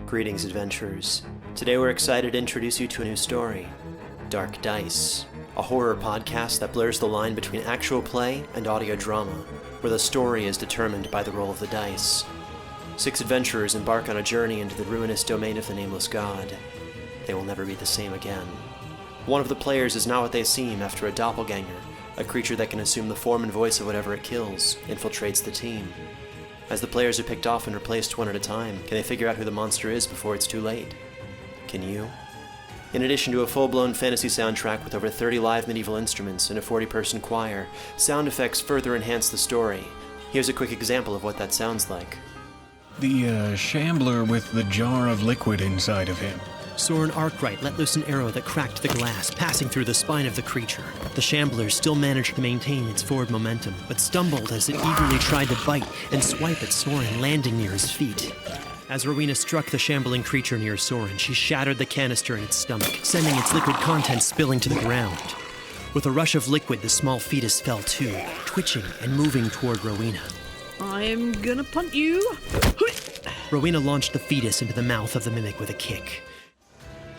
Greetings, adventurers. Today we're excited to introduce you to a new story, Dark Dice, a horror podcast that blurs the line between actual play and audio drama, where the story is determined by the roll of the dice. 6 adventurers embark on a journey into the ruinous domain of the Nameless God. They will never be the same again. One of the players is not what they seem after a doppelganger, a creature that can assume the form and voice of whatever it kills, infiltrates the team. As the players are picked off and replaced one at a time, can they figure out who the monster is before it's too late? Can you? In addition to a full-blown fantasy soundtrack with over 30 live medieval instruments and a 40-person choir, sound effects further enhance the story. Here's a quick example of what that sounds like. The shambler with the jar of liquid inside of him. Soren Arkwright let loose an arrow that cracked the glass, passing through the spine of the creature. The shambler still managed to maintain its forward momentum, but stumbled as it eagerly tried to bite and swipe at Soren, landing near his feet. As Rowena struck the shambling creature near Soren, she shattered the canister in its stomach, sending its liquid contents spilling to the ground. With a rush of liquid, the small fetus fell too, twitching and moving toward Rowena. I'm gonna punt you. Rowena launched the fetus into the mouth of the mimic with a kick.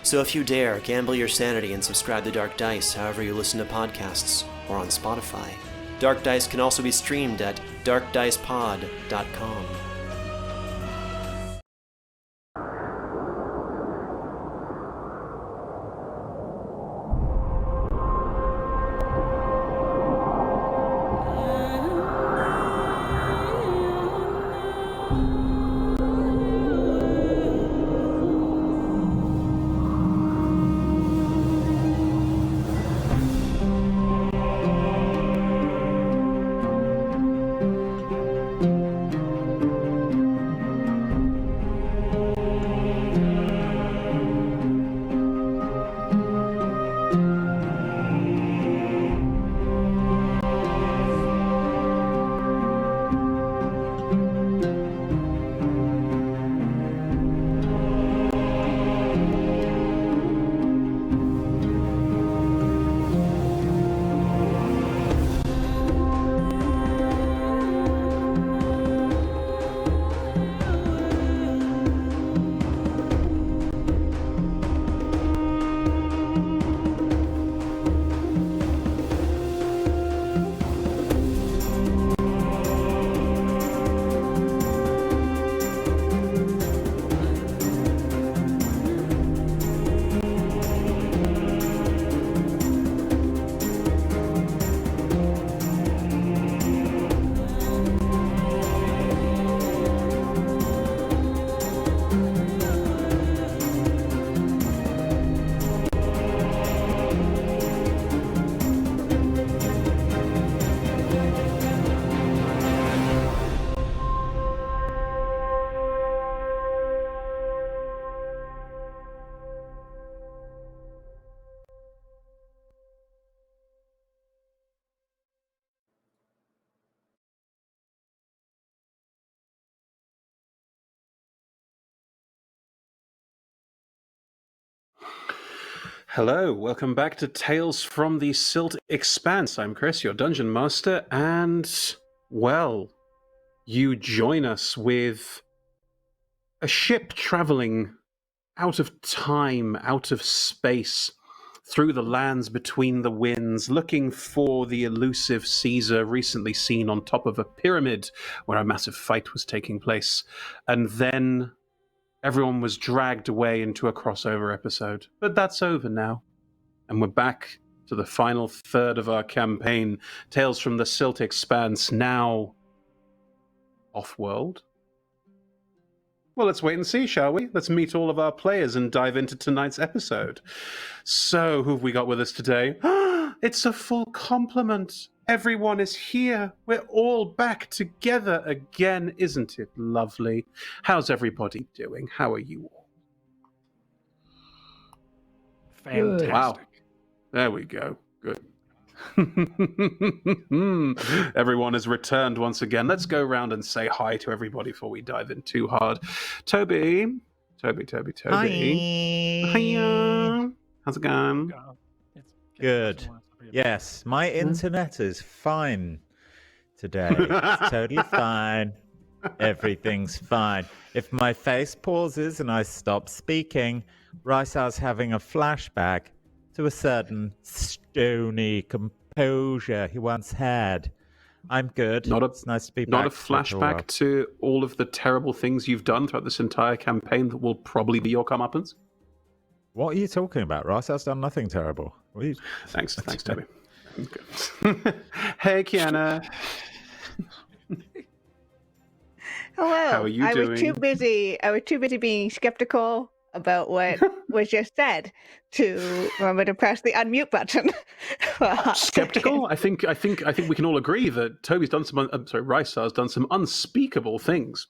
So if you dare, gamble your sanity and subscribe to Dark Dice however you listen to podcasts, or on Spotify. Dark Dice can also be streamed at darkdicepod.com. Hello, welcome back to Tales from the Silt Expanse. I'm Chris, your Dungeon Master, and, well, you join us with a ship traveling out of time, out of space, through the lands between the winds, looking for the elusive Caesar recently seen on top of a pyramid where a massive fight was taking place. And then everyone was dragged away into a crossover episode. But that's over now. And we're back to the final third of our campaign, Tales from the Silt Expanse, now off-world. Well, let's wait and see, shall we? Let's meet all of our players and dive into tonight's episode. So, who have we got with us today? It's a full complement. Everyone is here. We're all back together again. Isn't it lovely? How's everybody doing? How are you all? Fantastic. Wow. There we go. Good. Everyone has returned once again. Let's go around and say hi to everybody before we dive in too hard. Toby. Hi. Hiya. How's it going? Good. Yes, my internet is fine today. It's totally fine. Everything's fine. If my face pauses and I stop speaking, Rysar's having a flashback to a certain stony composure he once had. I'm good. It's nice to be back. Not a flashback to all of the terrible things you've done throughout this entire campaign that will probably be your comeuppance? What are you talking about? Rysar's done nothing terrible. Thanks, Toby. Hey, Kiana. Hello. How are you doing? I was too busy being skeptical about what was just said to remember to press the unmute button. Skeptical? I think we can all agree that Toby's done some. Rysar's done some unspeakable things,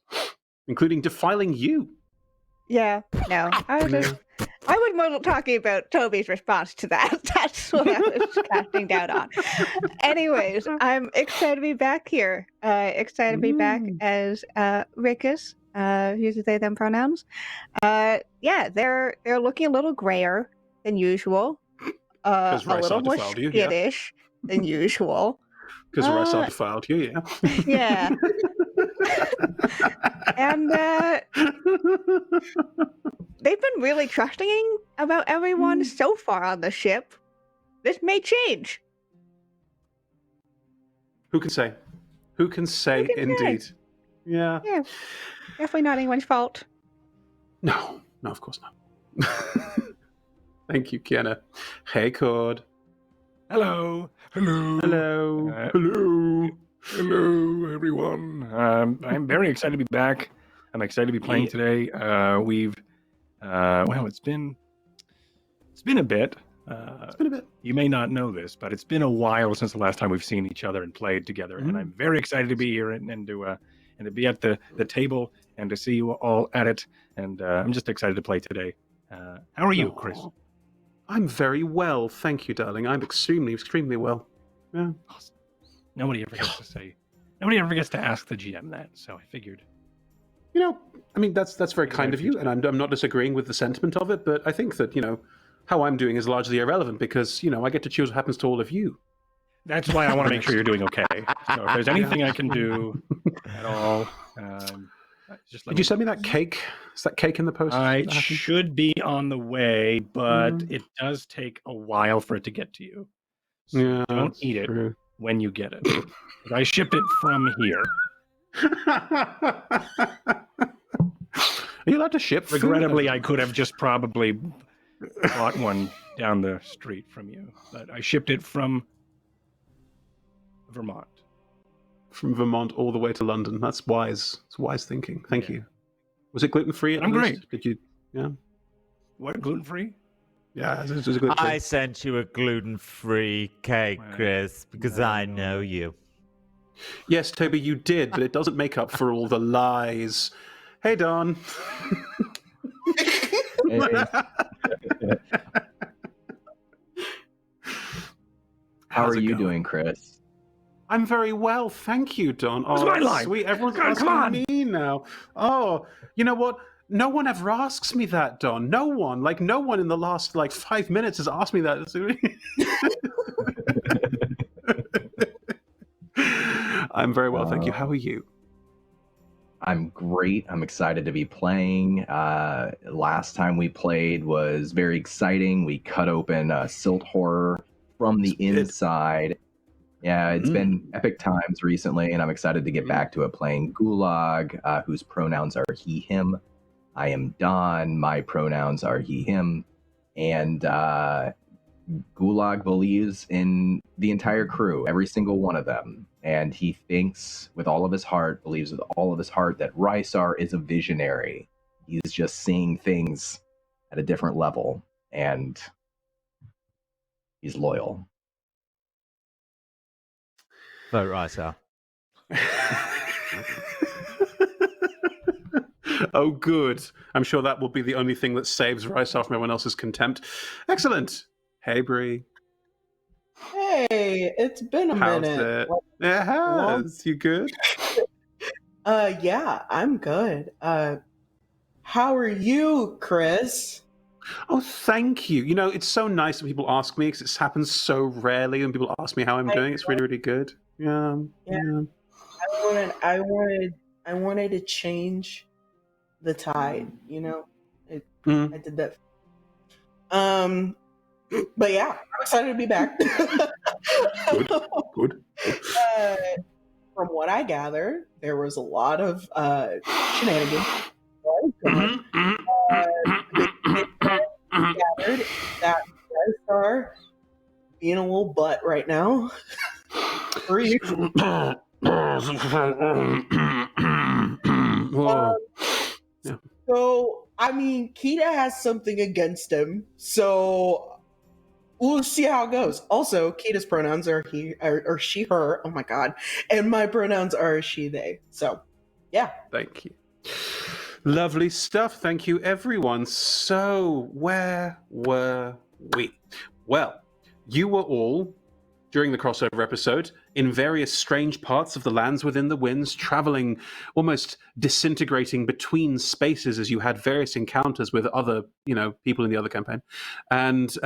including defiling you. Yeah. No. I was more talking about Toby's response to that. That's what I was casting doubt on. Anyways, I'm excited to be back here. Excited to be back as Rickus. Uses they them pronouns. Yeah, they're looking a little grayer than usual. A little more skittish than usual. Because Rysar defiled you, yeah. Yeah. And they've been really trusting about everyone so far on the ship. This may change. Who can say? Who can say, indeed? Yeah. Yeah. Definitely not anyone's fault. No, of course not. Thank you, Kiana. Hey, Cord. Hello. Hello, everyone. I'm very excited to be back. I'm excited to be playing today. It's been a bit. You may not know this, but it's been a while since the last time we've seen each other and played together, and I'm very excited to be here and to be at the table and to see you all at it. And I'm just excited to play today. How are you, Chris? I'm very well, thank you, darling. I'm extremely well. Yeah. Awesome. Nobody ever gets to say. Nobody ever gets to ask the GM that. So I figured. That's very kind of you, and I'm not disagreeing with the sentiment of it. But I think that how I'm doing is largely irrelevant because I get to choose what happens to all of you. That's why I want to make sure you're doing okay. So if there's anything I can do at all, Did you send me that cake? Is that cake in the post? I should be on the way, but it does take a while for it to get to you. So don't eat it when you get it. I shipped it from here. Are you allowed to ship food? Regrettably, I could have just probably bought one down the street from you, but I shipped it from Vermont. From Vermont all the way to London. That's wise. It's wise thinking. Thank you. Was it gluten-free? I'm great. Did you? Yeah. What, gluten-free? Yeah, it was gluten-free. I sent you a gluten-free cake, Chris, because I know you. Yes, Toby, you did, but it doesn't make up for all the lies. Hey, Don. How are you doing, Chris? I'm very well, thank you, Don. What's my line? Sweet, everyone's asking me now. Oh, you know what? No one ever asks me that, Don. No one. No one in the last 5 minutes has asked me that. I'm very well, thank you. How are you? I'm great. I'm excited to be playing. Last time we played was very exciting. We cut open Silt Horror from the inside. Yeah, it's been epic times recently, and I'm excited to get back to it, playing Gulag, whose pronouns are he, him. I am Don. My pronouns are he, him. And Gulag believes in the entire crew, every single one of them. And he thinks with all of his heart, believes with all of his heart that Rysar is a visionary. He's just seeing things at a different level, and he's loyal. Vote Rysar. Oh, good. I'm sure that will be the only thing that saves Rysar from everyone else's contempt. Excellent. Hey, Bree. Hey, it's been a minute. It has. You good? Yeah, I'm good. How are you, Chris? Oh, thank you. It's so nice when people ask me, because it happens so rarely when people ask me how I'm doing. It's really, really good. Yeah. I wanted to change the tide, you know? I did that. But yeah, I'm excited to be back. Good. From what I gather, there was a lot of shenanigans. Gathered that you guys are being a little butt right now. For you. So, I mean, Kita has something against him, so we'll see how it goes. Also, Kita's pronouns are he or she, her. Oh my god, and my pronouns are she, they. So, yeah. Thank you. Lovely stuff. Thank you, everyone. So, where were we? Well, you were all, during the crossover episode, in various strange parts of the lands within the winds, traveling, almost disintegrating between spaces as you had various encounters with other, people in the other campaign. And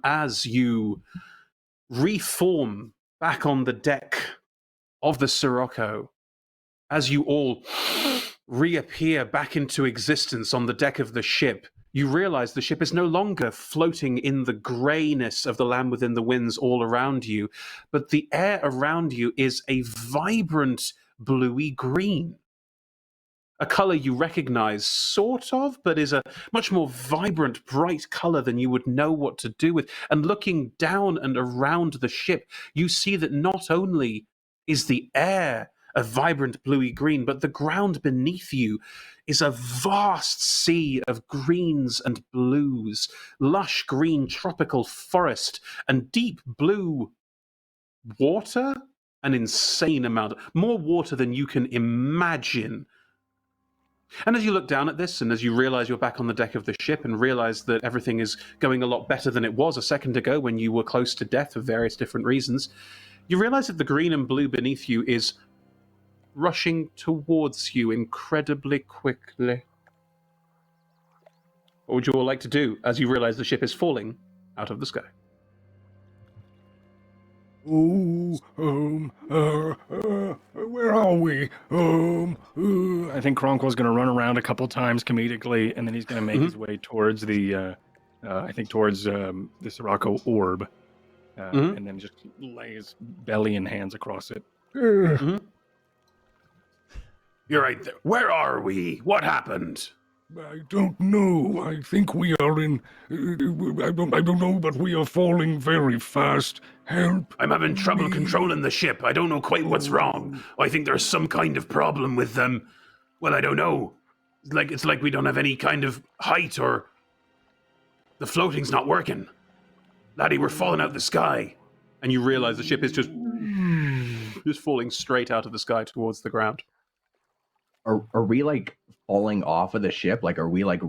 as you reform back on the deck of the Sirocco, as you all reappear back into existence on the deck of the ship, you realize the ship is no longer floating in the grayness of the land within the winds all around you, but the air around you is a vibrant bluey green. A color you recognize, sort of, but is a much more vibrant, bright color than you would know what to do with. And looking down and around the ship, you see that not only is the air a vibrant bluey green, but the ground beneath you is a vast sea of greens and blues, lush green tropical forest, and deep blue water, an insane amount, more water than you can imagine. And as you look down at this, and as you realize you're back on the deck of the ship and realize that everything is going a lot better than it was a second ago when you were close to death for various different reasons, you realize that the green and blue beneath you is rushing towards you incredibly quickly. What would you all like to do as you realize the ship is falling out of the sky? Oh, where are we? I think Kronko's going to run around a couple times comedically, and then he's going to make his way towards the Sirocco orb, and then just lay his belly and hands across it. You're right there. Where are we? What happened? I don't know. I think we are in... I don't know, but we are falling very fast. Help. I'm having trouble controlling the ship. I don't know quite what's wrong. I think there's some kind of problem with them. Well, I don't know. It's like we don't have any kind of height, or the floating's not working. Laddie, we're falling out of the sky. And you realize the ship is just falling straight out of the sky towards the ground. Are we like falling off of the ship? Like, are we like,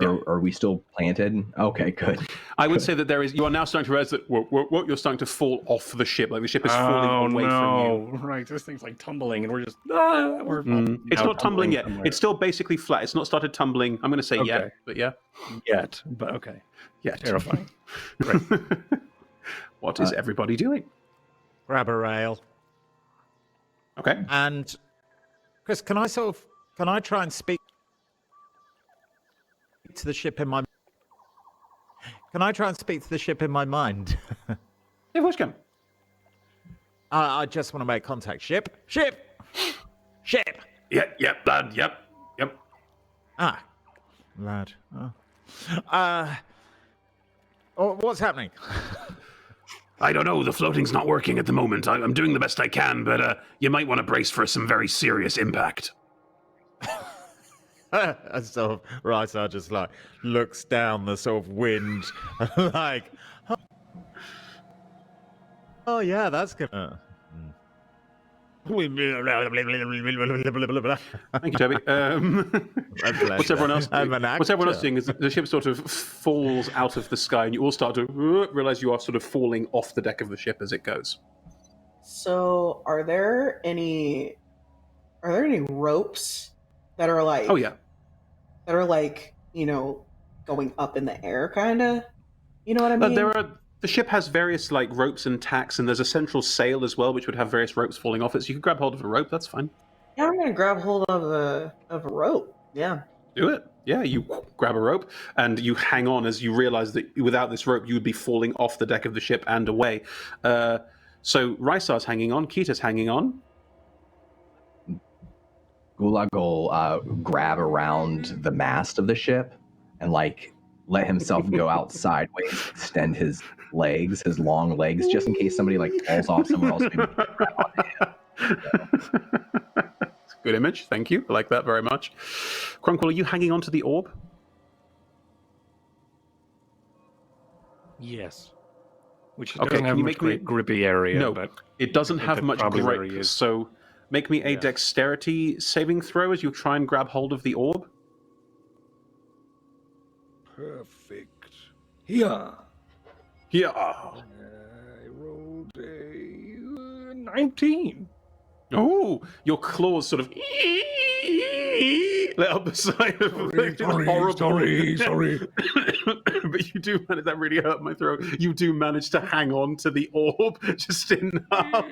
are we still planted? Okay, good. I would say that you are now starting to realize that you're starting to fall off the ship. Like the ship is falling away from you. Right, this thing's like tumbling, and we're just It's not tumbling yet. Somewhere. It's still basically flat. It's not started tumbling. I'm going to say yet, but yeah. Yet, but okay. Yet. Terrifying. Great. What is everybody doing? Grab a rail. Okay. And Chris, can I try and speak to the ship in my... Can I try and speak to the ship in my mind? Yeah, of course you can. I just want to make contact. Ship! Ship! Ship! Yep, lad, yep. Ah, lad. What's happening? I don't know. The floating's not working at the moment. I'm doing the best I can, but you might want to brace for some very serious impact. And sort of Rysar just like looks down the sort of wind, like, oh yeah, that's good. Thank you, Toby. What's everyone else doing? What's everyone else doing is the ship sort of falls out of the sky, and you all start to realize you are sort of falling off the deck of the ship as it goes. So, are there any ropes that are like? Oh yeah. That are like, going up in the air, kind of. You know what I mean? The ship has various like ropes and tacks, and there's a central sail as well, which would have various ropes falling off it. So you could grab hold of a rope. That's fine. Yeah, I'm gonna grab hold of a rope. Yeah. Do it. Yeah, you grab a rope and you hang on as you realize that without this rope you would be falling off the deck of the ship and away. So Rysar's hanging on, Kita's hanging on. Gulag will grab around the mast of the ship and let himself go out sideways, extend his legs, his long legs, just in case somebody falls off somewhere else. Maybe grab onto him. Good image, thank you. I like that very much. Crunkle, are you hanging on to the orb? Yes. Which Okay, doesn't have can you much make me- grippy area. No, but it doesn't I think have that's much probably where grip, he is. so make me a Yeah. dexterity saving throw as you try and grab hold of the orb. Perfect. Here. Yeah. I rolled a 19. Oh, your claws sort of let up the side of Sorry. But you do manage. That really hurt my throat. You do manage to hang on to the orb just enough.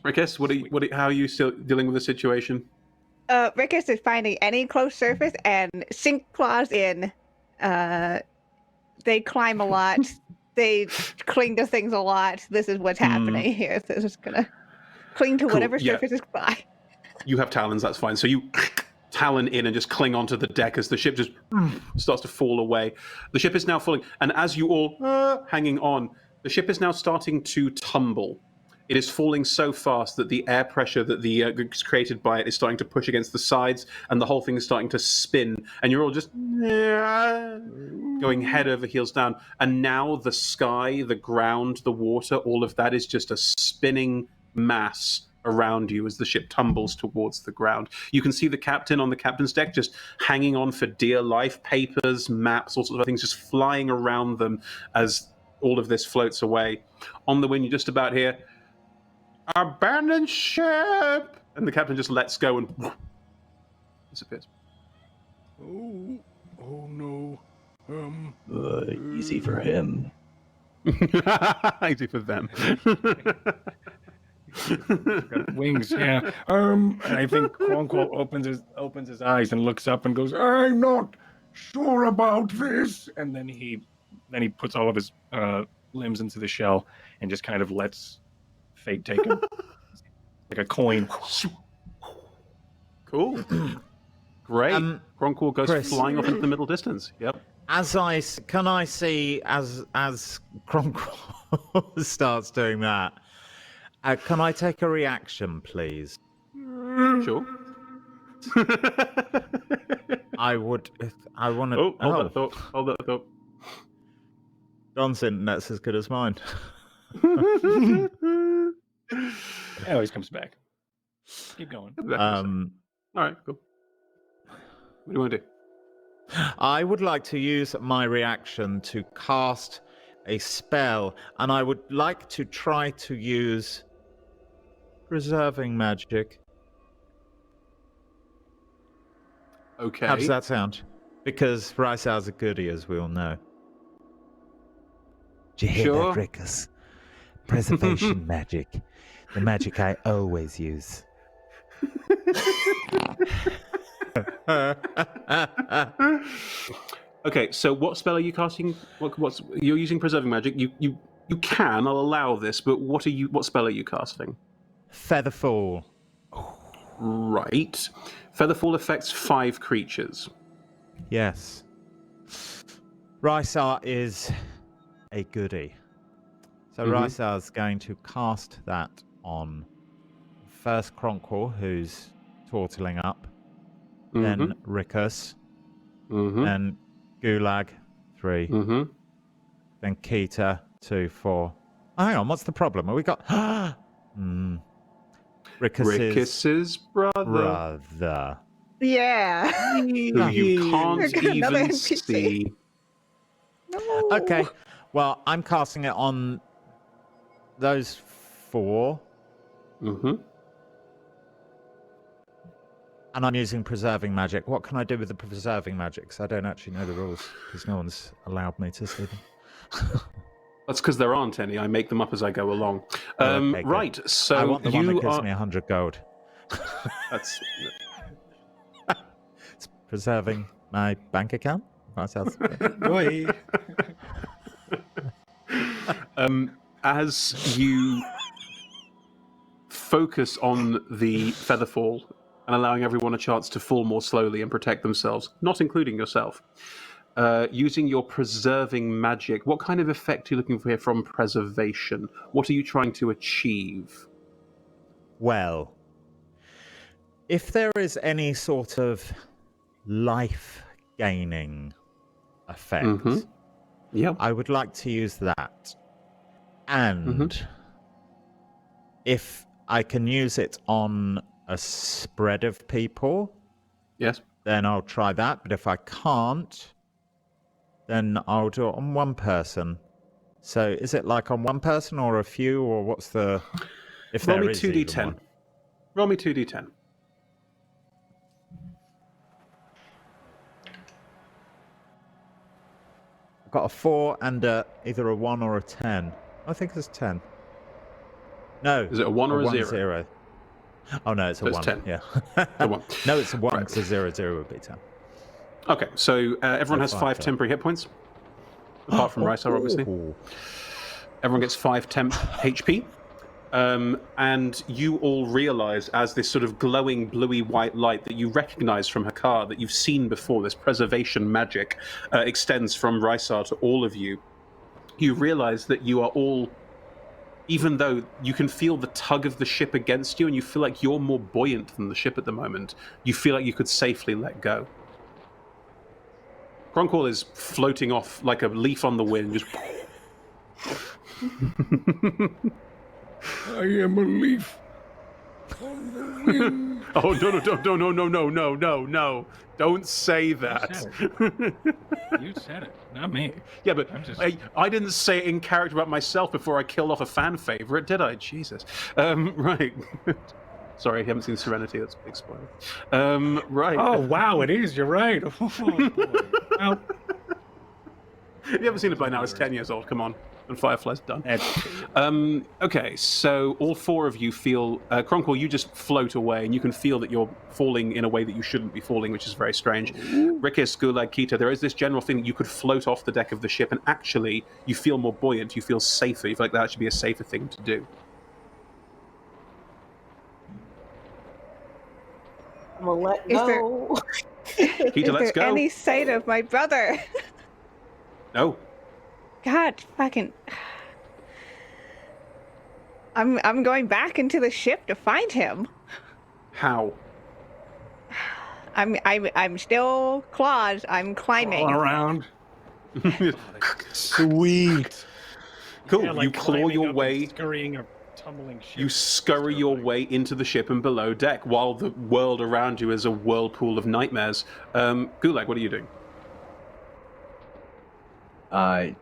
Rickus, how are you still dealing with the situation? Rickus is finding any close surface and sink claws in. They climb a lot. They cling to things a lot. This is what's happening here. So it's just gonna cling to Cool, whatever yeah. surface is by. You have talons, that's fine. So you talon in and just cling onto the deck as the ship just starts to fall away. The ship is now falling, and as you all hanging on, the ship is now starting to tumble. It is falling so fast that the air pressure that is created by it is starting to push against the sides, and the whole thing is starting to spin, and you're all just going head over heels down. And now the sky, the ground, the water, all of that is just a spinning mass around you as the ship tumbles towards the ground. You can see the captain on the captain's deck just hanging on for dear life, papers, maps, all sorts of things just flying around them as all of this floats away. On the wind, you just about hear, "Abandon ship!" And the captain just lets go and disappears. Oh no. Easy for him. Easy for them. Got wings, yeah. And I think Quonquo opens his eyes and looks up and goes, "I'm not sure about this." And then he puts all of his limbs into the shell and just kind of lets fate take him, like a coin. Cool. Great. Gronkwall goes Chris. flying off into the middle distance. Yep. Can I see as Gronkwall starts doing that? Can I take a reaction, please? Sure. I want to. Oh, hold that thought. Don's internet's as good as mine. It always comes back. Keep going. All right, cool. What do you want to do? I would like to use my reaction to cast a spell, and I would like to try to use preserving magic. Okay. How does that sound? Because Rysar's a goodie, as we all know. Did you hear Sure. that, Rickus? Preservation magic. The magic I always use. Okay, so what spell are you casting? You're using preserving magic. You can. I'll allow this, but what spell are you casting? Featherfall. Right. Featherfall affects 5 creatures. Yes. Rysar is a goodie. So Rysar's going to cast that on first Cronquor, who's tortling up, then Rickus, then Gulag, 3, then Kita, 2, 4. Oh, hang on, what's the problem? Have we got... Rickus's brother. Yeah. Who you can't Another even NPC. see. No. Okay, well, I'm casting it on those 4. And I'm using preserving magic. What can I do with the preserving magic? 'Cause I don't actually know the rules, because no one's allowed me to see them. That's because there aren't any. I make them up as I go along. Oh, okay, good. Right, so I want the one that you gives are... me 100 gold. That's It's preserving my bank account. That sounds as you focus on the featherfall and allowing everyone a chance to fall more slowly and protect themselves, not including yourself. Using your preserving magic, what kind of effect are you looking for here from preservation? What are you trying to achieve? Well, if there is any sort of life-gaining effect, Yeah. I would like to use that. And if I can use it on a spread of people, Yes. then I'll try that. But if I can't, then I'll do it on one person. So is it like on one person or a few, or what's the... If Roll there me is even 2d10. one? Roll me 2d10. I've got a 4 and either a 1 or a 10. I think it's 10. No. Is it a 1 or a 0? 0. Oh, no, it's a 1. 10. Yeah. A 1. No, it's a 1 Right. because a 0 would be 10. Okay, so everyone has 5 temporary hit points. Apart from Rysar, obviously. Everyone gets 5 temp HP. And you all realize, as this sort of glowing bluey white light that you recognize from Hakar, that you've seen before, this preservation magic, extends from Rysar to all of you. You realize that you are all, even though you can feel the tug of the ship against you and you feel like you're more buoyant than the ship at the moment, you feel like you could safely let go. Gronkall is floating off like a leaf on the wind, just... I am a leaf on the wind. Oh, no. Don't say that. You said it, not me. Yeah, but I'm just... I didn't say it in character about myself before I killed off a fan favorite, did I? Jesus. Right. Sorry, I haven't seen Serenity. That's a big spoiler. Right. Oh, wow, it is. You're right. Oh, boy. Well, If you haven't seen it by now, it's 10 years old. Come on. And Firefly's done. that's... Okay, so all 4 of you feel... Cronkle, you just float away, and you can feel that you're falling in a way that you shouldn't be falling, which is very strange. Rikis, Gulag, Kita, there is this general thing that you could float off the deck of the ship, and actually, you feel more buoyant, you feel safer. You feel like that should be a safer thing to do. I'm gonna let Is there- go. Kita, Is let's there go. any sight of my brother? No. God, fucking... I'm going back into the ship to find him. How? I'm still claws. I'm climbing. all around. Sweet. Cool. Yeah, like you claw climbing your up and way... scurrying a tumbling ship. You scurry your way into the ship and below deck, while the world around you is a whirlpool of nightmares. Gulag, what are you doing?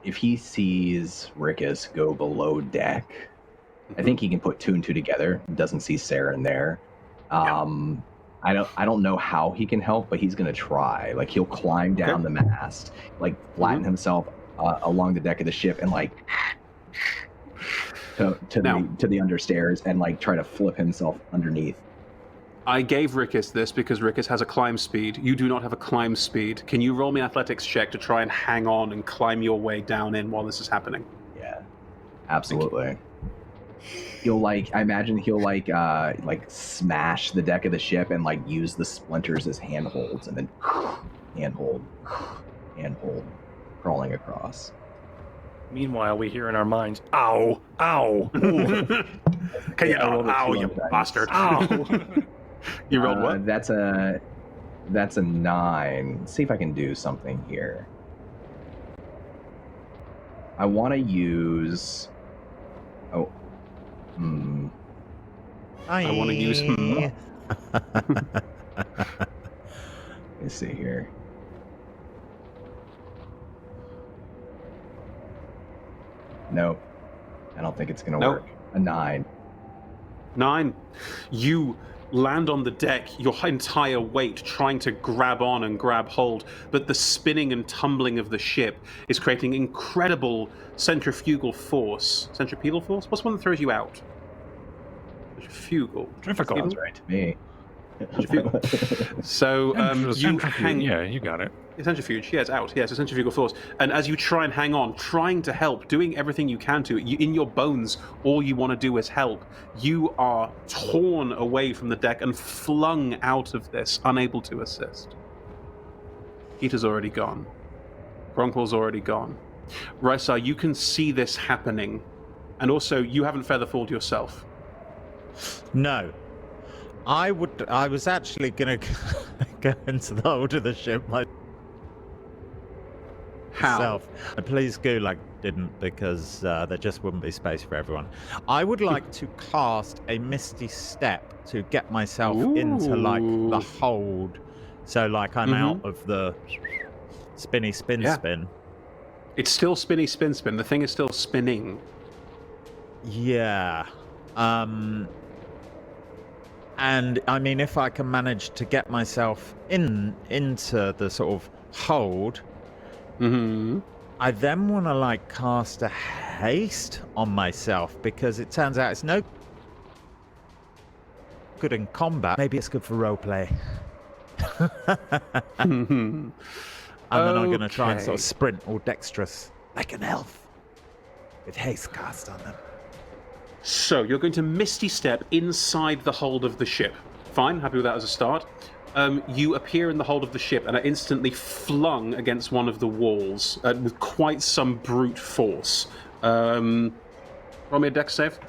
If he sees Rikis go below deck, I think he can put 2 and 2 together. Doesn't see Sarah in there. I don't know how he can help, but he's gonna try. Like he'll climb down the mast, like flatten himself along the deck of the ship, and like to the understairs, and like try to flip himself underneath. I gave Rikis this because Rikis has a climb speed. You do not have a climb speed. Can you roll me an athletics check to try and hang on and climb your way down in while this is happening? Yeah, absolutely. I imagine he'll smash the deck of the ship and like use the splinters as handholds, and then handhold, crawling across. Meanwhile, we hear in our minds, "Ow, ow, ooh." Can you? I rolled a Ow, 2 you on dice. bastard! Ow. You rolled what? That's a 9. Let's see if I can do something here. I want to use. Oh. I want to use. Let's see here. Nope. I don't think it's going to Nope. work. A 9. 9. You land on the deck, your entire weight trying to grab on and grab hold, but the spinning and tumbling of the ship is creating incredible centrifugal force. Centripetal force? What's one that throws you out? Centrifugal. Difficult. Sounds right to me. So you hang. Yeah, you got it. Centrifuge, yeah, it's out. Yeah, it's a centrifugal force. And as you try and hang on, trying to help, doing everything you can to, in your bones, all you want to do is help. You are torn away from the deck and flung out of this, unable to assist. Peter's already gone. Gronkwall's already gone. Rysar, you can see this happening. And also, you haven't featherfalled yourself. No. I was actually going to go into the hold of the ship myself. How? Please Gulag didn't, because there just wouldn't be space for everyone. I would like to cast a Misty Step to get myself into, like, the hold. So, like, I'm out of the spinny spin. It's still spinny spin. The thing is still spinning. Yeah. And I mean, if I can manage to get myself into the sort of hold, I then want to like cast a haste on myself, because it turns out it's no good in combat. Maybe it's good for roleplay. And then I'm going to try and sort of sprint all dexterous, like an elf, with haste cast on them. So, you're going to Misty Step inside the hold of the ship. Fine, happy with that as a start. You appear in the hold of the ship and are instantly flung against one of the walls with quite some brute force. Roll me a dex save.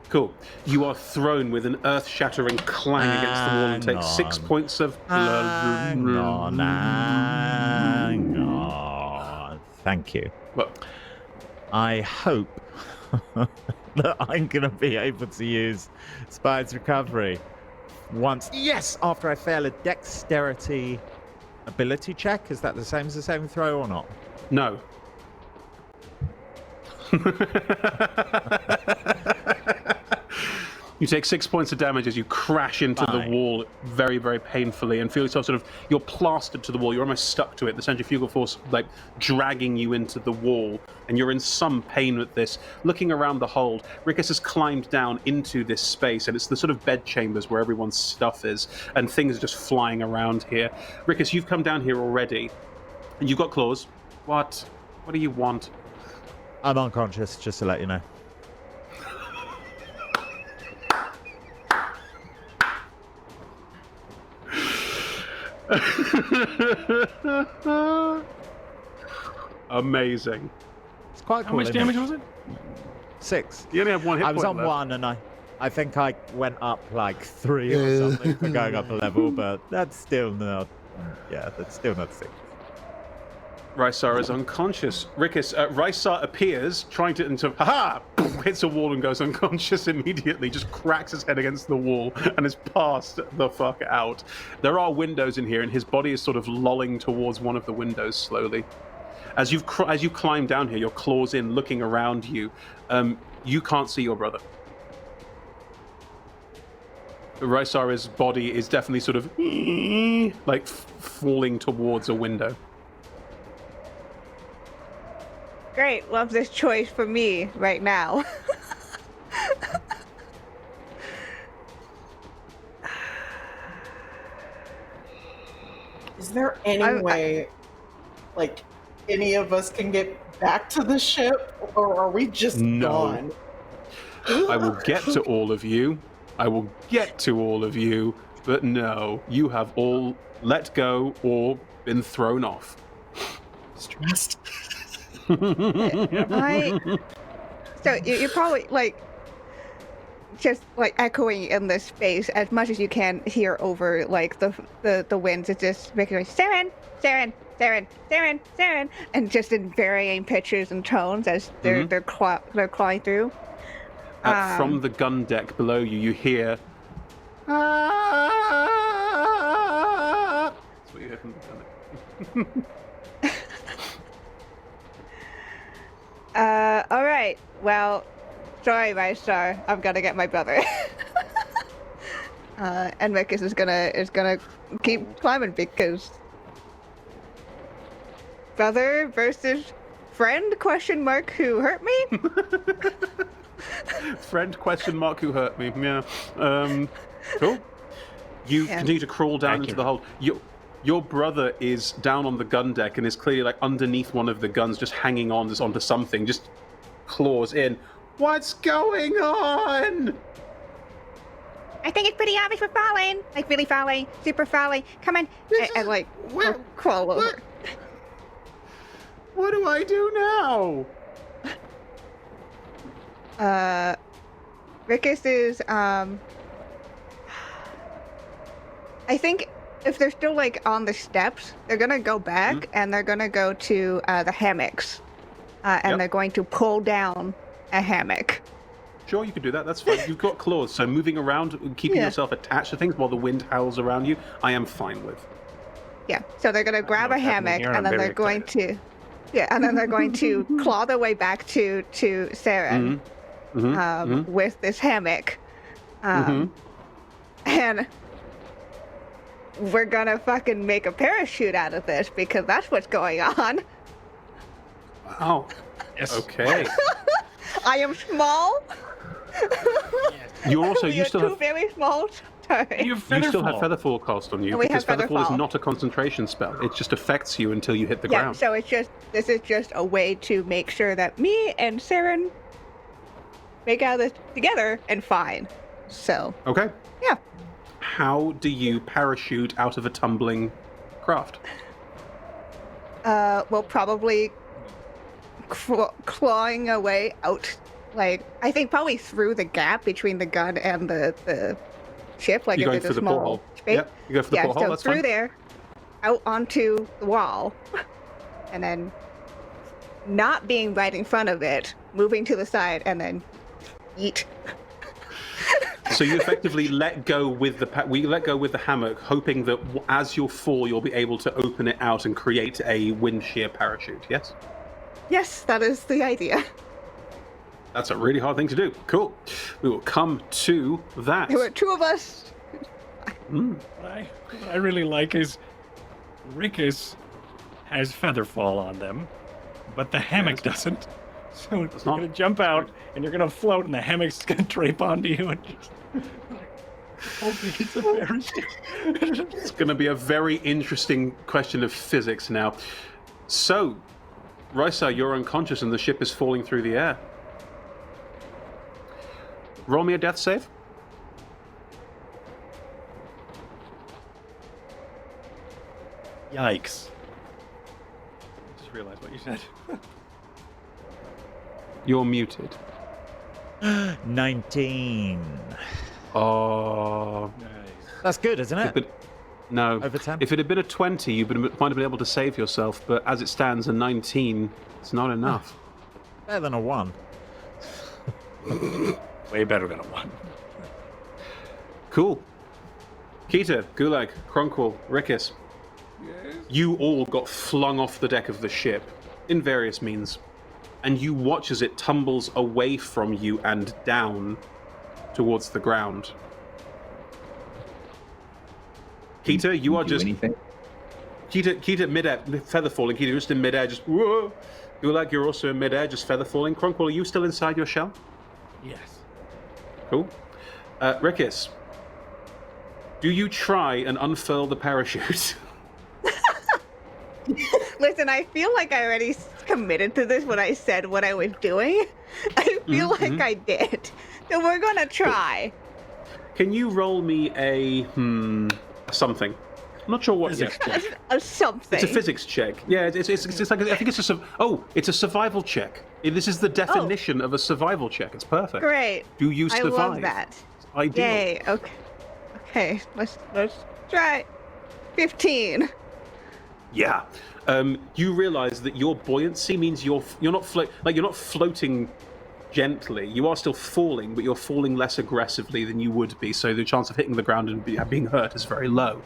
Cool. You are thrown with an earth-shattering clang against the wall and take 6 points of blood. Hang on. Thank you. What? I hope that I'm going to be able to use Spire's Recovery once. Yes! After I fail a dexterity ability check. Is that the same as the saving throw or not? No. You take 6 points of damage as you crash into the wall very, very painfully and feel yourself sort of, you're plastered to the wall, you're almost stuck to it, the centrifugal force like dragging you into the wall, and you're in some pain with this. Looking around the hold, Rickus has climbed down into this space, and it's the sort of bed chambers where everyone's stuff is, and things are just flying around here. Rickus, you've come down here already, and you've got claws. What do you want? I'm unconscious, just to let you know. Amazing. It's quite cool. How much damage was it? 6. You only have one hit point I was on left. 1, and I think I went up like 3 or something for going up a level, but that's still not. Yeah, that's still not 6. Rysar is unconscious. Rickus, Rysar appears, trying to, and sort of, ha-ha! Hits a wall and goes unconscious immediately, just cracks his head against the wall and is passed the fuck out. There are windows in here, and his body is sort of lolling towards one of the windows slowly. As you climb down here, your claws in, looking around you, you can't see your brother. Rysar's body is definitely sort of like falling towards a window. Great, love this choice for me right now. Is there any way, like, any of us can get back to the ship, or are we just gone? I will get to all of you. But no, you have all let go or been thrown off. Stressed. So you're probably like just like echoing in this space as much as you can hear over like the winds. It's just making like Saren, and just in varying pitches and tones as they're clawing through. From the gun deck below you, you hear. That's what you hear from the gun deck. Sorry, my star. I'm gonna get my brother. And Rikus is gonna keep climbing because brother versus friend question mark who hurt me. Friend question mark who hurt me. Yeah. Cool. You continue to crawl down into the hole. Your brother is down on the gun deck and is clearly like underneath one of the guns, just hanging on onto something, just claws in. What's going on? I think it's pretty obvious we're falling. Like really falling, super falling. Come on, and like crawl over. What do I do now? Rikus is I think if they're still like on the steps, they're gonna go back and they're gonna go to the hammocks, and they're going to pull down a hammock. Sure, you can do that. That's fine. You've got claws, so moving around, keeping yourself attached to things while the wind howls around you, I am fine with. Yeah. So they're gonna grab a hammock and then they're going to, and then they're going to claw their way back to Saren with this hammock, and we're gonna fucking make a parachute out of this because that's what's going on. Wow. Yes. Okay. I am small. You're also We you are still two have very small. you still have Featherfall cast on you And we because have Featherfall is Featherfall. not a concentration spell. It just affects you until you hit the ground. So this is just a way to make sure that me and Saren make out of this together and fine. So Okay. yeah. How do you parachute out of a tumbling craft? We'll probably clawing away out, like I think probably through the gap between the gun and the ship. Like You're if going it's a through the small porthole. space. Yep. You go for the porthole. So That's through fine. there, out onto the wall, and then not being right in front of it, moving to the side, and then eat. So you effectively let go with the hammock, hoping that as you fall, you'll be able to open it out and create a wind shear parachute. Yes. Yes, that is the idea. That's a really hard thing to do. Cool. We will come to that. There were two of us. What I really like is Rikus has Featherfall on them, but the hammock doesn't. So you're going to jump out, and you're going to float, and the hammock's going to drape onto you. And just, hoping it's a parachute. It's going to be a very interesting question of physics now. So, Risa, you're unconscious, and the ship is falling through the air. Roll me a death save. Yikes. I just realized what you said. You're muted. 19. Oh. Nice. That's good, isn't it? No. Over 10? If it had been a 20, you might have been able to save yourself, but as it stands, a 19, it's not enough. Better than a 1. Way better than a 1. Cool. Kita, Gulag, Kronkwall, Rikus. You all got flung off the deck of the ship in various means, and you watch as it tumbles away from you and down towards the ground. Kita, you are just anything? Kita midair, feather falling. Kita, you're just in midair, just whoa. Gulag, you're also in midair, just feather falling. Kronkwall, are you still inside your shell? Yes. Cool. Rikus, do you try and unfurl the parachute? Listen, I feel like I already committed to this when I said what I was doing. I feel like I did. So we're gonna try. Can you roll me a something? I'm not sure what it is. A something. It's a physics check. Yeah, it's like I think it's it's a survival check. This is the definition of a survival check. It's perfect. Great. Do you survive? I love that. It's ideal. Yay. Okay. Okay. Let's try. 15. Yeah. You realize that your buoyancy means you're not floating gently. You are still falling, but you're falling less aggressively than you would be. So the chance of hitting the ground and being hurt is very low.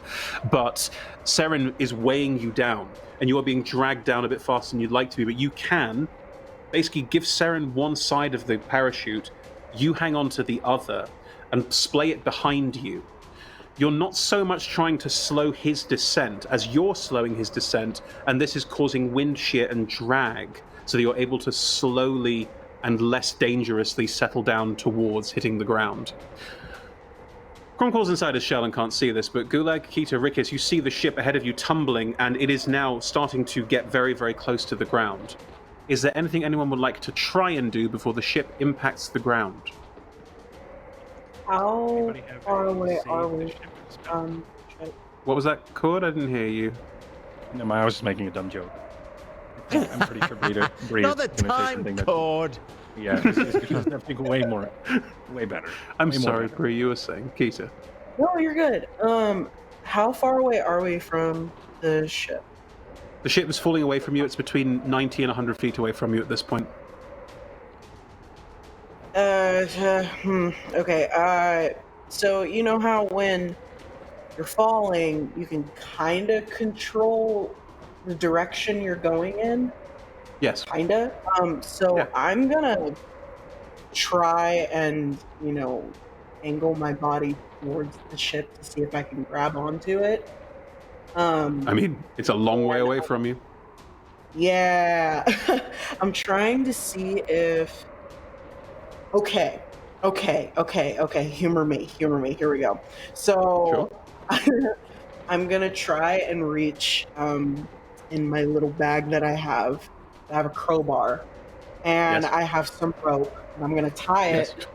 But Seren is weighing you down, and you are being dragged down a bit faster than you'd like to be. But you can basically give Seren one side of the parachute, you hang on to the other and splay it behind you. You're not so much trying to slow his descent as you're slowing his descent, and this is causing wind shear and drag, so that you're able to slowly and less dangerously settle down towards hitting the ground. Chronicle's inside his shell and can't see this, but Gulag, Kita, Rickis, you see the ship ahead of you tumbling, and it is now starting to get very, very close to the ground. Is there anything anyone would like to try and do before the ship impacts the ground? How far away are we? What was that, Cord? I didn't hear you. No, I was just making a dumb joke. I'm pretty sure Bree Not the time, Cord. Yeah, it's way better. I'm way sorry, better. Bree, you were saying. Kita. No, you're good. How far away are we from the ship? The ship is falling away from you. It's between 90 and 100 feet away from you at this point. Okay. So you know how when you're falling, you can kind of control the direction you're going in? Yes. Kinda. So Yeah. I'm gonna try and, angle my body towards the ship to see if I can grab onto it. I mean, it's a long way away from you. Yeah. I'm trying to see if... Okay. Humor me. Here we go. So, sure. I'm gonna try and reach in my little bag that I have. I have a crowbar, and I have some rope, and I'm gonna tie it,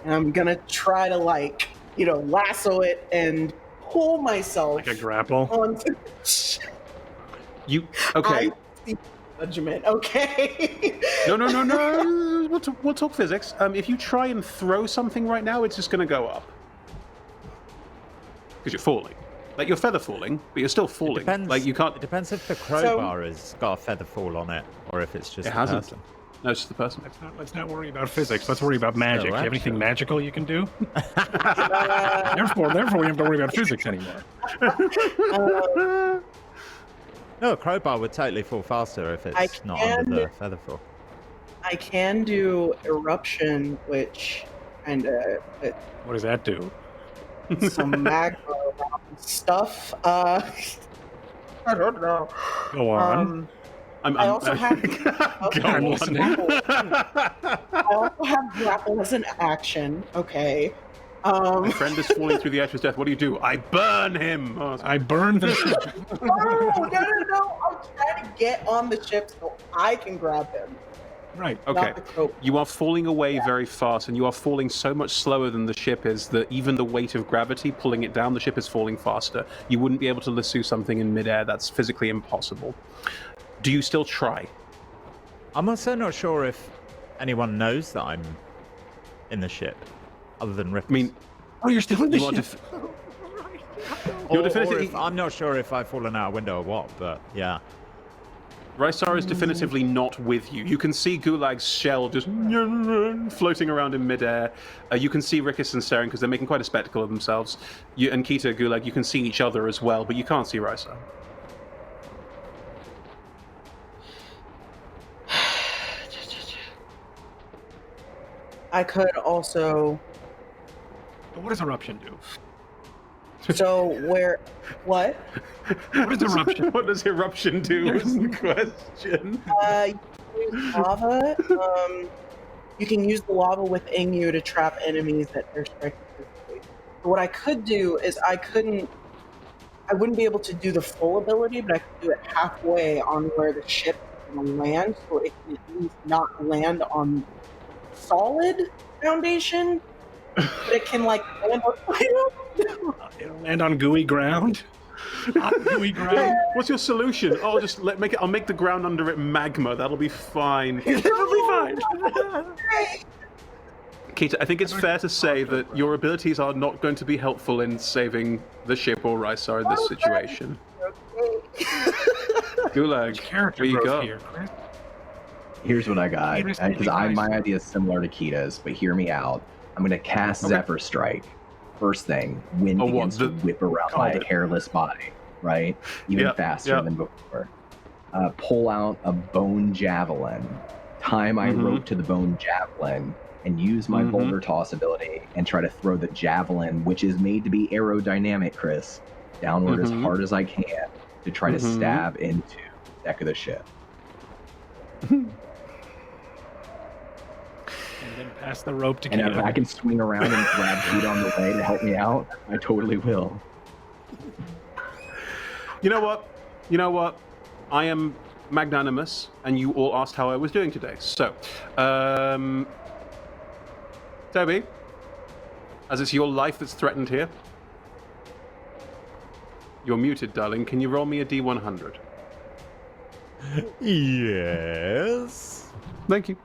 and I'm gonna try to lasso it and pull myself like a grapple onto. You okay? I see judgment. Okay. No. We'll talk physics. If you try and throw something right now, it's just going to go up because you're falling. Like you're feather falling, but you're still falling. It depends, like you can't. It depends if the crowbar has got a feather fall on it, or if it's just the person. No, it's just the person. Let's not worry about physics. Let's worry about magic. Do you have anything magical you can do? Therefore, we don't have to worry about physics anymore. No, a crowbar would totally fall faster if it's not under the feather fall. I can do eruption, which kind of... What does that do? Some magma stuff. I don't know. Go on. I also have... I'm listening. I also have grapple as an action. Okay. My friend is falling through the edge of death. What do? I burn him. Oh, I burn the ship. No. I'm trying to get on the ship so I can grab him. Right. Okay. You are falling away very fast, and you are falling so much slower than the ship is that even the weight of gravity pulling it down, the ship is falling faster. You wouldn't be able to lasso something in midair. That's physically impossible. Do you still try? I'm also not sure if anyone knows that I'm in the ship, other than Rip. I mean, you're still in the ship. I'm not sure if I've fallen out a window or what, but yeah. Rysar is definitively not with you. You can see Gulag's shell just floating around in midair. You can see Rickis and Saren because they're making quite a spectacle of themselves. And Kita, Gulag, you can see each other as well, but you can't see Rysar. I could also... What does eruption do? So what? What is eruption? What does eruption do is the question. You use lava. You can use the lava within you to trap enemies that they're striking physically. But what I could do is I wouldn't be able to do the full ability, but I could do it halfway on where the ship is going to land, so it can at least not land on solid foundation. But it can land on... It'll land on gooey ground. Gooey ground. What's your solution? Oh, just I'll make the ground under it magma. That'll be fine. That'll be fine. Kita, I think it's fair to say that your abilities are not going to be helpful in saving the ship or Rysar in this situation. Gulag, where you go? Here's what I got, because my idea is similar to Kita's, but hear me out. I'm going to cast Zephyr Strike. First thing, wind begins to whip around my hairless body, right? Even faster than before. Pull out a bone javelin, tie my rope to the bone javelin, and use my boulder toss ability and try to throw the javelin, which is made to be aerodynamic, Chris, downward as hard as I can to try to stab into the deck of the ship. And then pass the rope to And if Keita. I can swing around and grab Keita on the way to help me out, I totally will. You know what? I am magnanimous, and you all asked how I was doing today. So, Toby, as it's your life that's threatened here, you're muted, darling. Can you roll me a D100? Yes. Thank you.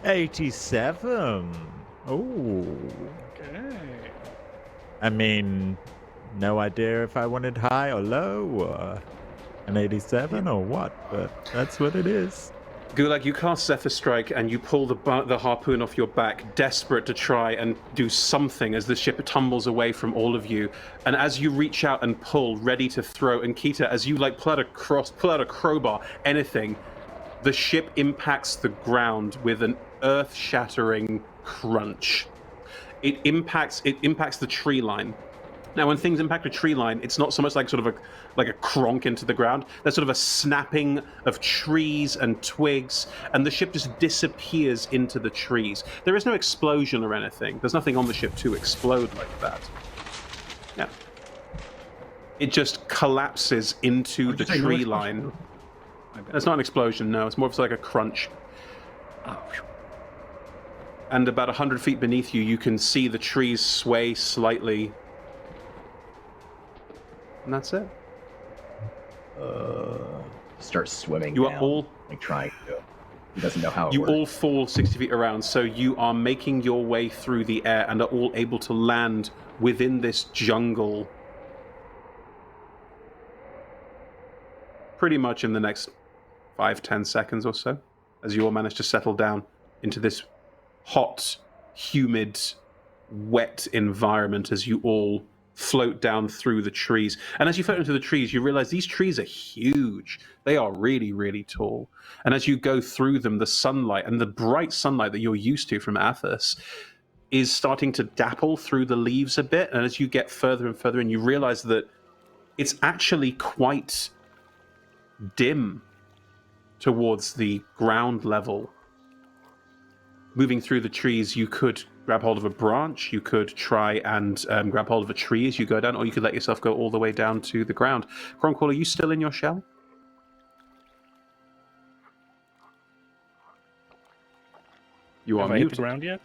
$87. Oh. Okay. I mean, no idea if I wanted high or low, or an 87 or what, but that's what it is. Gulag, you cast Zephyr Strike and you pull the harpoon off your back, desperate to try and do something as the ship tumbles away from all of you. And as you reach out and pull, ready to throw, and Keita, as you pull out a crowbar, anything, the ship impacts the ground with an earth-shattering crunch. It impacts the tree line. Now, when things impact a tree line, it's not so much like a cronk into the ground. There's sort of a snapping of trees and twigs, and the ship just disappears into the trees. There is no explosion or anything. There's nothing on the ship to explode like that. Yeah. It just collapses into the tree line. It's not an explosion, no. It's more of like a crunch. And about 100 feet beneath you, you can see the trees sway slightly. And that's it. Start swimming You down, are all like trying to. He doesn't know how it You works. all fall 60 feet around, so you are making your way through the air and are all able to land within this jungle pretty much in the next 5-10 seconds or so, as you all manage to settle down into this hot, humid, wet environment as you all float down through the trees. And as you float into the trees, you realize these trees are huge. They are really, really tall. And as you go through them, the sunlight and the bright sunlight that you're used to from Athos is starting to dapple through the leaves a bit. And as you get further and further in, you realize that it's actually quite dim towards the ground level. Moving through the trees, you could grab hold of a branch, you could try and grab hold of a tree as you go down, or you could let yourself go all the way down to the ground. Cronqual, are you still in your shell? You are Have I hit muted. the ground yet?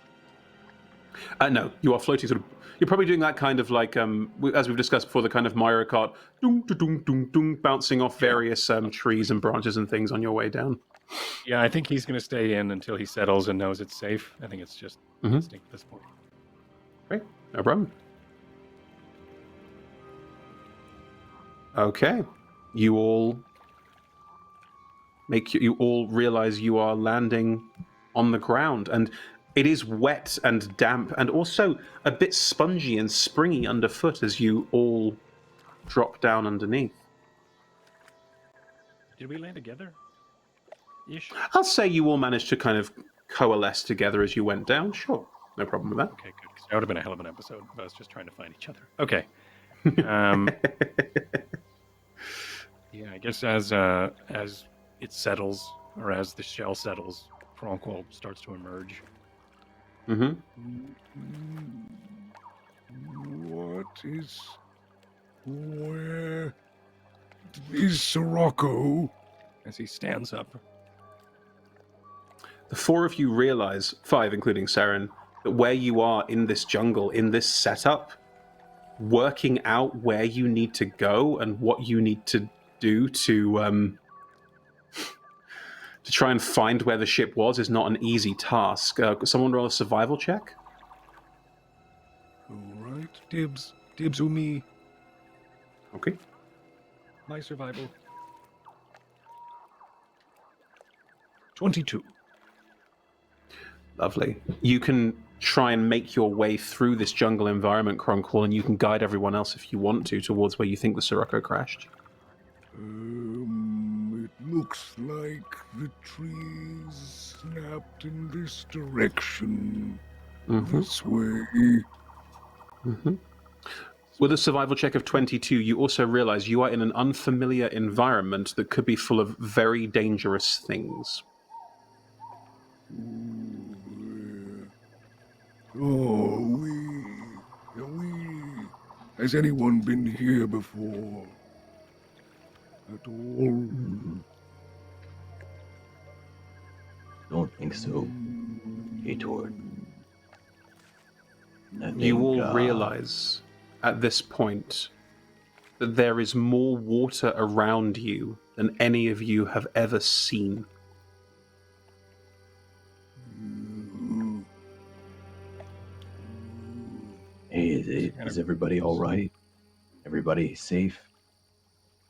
No, you are floating sort of. You're probably doing that kind of like, as we've discussed before, the kind of Mario Kart, dung, dung, dung, dung, bouncing off various trees and branches and things on your way down. Yeah, I think he's going to stay in until he settles and knows it's safe. I think it's just instinct at this point. Great, no problem. Okay, you all realize you are landing on the ground, and it is wet and damp and also a bit spongy and springy underfoot as you all drop down underneath. Did we land together? Ish. I'll say you all managed to kind of coalesce together as you went down. Sure, no problem with that. Okay, good. 'Cause that would have been a hell of an episode if I was just trying to find each other. Okay. Yeah, I guess as it settles, or as the shell settles, Franquil starts to emerge. What is... Where is Sirocco? As he stands up. The four of you realize, 5 including Saren, that where you are in this jungle, in this setup, working out where you need to go and what you need to do to try and find where the ship was is not an easy task. Someone roll a survival check? All right, dibs on me. Okay. My survival. 22. Lovely. You can try and make your way through this jungle environment, Cronquil, and you can guide everyone else if you want to towards where you think the Sirocco crashed. It looks like the trees snapped in this direction. This way. With a survival check of 22, you also realize you are in an unfamiliar environment that could be full of very dangerous things. Has anyone been here before? At all? Don't think so, Gator. You all realize at this point that there is more water around you than any of you have ever seen. Hey, is everybody all right? Everybody safe?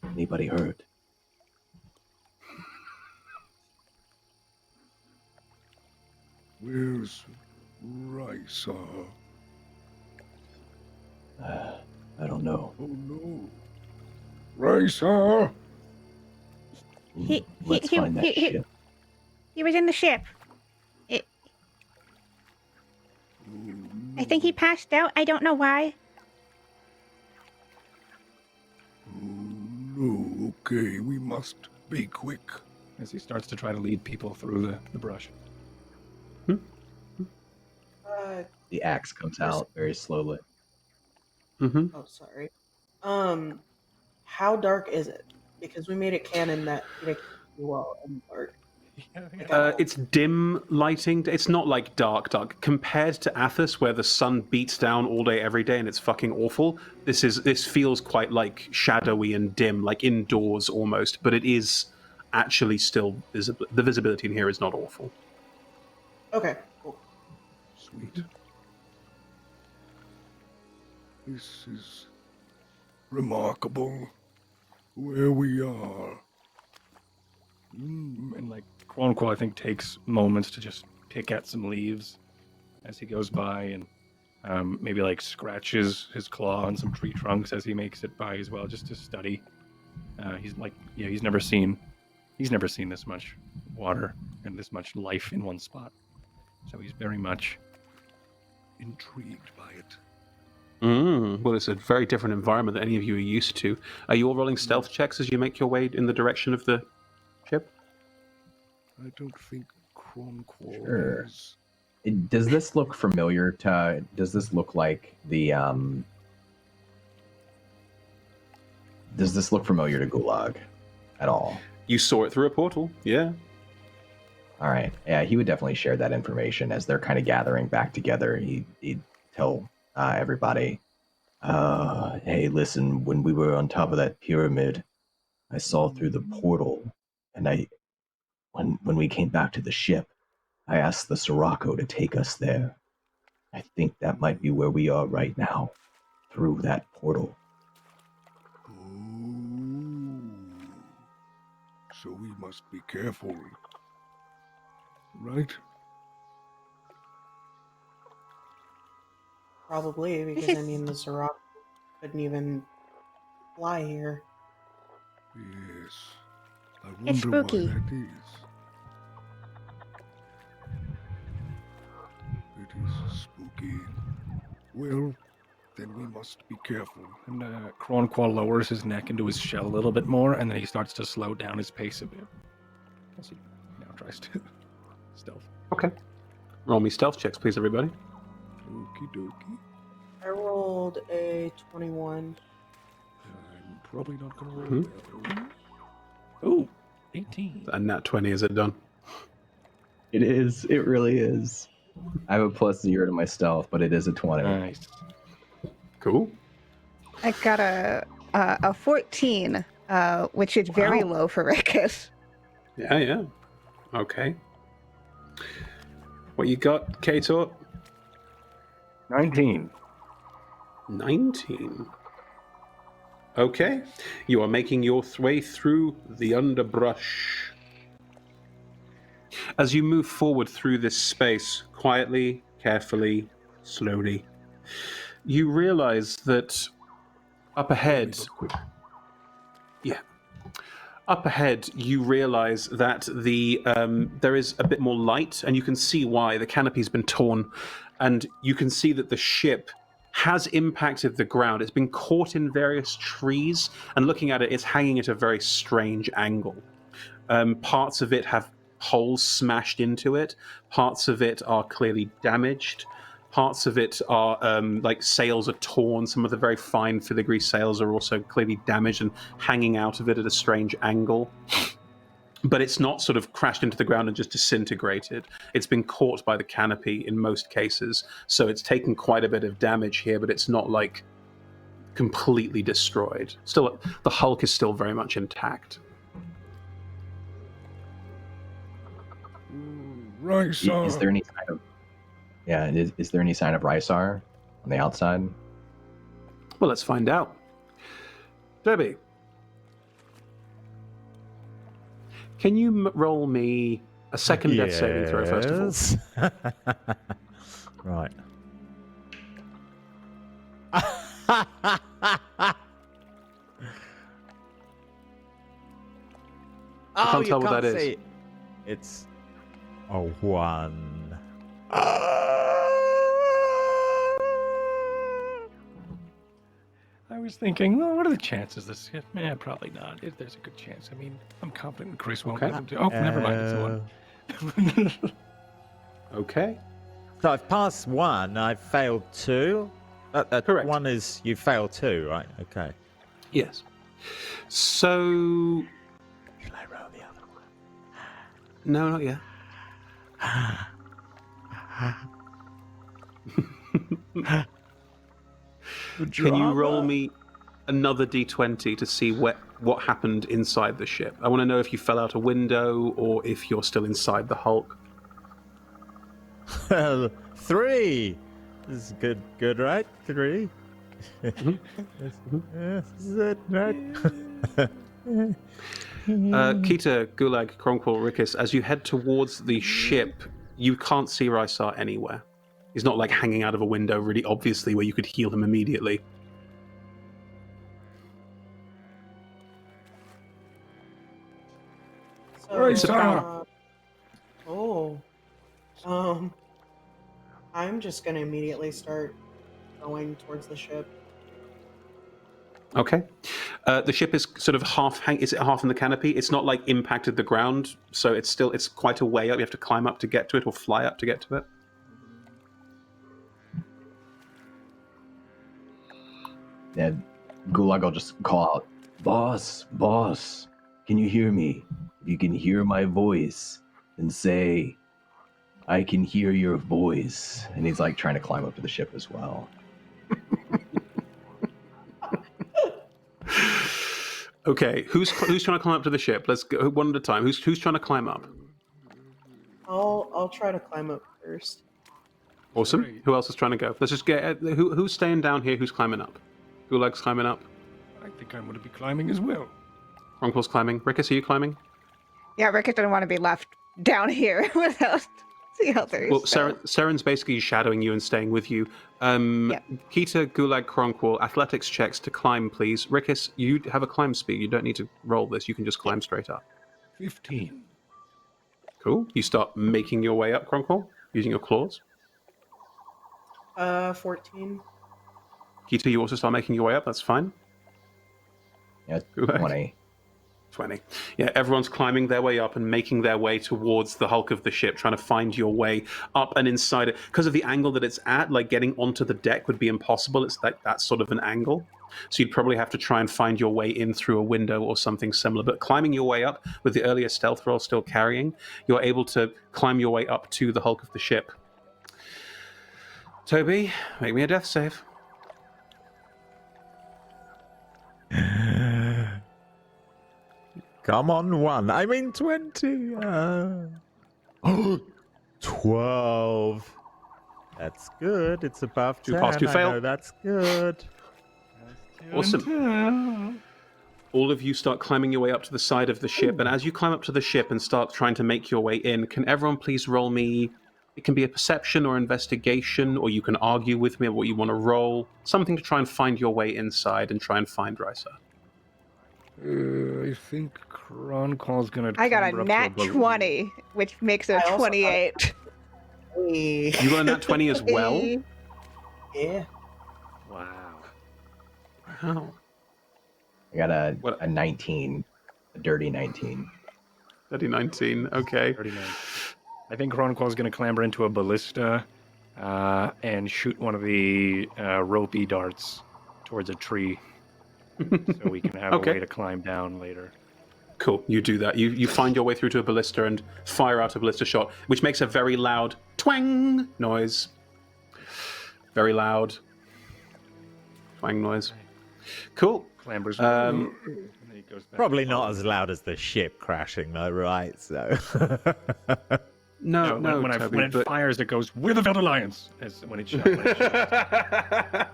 Anybody hurt? Where's Risa? I don't know. Oh no. Risa! Let's find that ship. He was in the ship. I think he passed out. I don't know why. No, okay, we must be quick. As he starts to try to lead people through the brush. The axe comes out very slowly. Oh, sorry. How dark is it? Because we made it canon that it well in dark. It's dim lighting. It's not like dark. Compared to Athos, where the sun beats down all day, every day, and it's fucking awful, this feels quite like shadowy and dim, like indoors almost, but it is actually still visible. The visibility in here is not awful. Okay, cool. Sweet. This is remarkable. Where we are. And like Kronquo, I think, takes moments to just pick at some leaves as he goes by, and maybe like scratches his claw on some tree trunks as he makes it by as well, just to study. He's like, yeah, he's never seen this much water and this much life in one spot, so he's very much intrigued by it. Well, it's a very different environment than any of you are used to. Are you all rolling stealth checks as you make your way in the direction of the ship? I don't think Kronquo is. Does this look familiar to... Does this look like the... Does this look familiar to Gulag at all? You saw it through a portal, yeah. All right. Yeah, he would definitely share that information as they're kind of gathering back together. He'd tell everybody, hey, listen, when we were on top of that pyramid, I saw through the portal, and when we came back to the ship, I asked the Sirocco to take us there. I think that might be where we are right now, through that portal. Oh, so we must be careful, right? Probably, because I mean, the Sirocco couldn't even fly here. Yes. I It's wonder spooky. why that is. It is spooky. Well, then we must be careful. And Kronquo lowers his neck into his shell a little bit more, and then he starts to slow down his pace a bit. As he now tries to stealth. Okay. Roll me stealth checks, please, everybody. Okie dokie. I rolled a 21. I'm probably not going to roll that. Oh, 18. And nat 20, is it done? It is. It really is. I have a +0 to my stealth, but it is a 20. Nice. Cool. I got a 14, which is very low for Rikus. Yeah. Okay. What you got, Kator? 19. 19. Okay. You are making your way through the underbrush. As you move forward through this space, quietly, carefully, slowly, you realize that up ahead... Up ahead, you realize that there is a bit more light, and you can see why. The canopy's been torn, and you can see that the ship has impacted the ground. It's been caught in various trees, and looking at it, it's hanging at a very strange angle. Parts of it have holes smashed into it. Parts of it are clearly damaged. Parts of it are like sails are torn. Some of the very fine filigree sails are also clearly damaged and hanging out of it at a strange angle. But it's not sort of crashed into the ground and just disintegrated. It's been caught by the canopy in most cases. So it's taken quite a bit of damage here, but it's not like completely destroyed. Still, the hulk is still very much intact. Right, Is there any sign of is there any sign of Rysar on the outside? Well, let's find out. Debbie, can you roll me a second death saving throw first of all? Right. I can't tell what that is. See. It's a 1. I was thinking, well, what are the chances this? Probably not. There's a good chance. I mean, I'm confident Chris won't let him do. Oh, never mind. It's a 1. Okay. So I've passed 1. I've failed 2. Correct. 1 is you failed 2, right? Okay. Yes. So. Should I roll the other one? No, not yet. Can you roll me another d20 to see what happened inside the ship? I want to know if you fell out a window or if you're still inside the hulk. 3. This is good, right? 3. Yes, is it right? Kita, Gulag, Kronkwall, Rickus, as you head towards the ship, you can't see Rysar anywhere. He's not like hanging out of a window really obviously where you could heal him immediately. So, I'm just gonna immediately start going towards the ship. Okay. The ship is sort of is it half in the canopy? It's not like impacted the ground, so it's quite a way up. You have to climb up to get to it or fly up to get to it. Yeah, Gulag will just call out, boss, can you hear me? If you can hear my voice, then say, I can hear your voice. And he's like trying to climb up to the ship as well. Okay, who's trying to climb up to the ship? Let's go one at a time. Who's trying to climb up? I'll try to climb up first. Awesome. Great. Who else is trying to go? Let's just get who's staying down here. Who's climbing up? Gulag's climbing up. I think I'm going to be climbing as well. Ronquil's climbing. Rickus, are you climbing? Yeah, Rickett didn't want to be left down here without the others. Well, so. Saren's basically shadowing you and staying with you. Kita, Gulag, Kronkwall, athletics checks to climb, please. Rickus, you have a climb speed. You don't need to roll this. You can just climb straight up. 15. Cool. You start making your way up, Kronkwall, using your claws. 14. Kita, you also start making your way up. That's fine. Yeah, Gulag. 20. Yeah, everyone's climbing their way up and making their way towards the hulk of the ship, trying to find your way up and inside it. Because of the angle that it's at, like getting onto the deck would be impossible. It's like that sort of an angle. So you'd probably have to try and find your way in through a window or something similar. But climbing your way up with the earlier stealth roll still carrying, you're able to climb your way up to the hulk of the ship. Toby, make me a death save. Come on, 1. I mean 20. 12. That's good. It's above 10. 2 pass, 2 I fail. know that's good. Awesome. All of you start climbing your way up to the side of the ship, and as you climb up to the ship and start trying to make your way in, can everyone please roll me? It can be a perception or investigation, or you can argue with me about what you want to roll. Something to try and find your way inside and try and find Rysar. I think Kronkall's gonna. I got a clamber up nat to 20, which makes it I also got 28. Hey. You got a nat 20 as well? Yeah. Wow. Wow. I got What? a 19, a dirty 19. 3019, okay. 39. I think Kronkall's gonna clamber into a ballista and shoot one of the ropey darts towards a tree, so we can have Okay. a way to climb down later. Cool, you do that. You find your way through to a ballista and fire out a ballista shot, which makes a very loud twang noise. Very loud twang noise. Cool. Clambers. Um, and then he goes back. Probably not as loud as the ship crashing, though, right? So. No, when Toby, it but... fires, it goes, "We're the Veld Alliance!" As when it shot.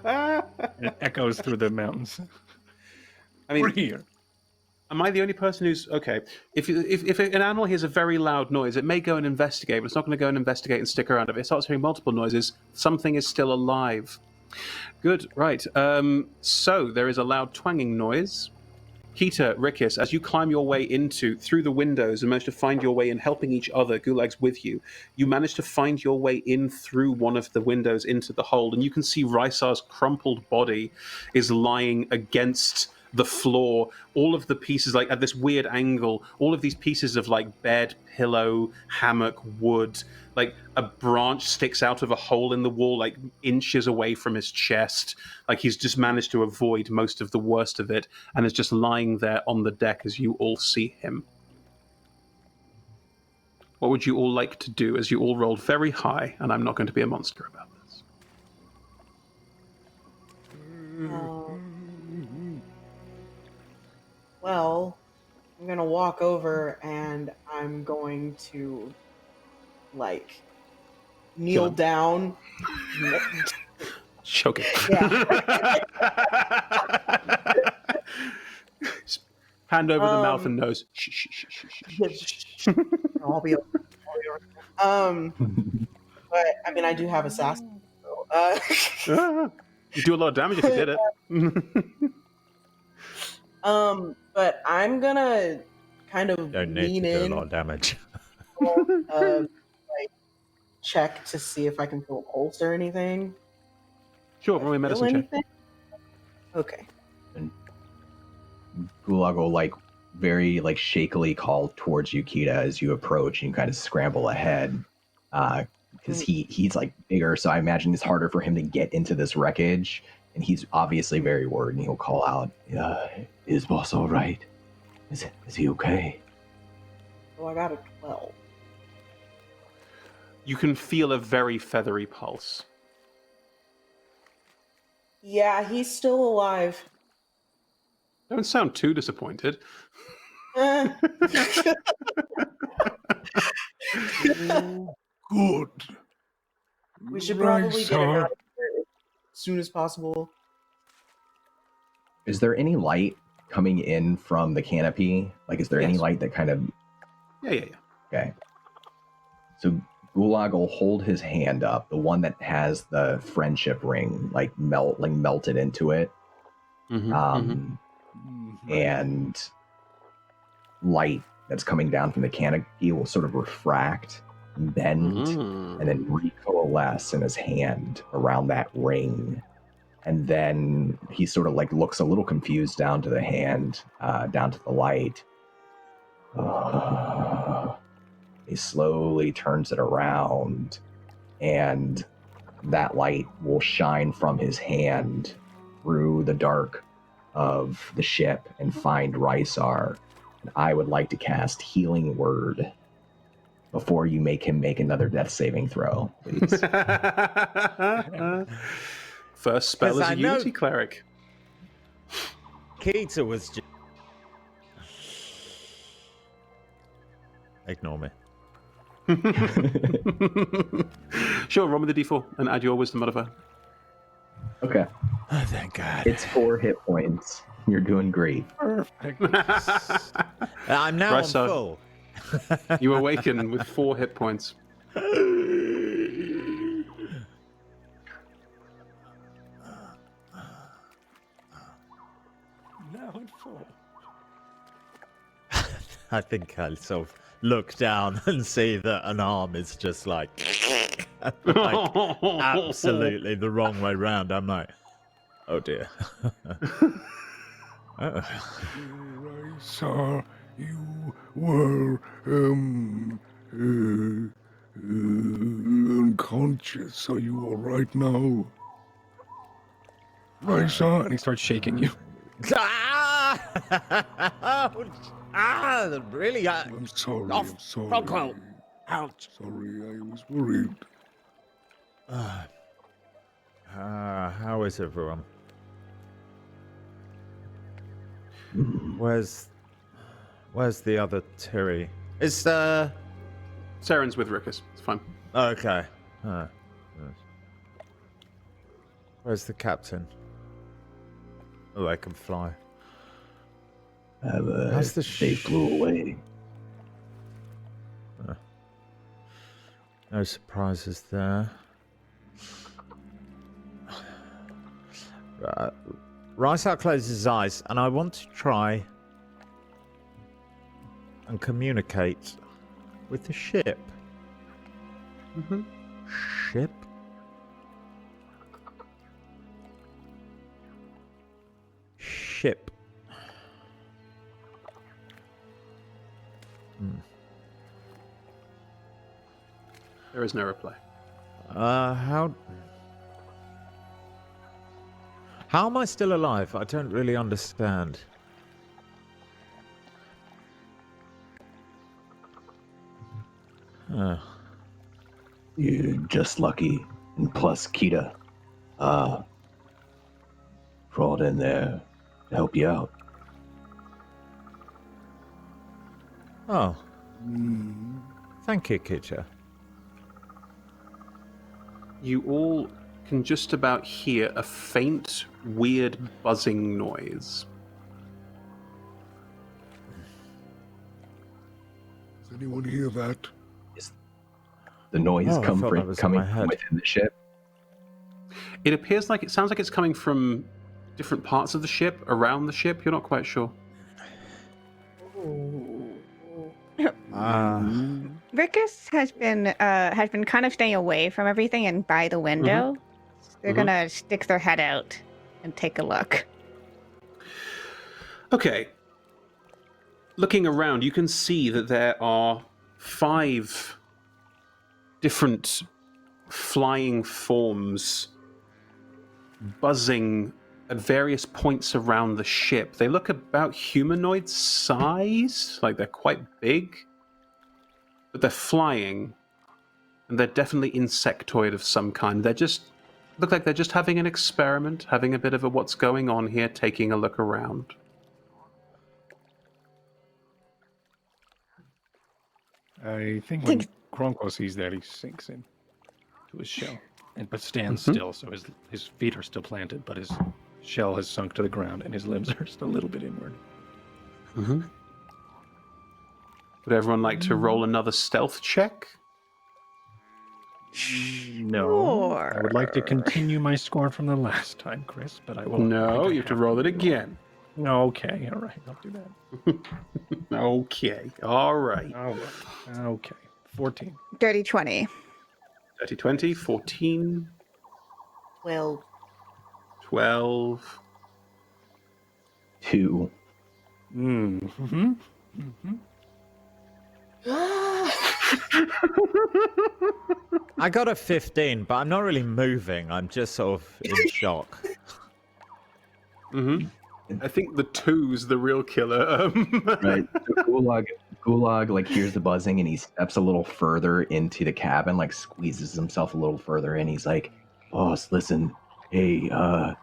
And it echoes through the mountains. I mean, We're here. am I the only person who's okay? If an animal hears a very loud noise, it may go and investigate, but it's not going to go and investigate and stick around. If it starts hearing multiple noises, something is still alive. Good, right. So there is a loud twanging noise. Keita, Rickus, as you climb your way through the windows and manage to find your way in, helping each other, Gulag's with you, you manage to find your way in through one of the windows into the hold, and you can see Rysar's crumpled body is lying against the floor. All of the pieces, like at this weird angle, all of these pieces of like bed, pillow, hammock, wood, like a branch sticks out of a hole in the wall, like inches away from his chest. Like he's just managed to avoid most of the worst of it and is just lying there on the deck as you all see him. What would you all like to do as you all rolled very high, and I'm not going to be a monster about this? Well, I'm gonna walk over and I'm going to, like, kneel down. Choke it. Yeah. Hand over the mouth and nose. Shh, shh, shh, shh, shh, shh. I'll be over. But I mean, I do have assassin. So, You do a lot of damage if you did it. but I'm gonna kind of Don't need lean to do in, a lot of damage. like check to see if I can feel a pulse or anything. Sure, roll me a Feel medicine check. anything? Okay. Gulag will like very like shakily call towards you, Keita, as you approach and you kind of scramble ahead. Because he's like bigger, so I imagine it's harder for him to get into this wreckage. And he's obviously very worried, and he'll call out, "Is boss all right? Is he okay?" Well, I got a 12. You can feel a very feathery pulse. Yeah, he's still alive. Don't sound too disappointed. Eh. Good. We should probably get him Rysar. out of here as soon as possible. Is there any light coming in from the canopy? Like, is there any Yes. light that kind of... Yeah. Okay. So Gulag will hold his hand up, the one that has the friendship ring, like melted into it. Mm-hmm, And light that's coming down from the canopy will sort of refract, bend, and then recoalesce in his hand around that ring. And then he sort of like looks a little confused down to the hand, down to the light. He slowly turns it around, and that light will shine from his hand through the dark of the ship and find Rysar. And I would like to cast Healing Word before you make him make another death saving throw, please. First spell 'Cause is I a know- Unity Cleric. Keita was just... Ignore me. Sure, roll with the D4 and add your wisdom modifier. Okay. Oh, thank God. It's 4 hit points. You're doing great. I'm now Right, on so- full. You awaken with 4 hit points. Now at 4. I think I sort of look down and see that an arm is just like absolutely the wrong way round. I'm like, oh dear. I saw you were unconscious. Are you all right now? I saw, and he starts shaking you. Really? I'm sorry. Off, I'm sorry. Bronco. Ouch. Sorry, I was worried. How is everyone? Where's the other Terry? Is Saren's with Rickus. It's fine. okay. Where's the captain? Oh, I can fly. How's the They flew away. No surprises there. Rysar closes his eyes, and I want to try and communicate with the ship. Mm-hmm. Ship? Ship. There is no reply. How am I still alive? I don't really understand. You're just lucky. And plus, Kita crawled in there to help you out. Oh. Thank you, Kitcha. You all can just about hear a faint, weird buzzing noise. Does anyone hear that? The noise Oh, I coming thought that was in my from head. within the ship. It appears like it sounds like it's coming from different parts of the ship, around the ship. You're not quite sure. Rickus has been kind of staying away from everything and by the window. They're gonna stick their head out and take a look. Okay. Looking around, you can see that there are 5 different flying forms buzzing at various points around the ship. They look about humanoid size, like they're quite big, but they're flying, and they're definitely insectoid of some kind. They're just look like they're just having an experiment, having a bit of a what's going on here, taking a look around. I think when Kronko sees that, he sinks in to his shell, but stands still. So his feet are still planted, but his shell has sunk to the ground, and his limbs are just a little bit inward. Would everyone like to roll another stealth check? No, I would like to continue my score from the last time, Chris, but I will. No, you have to roll it again. Okay, all right, I'll do that. Okay, all right. All right. Okay, 14. Dirty 20. 30, 20, 14, Well, 12. 2. Mm-hmm. I got a 15, but I'm not really moving. I'm just sort of in shock. I think the 2's the real killer. Right. So Gulag like hears the buzzing and he steps a little further into the cabin, like squeezes himself a little further in. He's like, "Boss, listen, hey, I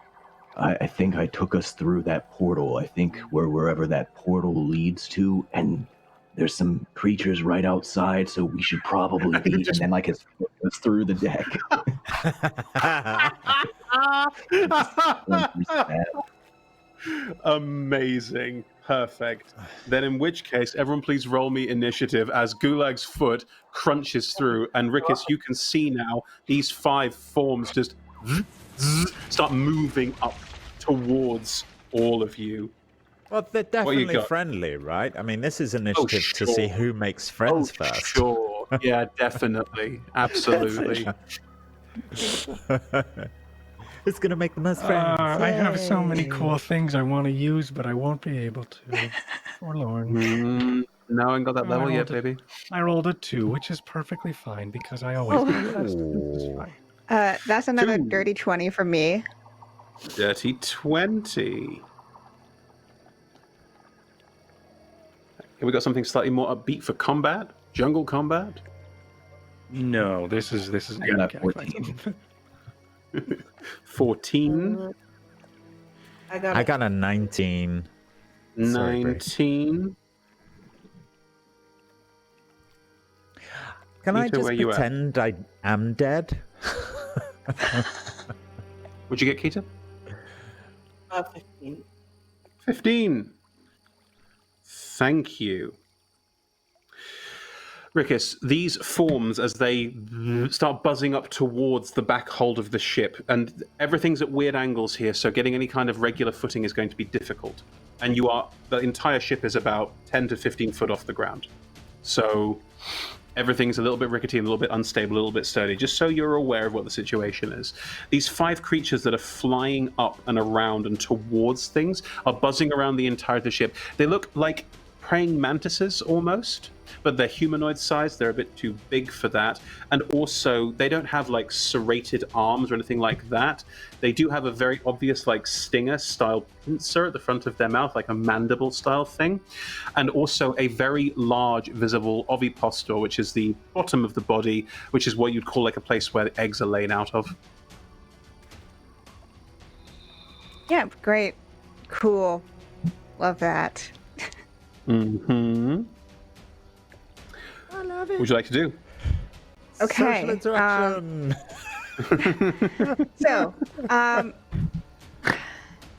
think I took us through that portal. I think wherever that portal leads to, and there's some creatures right outside, so we should probably be." And then like his foot goes through the deck. Amazing. Perfect. Then in which case, everyone please roll me initiative as Gulag's foot crunches through, and Rickus, you can see now these 5 forms just start moving up towards all of you. Well, they're What you definitely got? friendly, right? I mean, this is initiative to see sure. who makes friends first. Sure. Yeah, definitely. Absolutely. Who's going to make the most friends? I have so many Yay. cool things I want to use, but I won't be able to. Forlorn. No, I ain't got that level yet, rolled baby. I rolled a 2, which is perfectly fine because I always do best. It's Ooh. fine. That's another 2. dirty 20 from me. Dirty 20. Have we got something slightly more upbeat for combat? Jungle combat? No, this is I got a 14. 14. I got I got a 19. Sorry, Grace. 19. Can I Peter, just where you at? pretend I am dead? What'd you get, Keita? 15. 15. Thank you. Rickus, these forms, as they start buzzing up towards the back hold of the ship, and everything's at weird angles here, so getting any kind of regular footing is going to be difficult. And the entire ship is about 10 to 15 foot off the ground. So everything's a little bit rickety, a little bit unstable, a little bit sturdy, just so you're aware of what the situation is. These 5 creatures that are flying up and around and towards things are buzzing around the entire of the ship. They look like praying mantises almost, but they're humanoid sized. They're a bit too big for that. And also, they don't have like serrated arms or anything like that. They do have a very obvious like stinger style pincer at the front of their mouth, like a mandible style thing. And also a very large visible ovipositor, which is the bottom of the body, which is what you'd call like a place where the eggs are laid out of. Yeah, great. Cool. Love that. Mm-hmm. I love What would you like to do? Okay. Social interaction. So,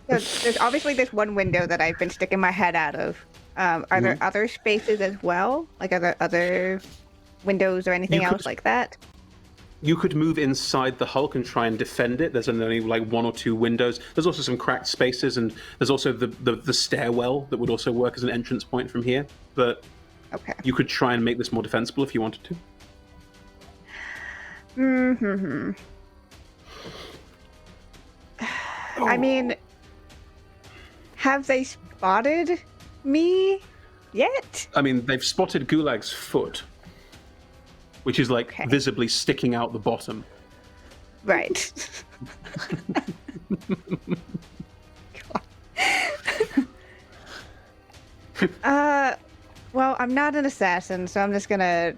there's obviously this one window that I've been sticking my head out of. Are there other spaces as well? Like, are there other windows or anything else like that? You could move inside the hulk and try and defend it. There's only like 1 or 2 windows. There's also some cracked spaces, and there's also the stairwell that would also work as an entrance point from here. But Okay. you could try and make this more defensible if you wanted to. Mm-hmm. I mean, have they spotted me yet? I mean, they've spotted Gulag's foot, which is like visibly sticking out the bottom. Right. Well, I'm not an assassin, so I'm just gonna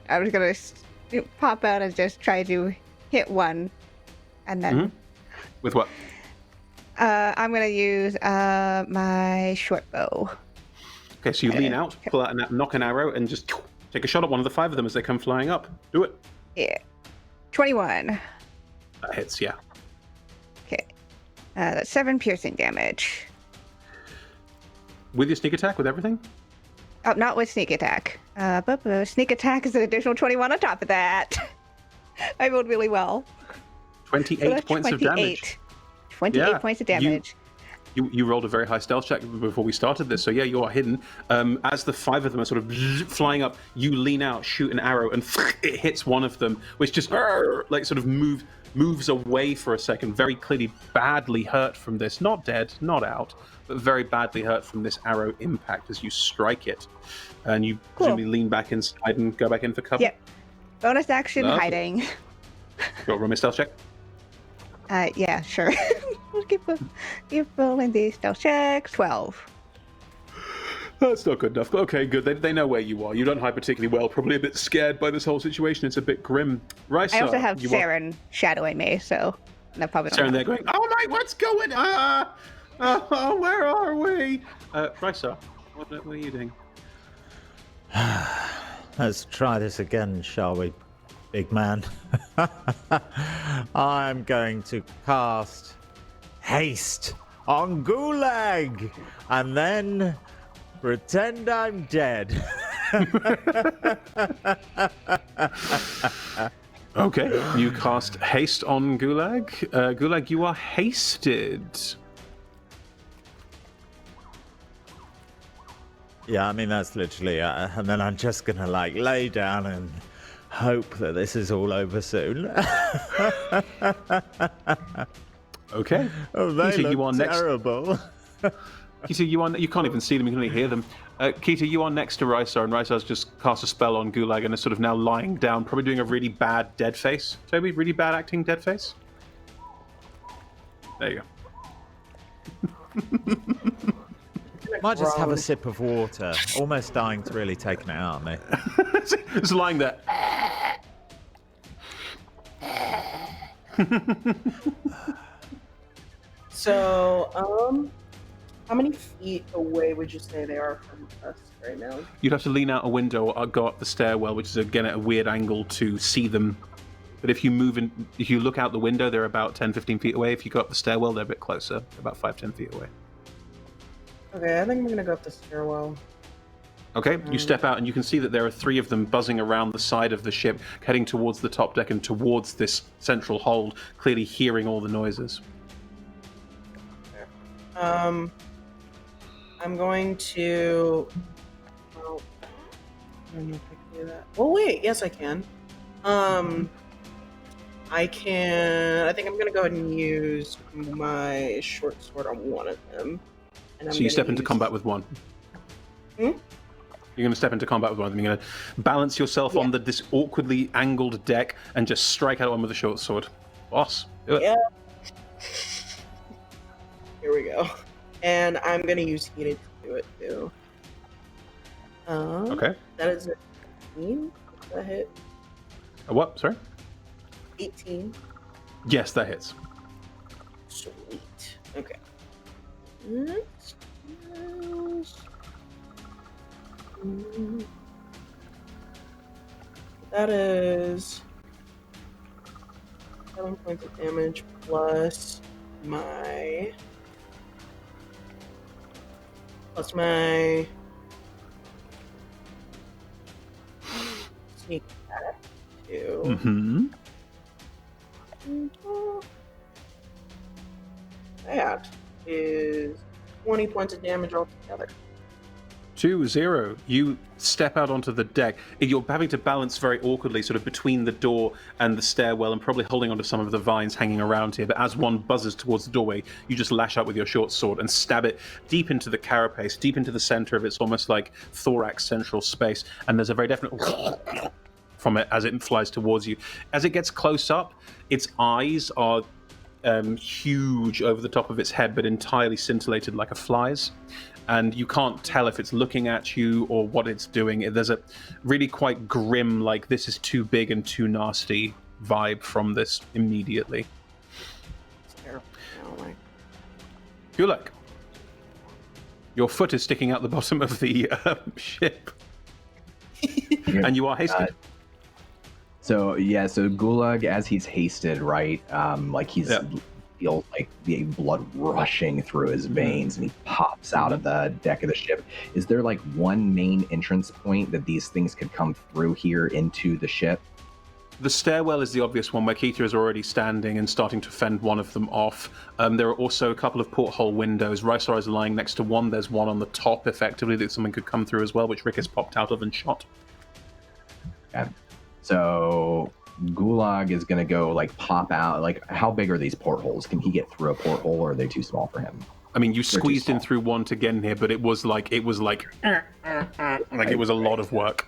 pop out and just try to hit one, and then With what? I'm gonna use my short bow. Okay, so you lean out, pull out knock an arrow, and just take a shot at one of the 5 of them as they come flying up. Do it. Yeah, 21. That hits, yeah. Okay, that's 7 piercing damage. With your sneak attack, with everything? Oh, not with sneak attack. But sneak attack is an additional 21 on top of that. I rolled really well. 28 points of damage. 28 points of damage. You rolled a very high stealth check before we started this, so yeah, you are hidden. As the 5 of them are sort of flying up, you lean out, shoot an arrow, and it hits one of them, which just like sort of moves away for a second, very clearly badly hurt from this. Not dead, not out, but very badly hurt from this arrow impact as you strike it. And you presumably lean back inside and go back in for cover? Yep. Bonus action hiding. You want to roll me a stealth check? Yeah, sure. Keep rolling these stealth checks. 12. That's not good enough. Okay, good. They know where you are. You don't hide particularly well. Probably a bit scared by this whole situation. It's a bit grim. Risa, I also have Saren shadowing me, so that probably Saren there going, oh my, what's going on? Oh, where are we? Risa, what are you doing? Let's try this again, shall we, big man? I'm going to cast Haste on Gulag, and then pretend I'm dead. Okay, you cast Haste on Gulag. Gulag, you are hasted. Yeah, I mean, that's literally, and then I'm just gonna like lay down and hope that this is all over soon. Okay. Oh, they Keita, look you are next. terrible. Keita, you can't even see them, you can only hear them. Keita, you are next to Rysar, and Rysar's just cast a spell on Gulag and is sort of now lying down, probably doing a really bad dead face. Toby, really bad acting dead face? There you go. Might just have a sip of water. Almost dying to really taking it out of me. It's lying there. So, how many feet away would you say they are from us right now? You'd have to lean out a window or go up the stairwell, which is again at a weird angle to see them. But if you look out the window, they're about 10, 15 feet away. If you go up the stairwell, they're a bit closer, about 5, 10 feet away. Okay, I think I'm gonna go up the stairwell. Okay, you step out and you can see that there are 3 of them buzzing around the side of the ship, heading towards the top deck and towards this central hold, clearly hearing all the noises. I'm going to. Oh, I don't know if I can do that. Oh wait, yes I can. I think I'm gonna go ahead and use my short sword on one of them. And So you step into combat with one. Hmm? You're going to step into combat with one of them. You're going to balance yourself on this awkwardly angled deck and just strike out one with a short sword. Boss, do it. Yeah. Here we go. And I'm going to use heated to do it too. Okay. That is a 18. Does that hit? A what? Sorry? 18. Yes, that hits. Sweet. Okay. That is 7 points of damage plus my sneak attack too. Mm-hmm. That is 20 points of damage altogether. 2-0. You step out onto the deck. You're having to balance very awkwardly, sort of between the door and the stairwell, and probably holding onto some of the vines hanging around here. But as one buzzes towards the doorway, you just lash out with your short sword and stab it deep into the carapace, deep into the center of its almost like thorax central space. And there's a very definite from it as it flies towards you. As it gets close up, its eyes are huge over the top of its head, but entirely scintillated like a fly's. And you can't tell if it's looking at you or what it's doing. There's a really quite grim, like, this is too big and too nasty vibe from this immediately. It's terrible. Oh my. Gulag, your foot is sticking out the bottom of the ship. And you are hasted. So Gulag, as he's hasted, right? Like he's feels like the blood rushing through his veins, and he pops out of the deck of the ship. Is there like one main entrance point that these things could come through here into the ship? The stairwell is the obvious one where Keita is already standing and starting to fend one of them off. There are also a couple of porthole windows. Rysar is lying next to one. There's one on the top, effectively, that someone could come through as well, which Rick has popped out of and shot. Okay. So Gulag is going to go like pop out. Like, how big are these portholes? Can he get through a porthole, or are they too small for him? I mean, you squeezed in through one to get in here, but it was like it was a lot of work.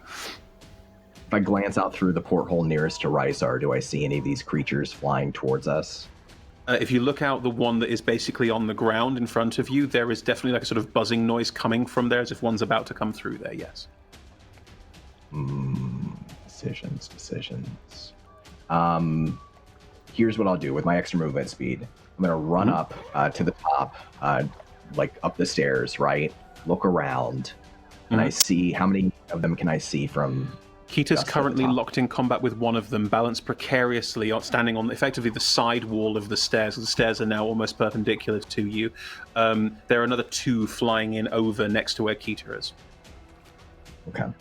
If I glance out through the porthole nearest to Rysar, do I see any of these creatures flying towards us? If you look out the one that is basically on the ground in front of you, there is definitely like a sort of buzzing noise coming from there, as if one's about to come through there. Yes. Decisions. Here's what I'll do with my extra movement speed. I'm gonna run up to the top, like up the stairs, right? Look around, and I see how many of them can I see from. Keita's currently locked in combat with one of them, balanced precariously, standing on effectively the side wall of the stairs. The stairs are now almost perpendicular to you. There are another 2 flying in over next to where Keita is. Okay.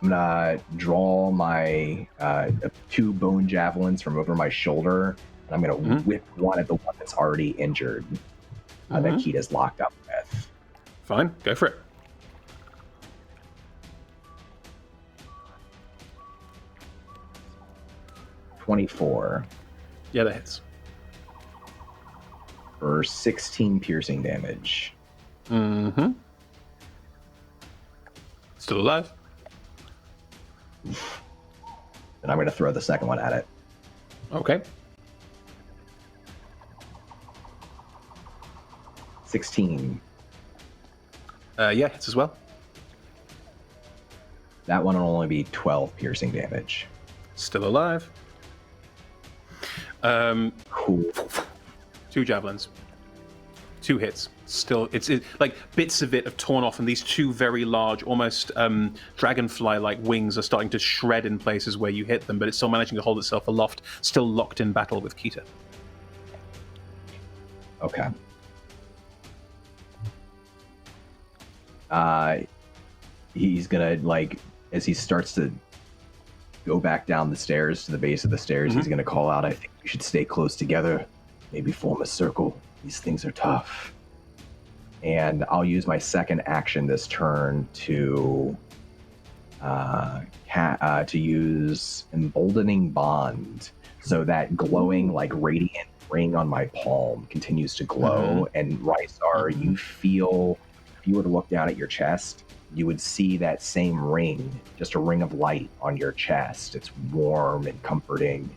I'm gonna draw my 2 bone javelins from over my shoulder, and I'm gonna whip one at the one that's already injured that Keita's locked up with. Fine, go for it. 24 Yeah, that hits. for 16 piercing damage. Mm-hmm. Still alive. And I'm going to throw the second one at it. Okay. 16. Yeah, hits as well. That one will only be 12 piercing damage. Still alive. Cool. 2 javelins. 2 hits. Still, it's like bits of it have torn off, and these 2 very large, almost dragonfly-like wings are starting to shred in places where you hit them, but it's still managing to hold itself aloft, still locked in battle with Kita. Okay. He's gonna, like, as he starts to go back down the stairs to the base of the stairs, he's gonna call out, I think we should stay close together, maybe form a circle. These things are tough. And I'll use my second action this turn to use Emboldening Bond, so that glowing, like, radiant ring on my palm continues to glow. And Rysar, you feel, if you were to look down at your chest, you would see that same ring, just a ring of light on your chest. It's warm and comforting.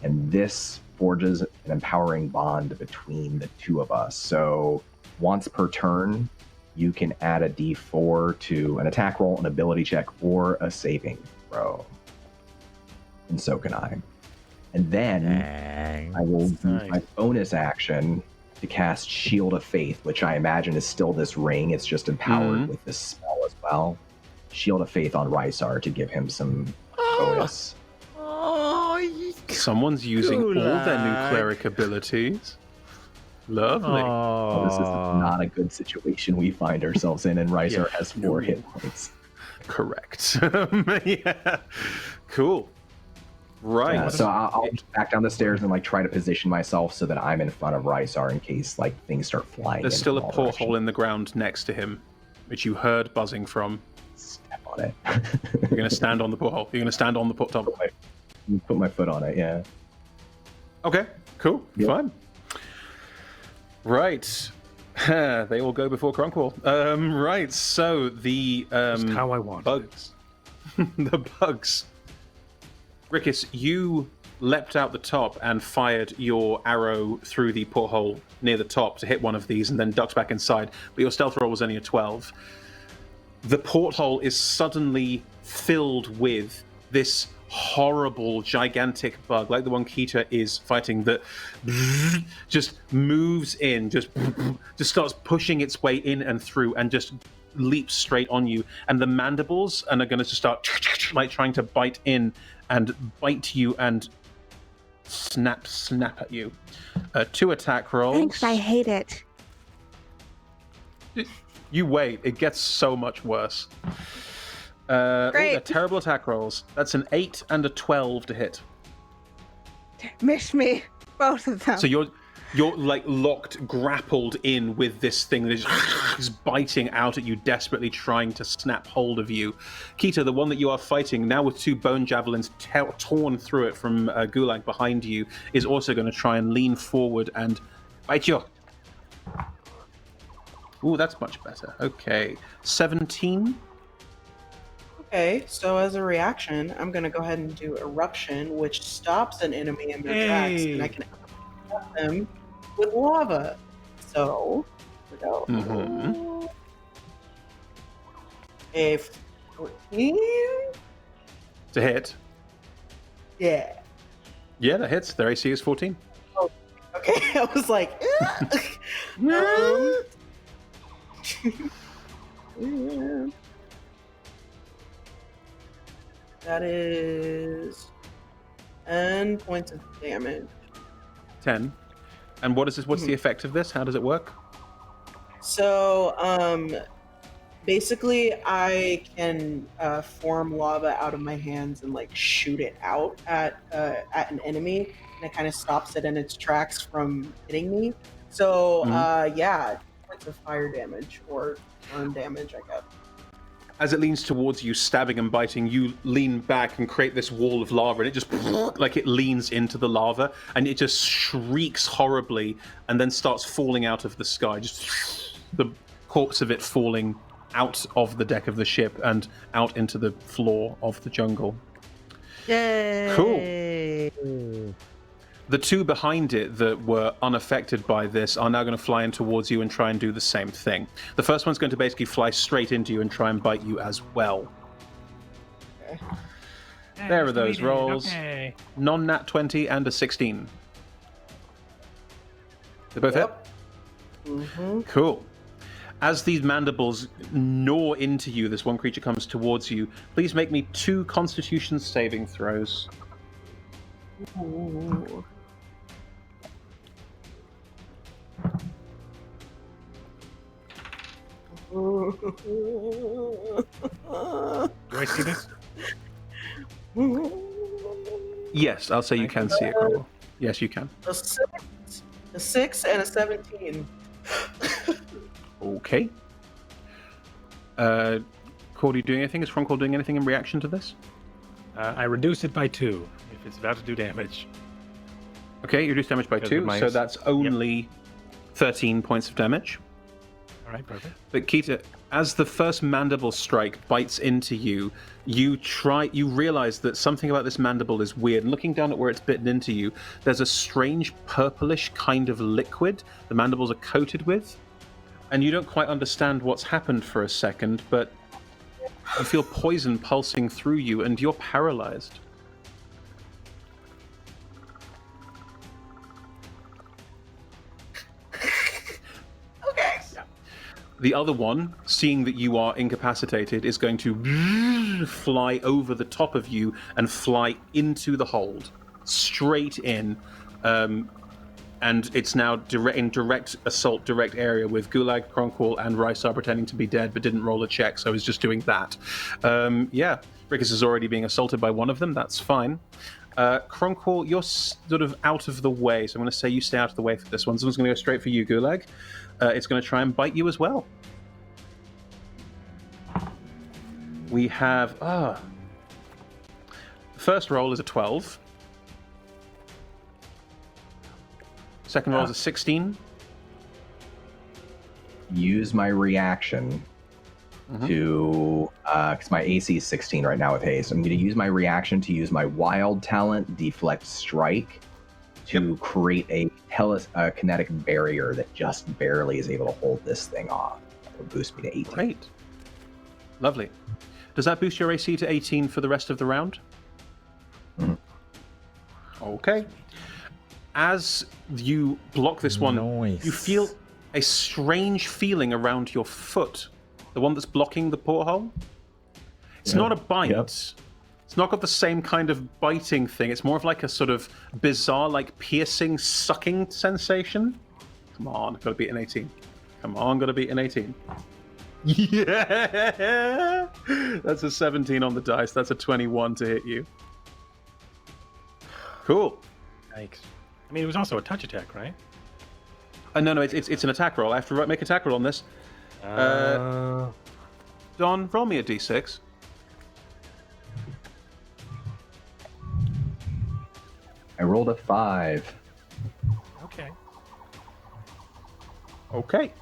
And this forges an empowering bond between the two of us. So once per turn, you can add a d4 to an attack roll, an ability check, or a saving throw. And so can I. And then I will use my bonus action to cast Shield of Faith, which I imagine is still this ring. It's just empowered with this spell as well. Shield of Faith on Rysar to give him some bonus. Someone's using all their new cleric abilities. Lovely. Well, this is not a good situation we find ourselves in, and Rysar has 4 hit points. Correct. Yeah. Cool. Right. So I'll back down the stairs and, like, try to position myself so that I'm in front of Rysar in case, like, things start flying. There's still a porthole in the ground next to him, which you heard buzzing from. Step on it. You're going to stand on the porthole. You're going to stand on the porthole. Put my foot on it, yeah. Okay, cool. Yep. Fine. Right. They all go before Cronkwall. Right, so the Just how I want bugs. The bugs. Rickus, you leapt out the top and fired your arrow through the porthole near the top to hit one of these and then ducked back inside, but your stealth roll was only a 12. The porthole is suddenly filled with this horrible, gigantic bug, like the one Kita is fighting, that just moves in, just starts pushing its way in and through and just leaps straight on you. And the mandibles are going to start like trying to bite in and bite you and snap at you. 2 attack rolls. Thanks, I hate it. You wait, it gets so much worse. Great. They're terrible attack rolls. That's an 8 and a 12 to hit. Miss me, both of them. So you're like locked, grappled in with this thing that is biting out at you, desperately trying to snap hold of you. Kita, the one that you are fighting, now with 2 bone javelins torn through it from Gulag behind you, is also going to try and lean forward and bite you. Ooh, that's much better. Okay. 17. Okay, so as a reaction, I'm gonna go ahead and do Eruption, which stops an enemy in their tracks, and I can attack them with lava. So, here we go. A 14? To hit. Yeah. Yeah, that hits. Their AC is 14. Oh, okay, I was like, that is 10 points of damage. 10. And what is this? What's the effect of this? How does it work? So, basically, I can form lava out of my hands and, like, shoot it out at an enemy, and it kind of stops it in its tracks from hitting me. So, yeah, points points of fire damage or burn damage, I guess. As it leans towards you, stabbing and biting, you lean back and create this wall of lava, and it just like it leans into the lava, and it just shrieks horribly, and then starts falling out of the sky. Just the corpse of it falling out of the deck of the ship and out into the floor of the jungle. Yay! Cool. The two behind it that were unaffected by this are now going to fly in towards you and try and do the same thing. The first one's going to basically fly straight into you and try and bite you as well. Okay. There are those rolls. Okay. Non-nat 20 and a 16. They both hit? Mm-hmm. Cool. As these mandibles gnaw into you, this one creature comes towards you. Please make me 2 Constitution saving throws. Ooh. Do I see this? Yes, I'll say you can see it, Cromwell. Yes, you can. A 6 and a 17. Okay. Cordy doing anything? Is Fronkle doing anything in reaction to this? I reduce it by 2 if it's about to do damage. Okay, you reduce damage by Because 2, of my so that's only 13 points of damage. All right, perfect. But Kita, as the first mandible strike bites into you, you realize that something about this mandible is weird. And looking down at where it's bitten into you, there's a strange purplish kind of liquid the mandibles are coated with. And you don't quite understand what's happened for a second, but you feel poison pulsing through you, and you're paralyzed. Okay. Yeah. The other one, seeing that you are incapacitated, is going to fly over the top of you and fly into the hold, straight in. And it's now in direct assault, direct area with Gulag, Kronkwall, and Rysar pretending to be dead but didn't roll a check, so he's just doing that. Yeah, Rickus is already being assaulted by one of them, that's fine. Kronkwall, you're sort of out of the way, so I'm going to say you stay out of the way for this one. Someone's going to go straight for you, Gulag. It's going to try and bite you as well. We have... the first roll is a 12. Second roll is a 16. Use my reaction to, because my AC is 16 right now with haste. I'm going to use my reaction to use my wild talent, Deflect Strike, to create a kinetic barrier that just barely is able to hold this thing off. It'll boost me to 18. Great. Lovely. Does that boost your AC to 18 for the rest of the round? Mhm. Okay. As you block this one, Nice. you feel a strange feeling around your foot. The one that's blocking the porthole. It's not a bite. Yep. It's not got the same kind of biting thing. It's more of like a sort of bizarre, like piercing, sucking sensation. Come on, gotta beat an 18. Come on, gotta beat an 18. Yeah! That's a 17 on the dice. That's a 21 to hit you. Cool. Yikes. I mean, it was also a touch attack, right? No, it's an attack roll. I have to make an attack roll on this. Don, roll me a d6. I rolled a 5. Okay. Okay.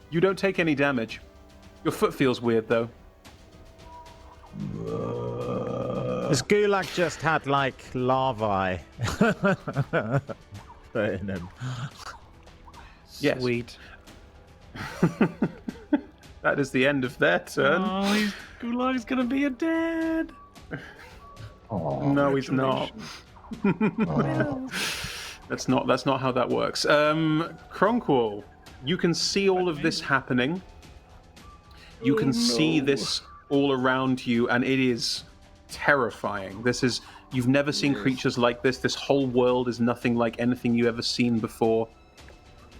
You don't take any damage. Your foot feels weird, though. Has Gulag just had, like, larvae put in him? Yes. Sweet. That is the end of their turn. Oh, Gulag's gonna be a dad. Oh, No, he's not. That's not how that works. Kronkwall, you can see all of this happening. You can see this all around you, and it is terrifying. You've never seen creatures like this. This whole world is nothing like anything you've ever seen before.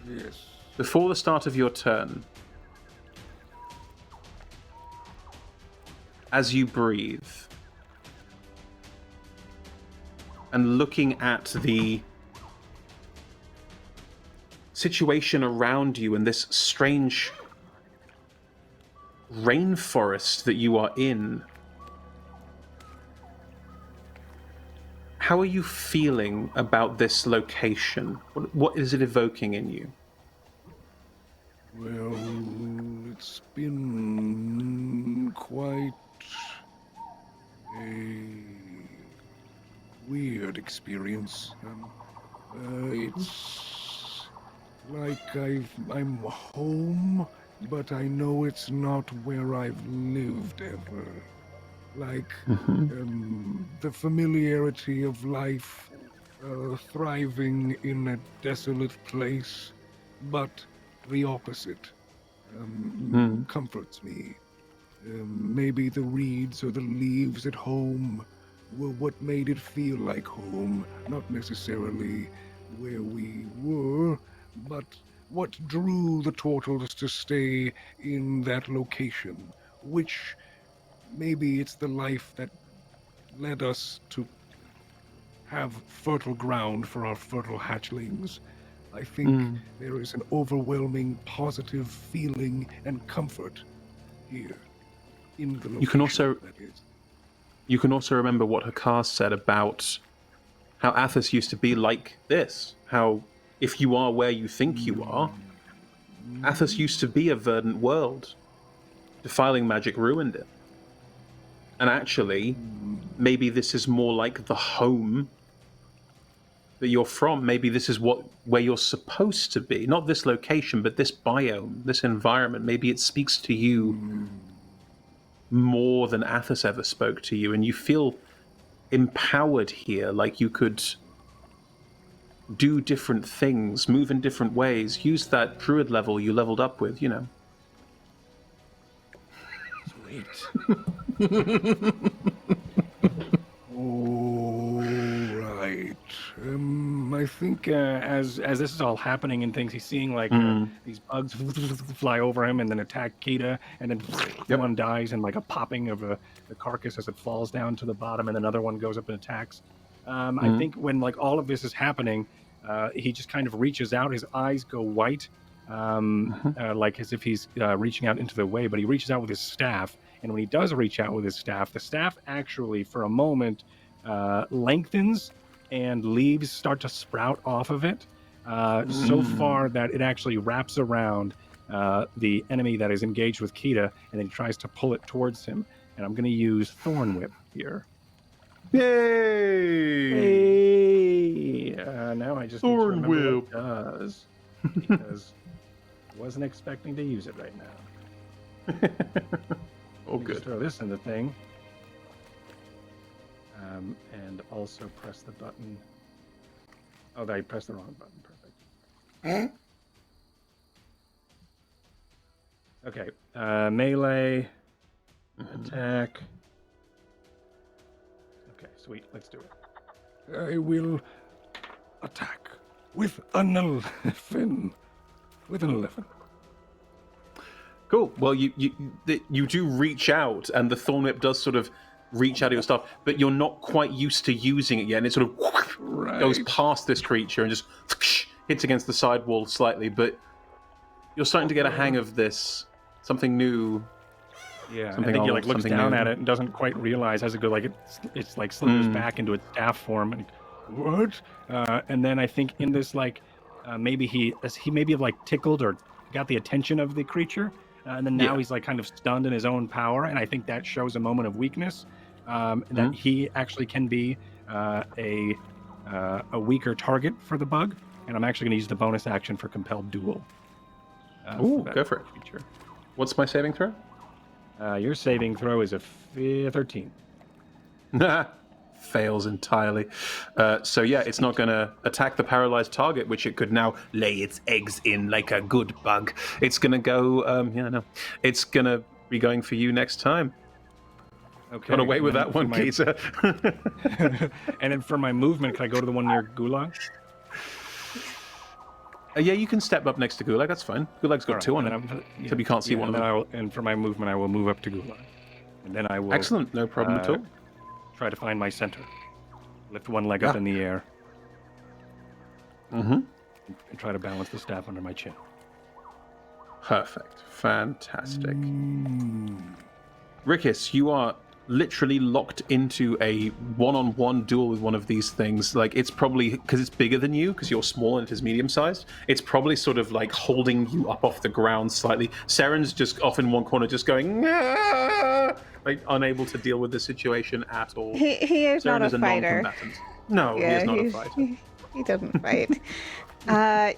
Yes. Before the start of your turn, as you breathe, and looking at the situation around you and this strange rainforest that you are in, how are you feeling about this location? What is it evoking in you? Well, it's been quite a weird experience. It's like I'm home, but I know it's not where I've lived ever. Like the familiarity of life, thriving in a desolate place, but the opposite comforts me. Maybe the reeds or the leaves at home were what made it feel like home, not necessarily where we were, but what drew the turtles to stay in that location, which maybe it's the life that led us to have fertile ground for our fertile hatchlings. I think there is an overwhelming positive feeling and comfort here in the location. You can also remember what Hakar said about how Athos used to be like this. How, if you are where you think you are, Athos used to be a verdant world. Defiling magic ruined it. And actually, maybe this is more like the home that you're from. Maybe this is where you're supposed to be. Not this location, but this biome, this environment. Maybe it speaks to you more than Athos ever spoke to you, and you feel empowered here, like you could do different things, move in different ways, use that druid level you leveled up with, you know. Sweet. All right. I think as this is all happening and things, he's seeing like these bugs fly over him and then attack Kita, and then one dies and like a popping of the carcass as it falls down to the bottom, and another one goes up and attacks. I think when like all of this is happening, he just kind of reaches out. His eyes go white, like as if he's reaching out into the way, but he reaches out with his staff. And when he does reach out with his staff, the staff actually, for a moment, lengthens and leaves start to sprout off of it. So far that it actually wraps around the enemy that is engaged with Kita and then tries to pull it towards him. And I'm going to use Thorn Whip here. Yay! Now I just Thorn need to remember Whip. what it does, because I wasn't expecting to use it right now. Oh, good. Just throw this in the thing. And also press the button. Oh, I pressed the wrong button. Perfect. Okay. Melee. Attack. Okay, sweet. Let's do it. I will attack with an 11. With an 11. Cool. Well, you do reach out, and the Thorn Whip does sort of reach out of your stuff, but you're not quite used to using it yet, and it sort of goes past this creature and just hits against the side wall slightly, but you're starting to get a hang of this. Something new. Yeah, I think he like looks down at it and doesn't quite realize as it goes, like it's like slithers back into its staff form. And what? And then I think in this like maybe he maybe have like tickled or got the attention of the creature. And then now he's like kind of stunned in his own power, and I think that shows a moment of weakness. That he actually can be a weaker target for the bug, and I'm actually going to use the bonus action for Compelled Duel. Ooh, go for it. Feature. What's my saving throw? Your saving throw is a 13. Fails entirely. So yeah, it's not going to attack the paralyzed target, which it could now lay its eggs in like a good bug. It's going to go, it's going to be going for you next time. Okay. Got away with that one, Keita. And then for my movement, can I go to the one near Gulag? Yeah, you can step up next to Gulag. That's fine. Gulag's got two on it, so you can't see one of them. And for my movement, I will move up to Gulag. And then I will... Excellent. No problem at all. Try to find my center. Lift one leg up in the air. and try to balance the staff under my chin. Perfect. Fantastic. Rickis, you are literally locked into a one-on-one duel with one of these things. Like, it's probably, because it's bigger than you, because you're small and it is medium-sized, it's probably sort of like holding you up off the ground slightly. Saren's just off in one corner just going, "Ah!" Like, unable to deal with the situation at all. He is Saren not is a fighter. non-combatant. No, he is not a fighter. He doesn't fight.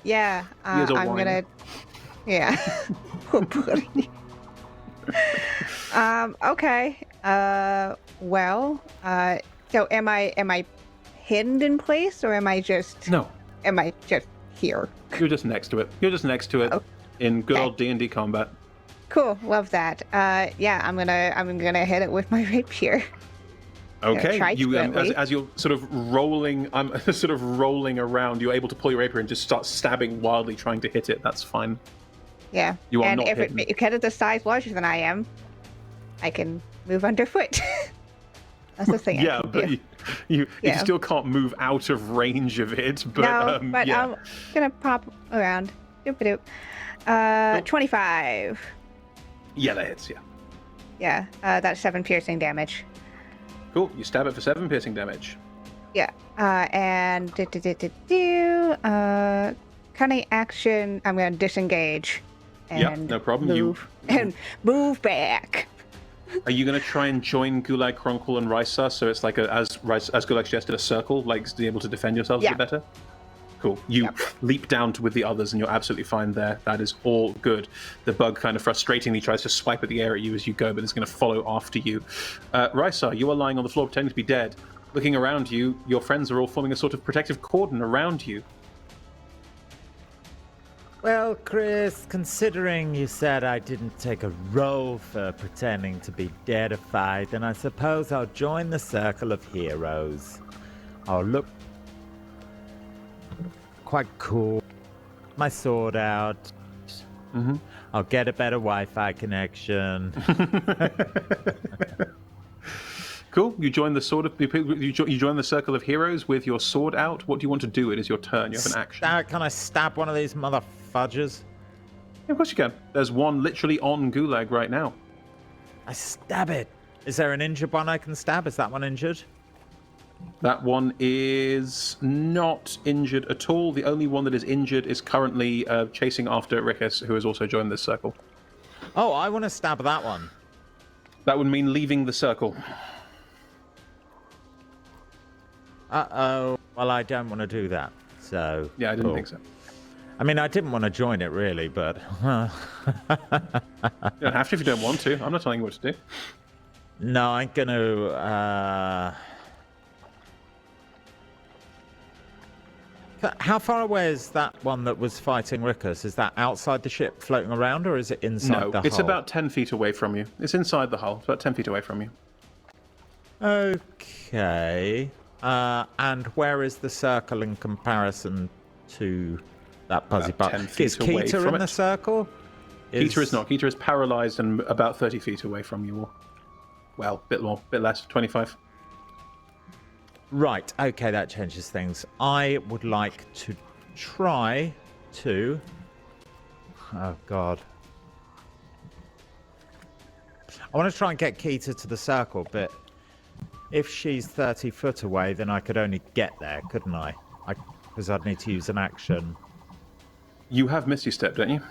Yeah. He is a I'm whiner. gonna. Yeah. Poor buddy. Okay. Well. So am I hidden in place, or am I just? No. Am I just here? You're just next to it. You're just next to it in good Okay. old D&D combat. Cool. Love that. Yeah. I'm gonna hit it with my rapier. Okay, try you to, at least. as you're sort of rolling, sort of rolling around. You're able to pull your rapier and just start stabbing wildly, trying to hit it. That's fine. Yeah. You are and not if hidden. it is a size larger than I am, I can move underfoot. That's the thing. Yeah, I can but do. you Yeah. still can't move out of range of it. But No, but yeah. I'm gonna pop around. Doop-a-doop. 25. Yeah, that hits. Yeah, Yeah, that's 7 piercing damage. cool. You stab it for 7 piercing damage. Yeah, and cunning action. I'm gonna disengage. And Yeah, no problem. Move and move back. Are you going to try and join Gulai, Kronkle, and Risa? So it's like as Gulai suggested, a circle, like to be able to defend yourselves a bit better. Cool. You leap down with the others, and you're absolutely fine there. That is all good. The bug kind of frustratingly tries to swipe at the air at you as you go, but it's going to follow after you. Risa, you are lying on the floor pretending to be dead. Looking around you, your friends are all forming a sort of protective cordon around you. Well, Chris, considering you said I didn't take a role for pretending to be deadified, then I suppose I'll join the circle of heroes. I'll look quite cool. My sword out. Mm-hmm. I'll get a better Wi-Fi connection. Cool. You join the you join the circle of heroes with your sword out. What do you want to do? It is your turn. You have an action. Can I stab one of these motherfudgers? Yeah, of course you can. There's one literally on Gulag right now. I stab it. Is there an injured one I can stab? Is that one injured? That one is not injured at all. The only one that is injured is currently chasing after Rickis, who has also joined this circle. Oh, I want to stab that one. That would mean leaving the circle. Uh-oh. Well, I don't want to do that, so... Yeah, I didn't think so. I mean, I didn't want to join it, really, but... You don't have to if you don't want to. I'm not telling you what to do. No, I'm going to... How far away is that one that was fighting Rickis? Is that outside the ship floating around, or is it inside the hull? No, it's about 10 feet away from you. It's inside the hull. It's about 10 feet away from you. Okay. And where is the circle in comparison to that buzzy About bug? 10 feet Is away Keita from in the it. circle? Keita is not. Keita is paralyzed and about 30 feet away from you all. Well, bit more, bit less, 25. Right, okay, that changes things. I would like to try to... Oh, God. I want to try and get Keita to the circle, but if she's 30 foot away, then I could only get there, couldn't I? Because I'd need to use an action. You have Misty Step, don't you?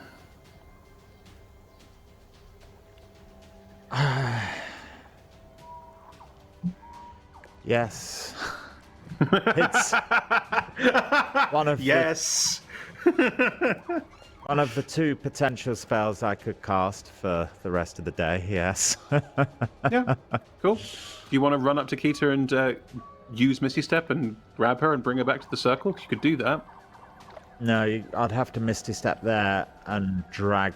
Yes. It's one of yes. one of the 2 potential spells I could cast for the rest of the day, yes. Yeah, cool. Do you want to run up to Keita and use Misty Step and grab her and bring her back to the circle? You could do that. No, I'd have to Misty Step there and drag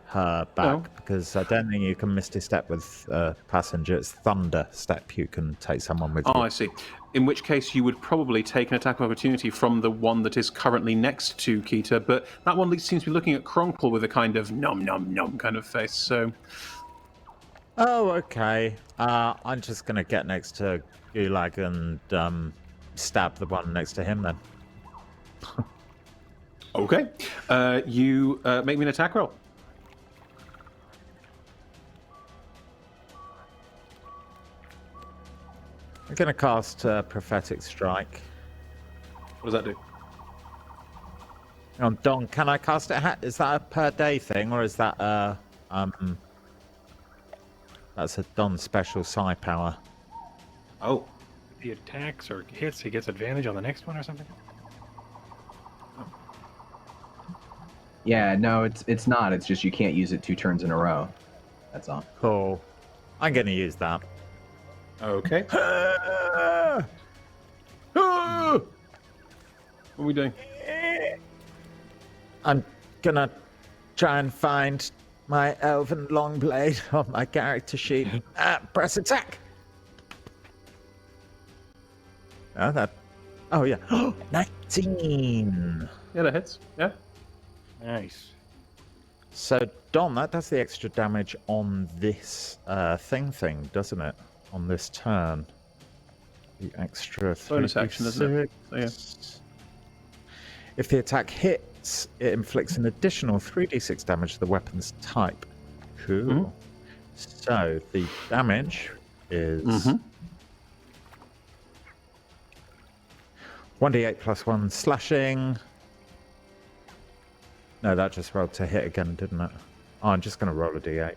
her back, because I don't think you can Misty Step with passenger. It's Thunder Step you can take someone with you. Oh, I see. In which case you would probably take an attack of opportunity from the one that is currently next to Keita, but that one seems to be looking at Kronkle with a kind of nom nom nom kind of face, so... Oh, okay. I'm just going to get next to Gulag and stab the one next to him then. Okay. You make me an attack roll. I'm going to cast Prophetic Strike. What does that do? Don, can I cast it? Is that a per day thing, or is that that's a Don special psi power? Oh. If he attacks or hits, he gets advantage on the next one or something? Yeah, no, it's not. It's just you can't use it 2 turns in a row. That's all. Cool. I'm going to use that. Okay. What are we doing? I'm gonna try and find my elven long blade on my character sheet. Press attack. Oh yeah. 19. Yeah, that hits. Yeah. Nice. So Don, that does the extra damage on this thing, doesn't it? On this turn. The extra bonus action, isn't it? Oh, yeah. If the attack hits, it inflicts an additional 3d6 damage to the weapon's type. Cool. Mm-hmm. So the damage is 1d8 plus 1 slashing. No, that just rolled to hit again, didn't it? Oh, I'm just going to roll a d8.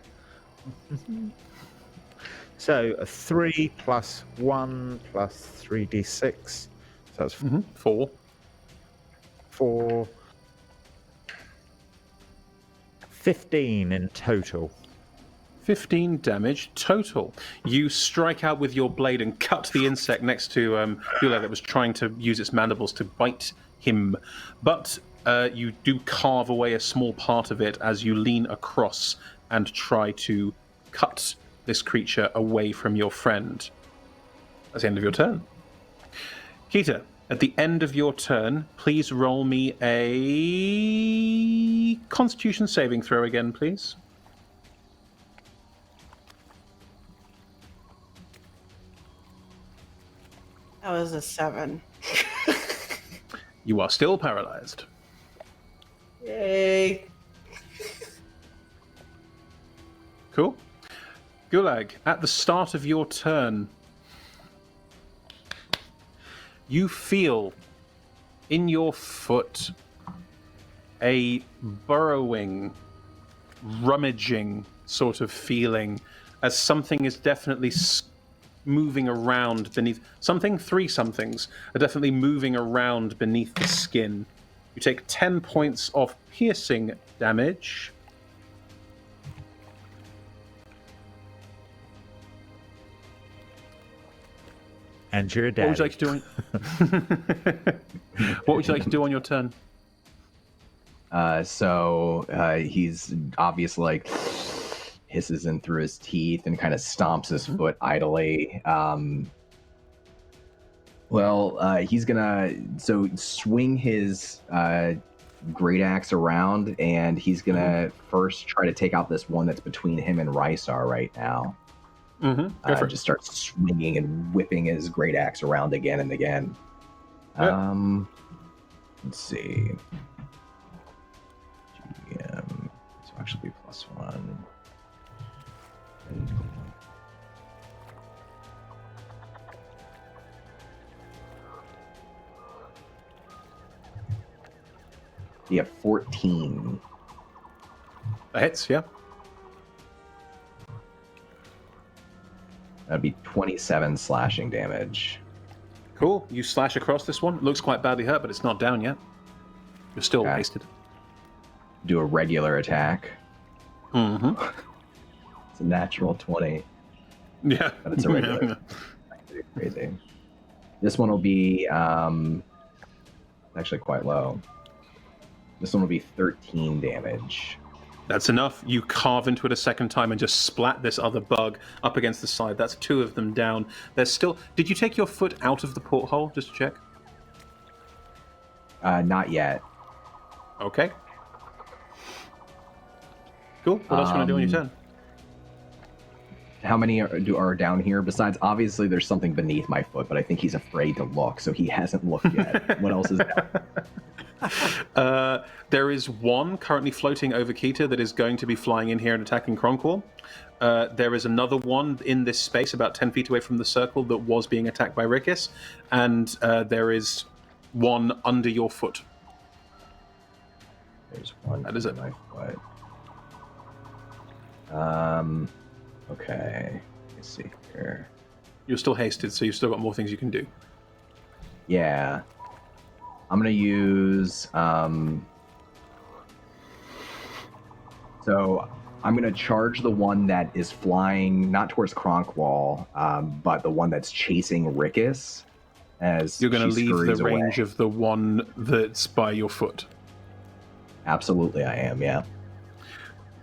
So a 3 plus 1 plus 3d6. So that's 4. 4. 15 in total. 15 damage total. You strike out with your blade and cut the insect next to Guthay that was trying to use its mandibles to bite him. But you do carve away a small part of it as you lean across and try to cut this creature away from your friend. That's the end of your turn. Kita, at the end of your turn, please roll me a Constitution saving throw again, please. That was a 7. You are still paralyzed. Yay. Cool. Gulag, at the start of your turn, you feel in your foot a burrowing, rummaging sort of feeling as something is definitely moving around beneath. Three somethings are definitely moving around beneath the skin. You take 10 points of piercing damage. And you're dead. What would you like to do What would you like to do on your turn? So he's obviously like hisses in through his teeth and kind of stomps his foot idly. He's gonna swing his great axe around, and he's gonna first try to take out this one that's between him and Rysar right now. Just start swinging and whipping his great axe around again and again. Let's see. GM. So actually be +1. Yeah, 14. That hits, yeah. That'd be 27 slashing damage. Cool. You slash across this one. It looks quite badly hurt, but it's not down yet. You're still wasted. Do a regular attack. Mm-hmm. It's a natural 20. Yeah. But it's a regular. Crazy. This one will be actually quite low. This one will be 13 damage. That's enough. You carve into it a second time and just splat this other bug up against the side. That's 2 of them down. There's still... Did you take your foot out of the porthole, just to check? Not yet. Okay. Cool. What else are you going to do on your turn? How many are down here? Besides, obviously, there's something beneath my foot, but I think he's afraid to look, so he hasn't looked yet. What else is down? There is one currently floating over Kita that is going to be flying in here and attacking Cronqual. There is another one in this space about 10 feet away from the circle that was being attacked by Rickus. And there is one under your foot. There's one. That is it. My foot. Okay. Let's see here. You're still hasted, so you've still got more things you can do. Yeah. I'm gonna use so I'm gonna charge the one that is flying not towards Cronkwall, but the one that's chasing Rickus. As you're gonna leave the away. range of the one that's by your foot. Absolutely, I am. Yeah.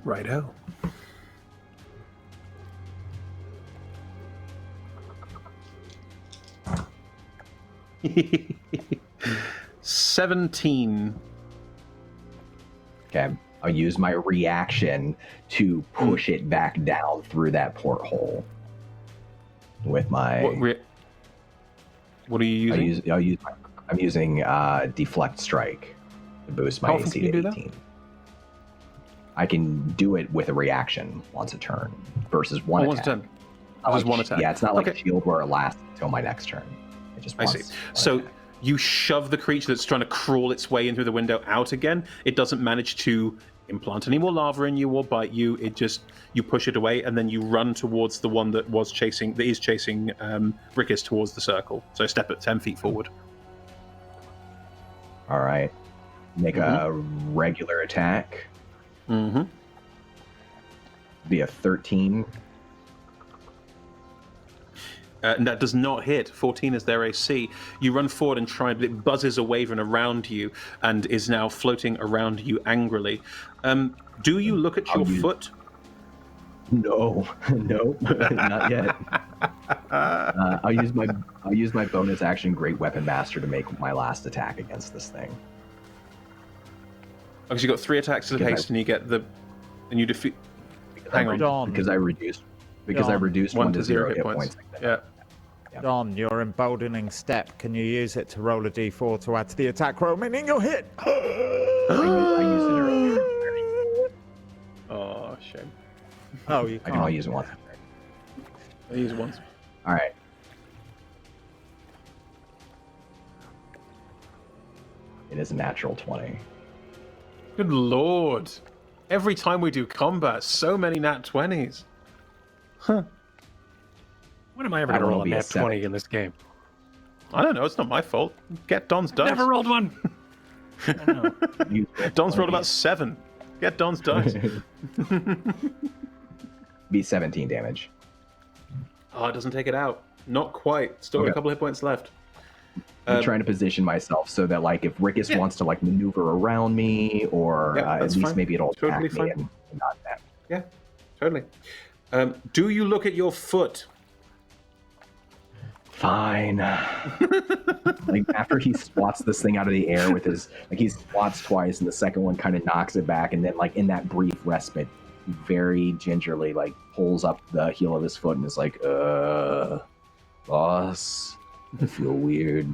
Righto. $17. Okay. I'll use my reaction to push it back down through that porthole. With my. What are you using? I'm using deflect strike to boost my AC to 18. I can do it with a reaction once a turn versus one attack. Once a turn. Just one attack. Yeah, it's not like a shield where it lasts until my next turn. It just. I see. So you shove the creature that's trying to crawl its way in through the window out again. It doesn't manage to implant any more lava in you or bite you. It just, you push it away, and then you run towards the one that is chasing Rickus towards the circle. So step at 10 feet forward. All right. Make a regular attack. Mm-hmm. Be a 13. And that does not hit. 14 is their AC. You run forward and try, but it buzzes a waving around you and is now floating around you angrily. Do you look at your foot? No, not yet. I'll use my bonus action, Great Weapon Master, to make my last attack against this thing. Because you got 3 attacks of haste, and you get and you defeat. Hang on, because I reduced one to 0 hit points. Yeah. Don, your emboldening step. Can you use it to roll a d4 to add to the attack roll, meaning you'll hit? I used it earlier. Oh, shame. Oh, you can't. I can only use it once. I use it once. All right. It is a natural 20. Good lord. Every time we do combat, so many nat 20s. Huh. When am I ever going to roll a nat 20 in this game? I don't know. It's not my fault. Get Don's dice. Never rolled one. I know. Don's rolled about 7. Get Don's dice. Be 17 damage. Oh, it doesn't take it out. Not quite. Still got a couple hit points left. I'm trying to position myself so that, like, if Rickus wants to, like, maneuver around me, or at least fine. maybe it'll Totally attack me fine. and not that. Yeah, totally. Do you look at your foot? Fine. Like, after he swats this thing out of the air with his, like, he swats twice, and the second one kind of knocks it back, and then, like, in that brief respite, he very gingerly, like, pulls up the heel of his foot and is like, boss, I feel weird.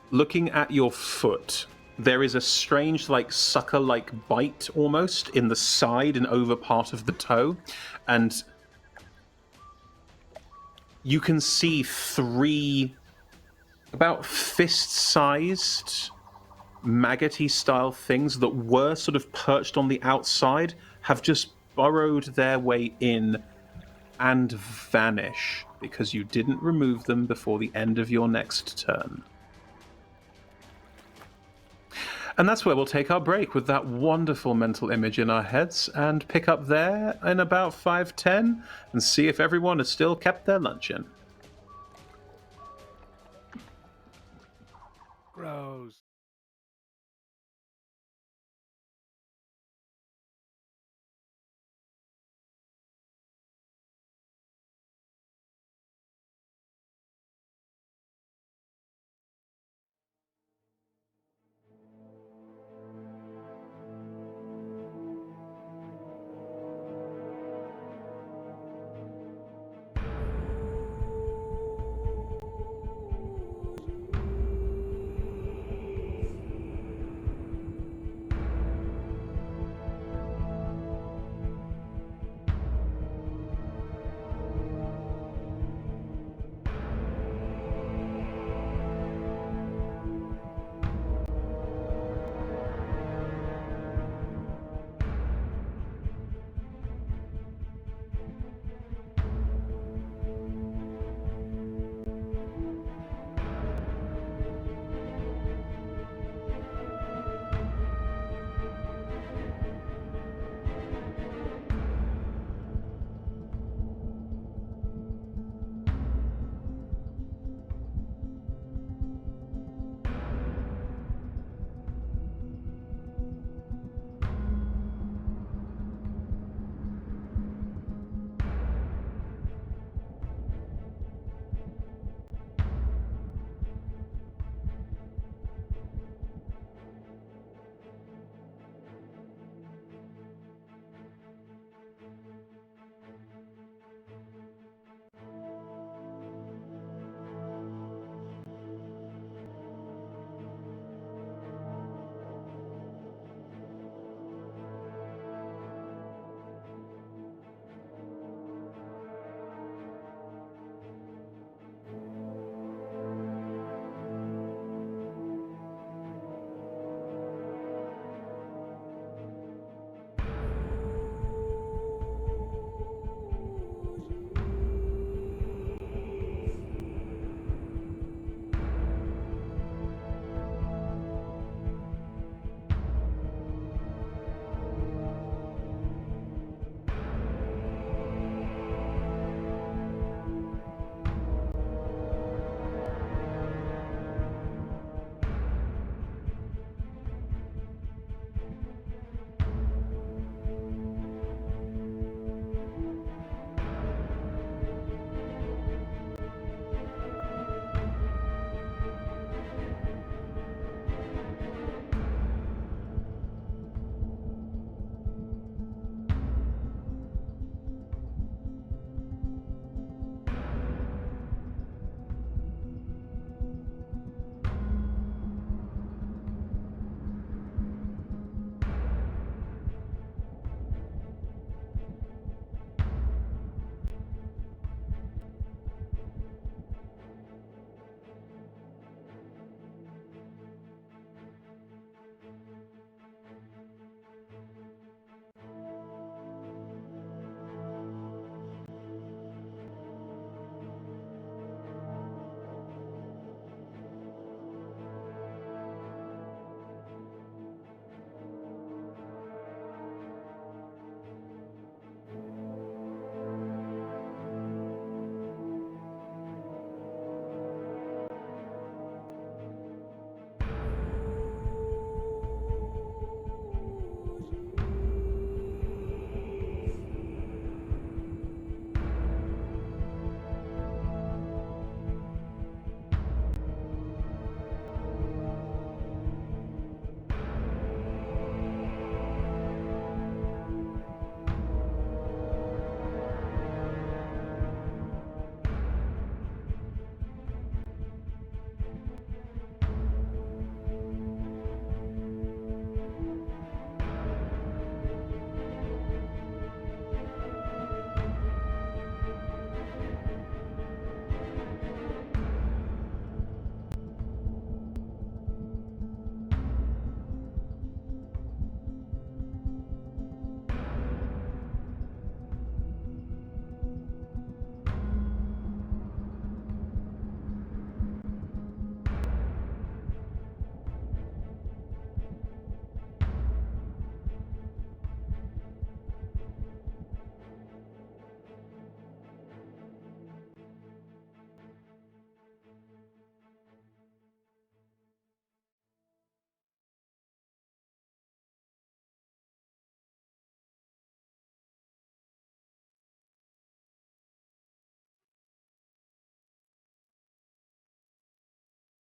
Looking at your foot, there is a strange, like, sucker-like bite almost in the side and over part of the toe, and you can see 3 about fist-sized maggoty-style things that were sort of perched on the outside have just burrowed their way in and vanish because you didn't remove them before the end of your next turn. And that's where we'll take our break with that wonderful mental image in our heads and pick up there in about 5:10 and see if everyone has still kept their luncheon. Gross.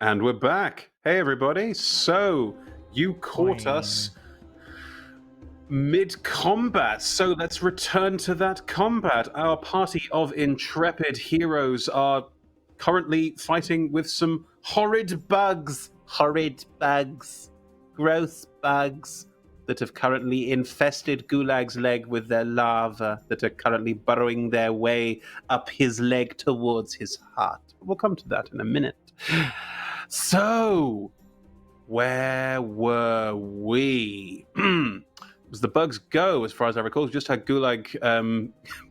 And we're back. Hey, everybody. So, you caught us mid-combat. So, let's return to that combat. Our party of intrepid heroes are currently fighting with some horrid bugs. Horrid bugs. Gross bugs that have currently infested Gulag's leg with their larvae that are currently burrowing their way up his leg towards his heart. We'll come to that in a minute. So, where were we? As the bugs go, as far as I recall, we just had Gulag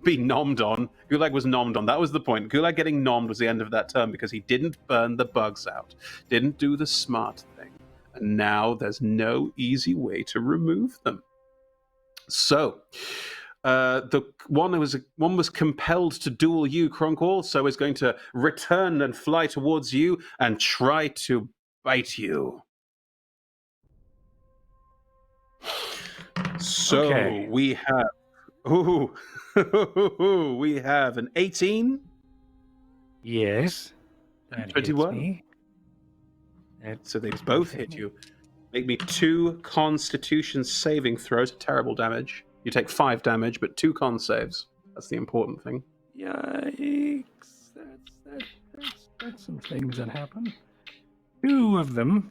be nommed on. Gulag was nommed on. That was the point. Gulag getting nommed was the end of that term because he didn't burn the bugs out. Didn't do the smart thing. And now there's no easy way to remove them. So, the one was compelled to duel you, Cronkwall, so is going to return and fly towards you and try to bite you. So we have we have an 18. Yes. 21. So they both hit you. Make me 2 Constitution saving throws. Terrible damage. You take 5 damage, but 2 con saves. That's the important thing. Yikes. That's some things that happen. 2 of them.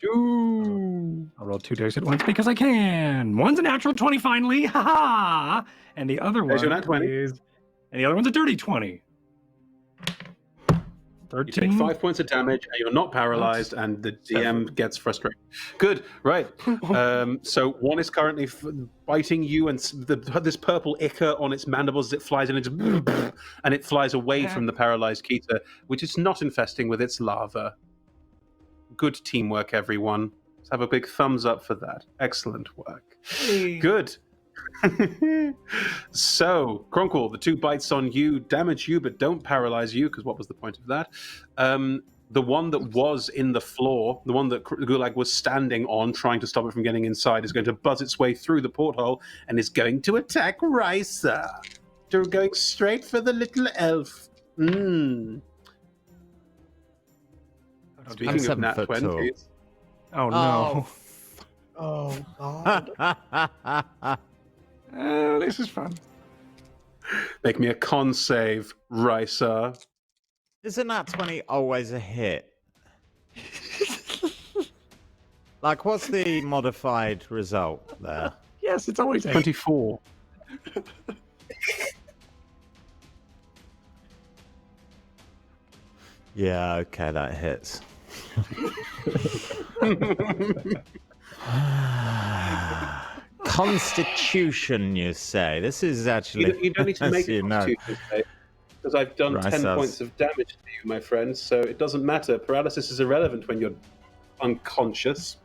2. I'll roll 2 dice at once because I can. One's a natural 20 finally. Ha ha. And the other one is... And the other one's a dirty 20. 13. You take 5 points of damage, and you're not paralyzed, and the DM gets frustrated. Good, right. So one is currently biting you, and this purple ichor on its mandibles as it flies in, and it flies away from the paralyzed Keita, which is not infesting with its larva. Good teamwork, everyone. Let's have a big thumbs up for that. Excellent work. Hey. Good. So, Cronkwall, the 2 bites on you damage you, but don't paralyze you, because what was the point of that? The one that was in the floor, the one that Gulag was standing on, trying to stop it from getting inside, is going to buzz its way through the porthole and is going to attack Risa. They're going straight for the little elf. Speaking of nat 20s. Oh, no. Oh, God. This is fun. Make me a con save, Risa. Isn't that 20 always a hit? Like, what's the modified result there? Yes, it's always 24. Yeah, okay, that hits. Constitution, you say? This is actually... You don't need to make a Constitution save, because I've done 10 points of damage to you, my friend, so it doesn't matter. Paralysis is irrelevant when you're unconscious.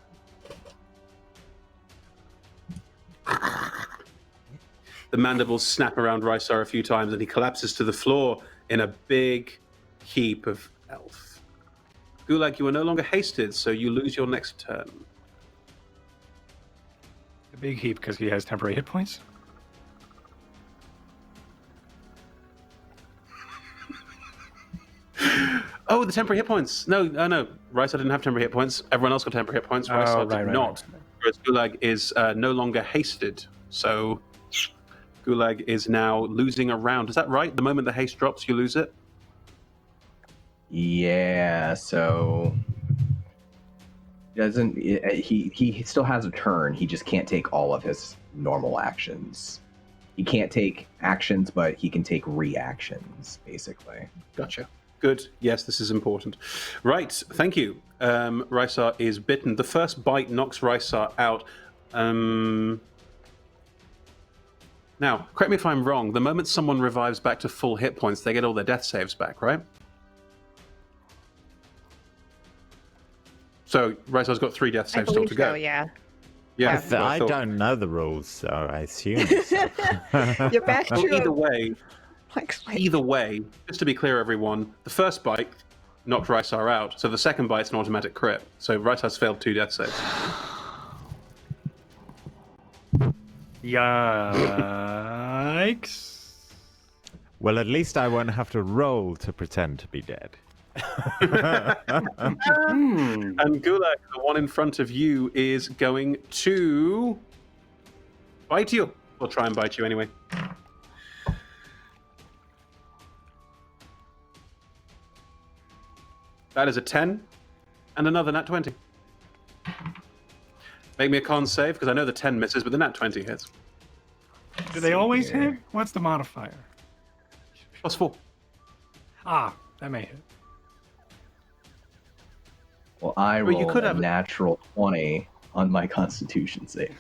The mandibles snap around Rysar a few times, and he collapses to the floor in a big heap of elf. Gulag, you are no longer hasted, so you lose your next turn. A big heap because he has temporary hit points? Oh, the temporary hit points. No. Rysar didn't have temporary hit points. Everyone else got temporary hit points. Rysar did not. Whereas Gulag is no longer hasted. So Gulag is now losing a round. Is that right? The moment the haste drops, you lose it? Yeah, so he still has a turn. He just can't take all of his normal actions. He can't take actions, but he can take reactions, basically. Gotcha. Good. Yes, this is important. Right. Thank you. Rysar is bitten. The first bite knocks Rysar out. Now, correct me if I'm wrong. The moment someone revives back to full hit points, they get all their death saves back, right? So Rysar's got 3 death saves still to go. So, yeah. Yeah. I don't know the rules, so I assume so. You're back to Either way, just to be clear, everyone, the first bite knocked Rysar out, so the second bite's an automatic crit. So Rysar's failed 2 death saves. Yikes. Well, at least I won't have to roll to pretend to be dead. And Gulag, the one in front of you, is going to bite you. We'll try and bite you anyway. That is a 10 and another nat 20. Make me a con save, because I know the 10 misses, but the nat 20 hits. Do they always hit? What's the modifier? +4. Ah, that may hit. Well, I Well, you rolled could a have- natural 20 on my Constitution save.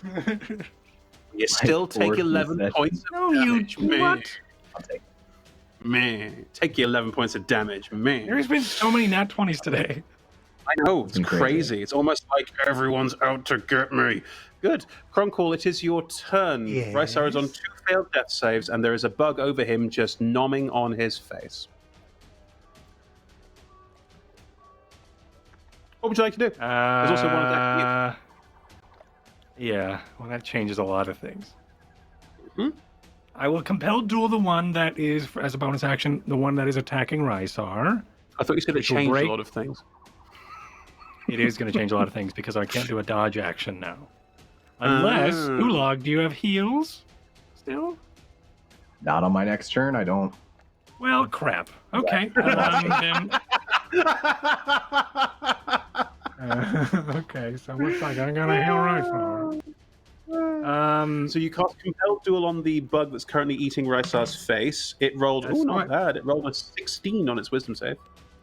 You still take fourth 11 session. points of No, you damage, man. what? I'll take it. Man, take your 11 points of damage, man. There's been so many nat 20s today. I know, it's been crazy. crazy. It's almost like everyone's out to get me. Good. Cronkle, it is your turn. Yes. Rysar is on 2 failed death saves, and there is a bug over him just nomming on his face. What would you like to do? There's also one attack. Yeah, well, that changes a lot of things. Hmm? I will compel duel the one that is, as a bonus action, the one that is attacking Rysar. I thought you said it Which will changed break- a lot of things. It is going to change a lot of things because I can't do a dodge action now. Unless, Ulag, do you have heals still? Not on my next turn, I don't. Well, crap. Okay. Then, okay, so looks like I'm going to heal Rysar. So you cast Compel Duel on the bug that's currently eating Rysar's face. It rolled, That's not right. bad. It rolled a 16 on its wisdom save.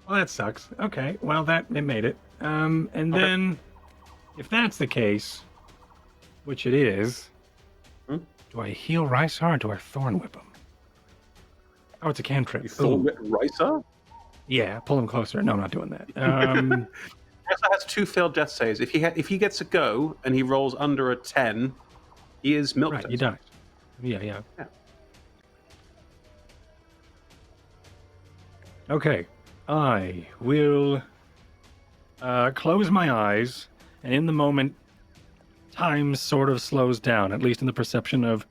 Well, that sucks. Okay, well, it made it. And then, if that's the case, which it is, Hmm? do I heal Rysar or do I Thorn Whip him? Oh, it's a cantrip. You thought Ooh. with Rysar? Yeah, pull him closer. No, I'm not doing that. Rysar has 2 failed death saves. If he gets a go and he rolls under a 10, he is milk right, toast. you died. Yeah. Okay, I will close my eyes, and in the moment, time sort of slows down, at least in the perception of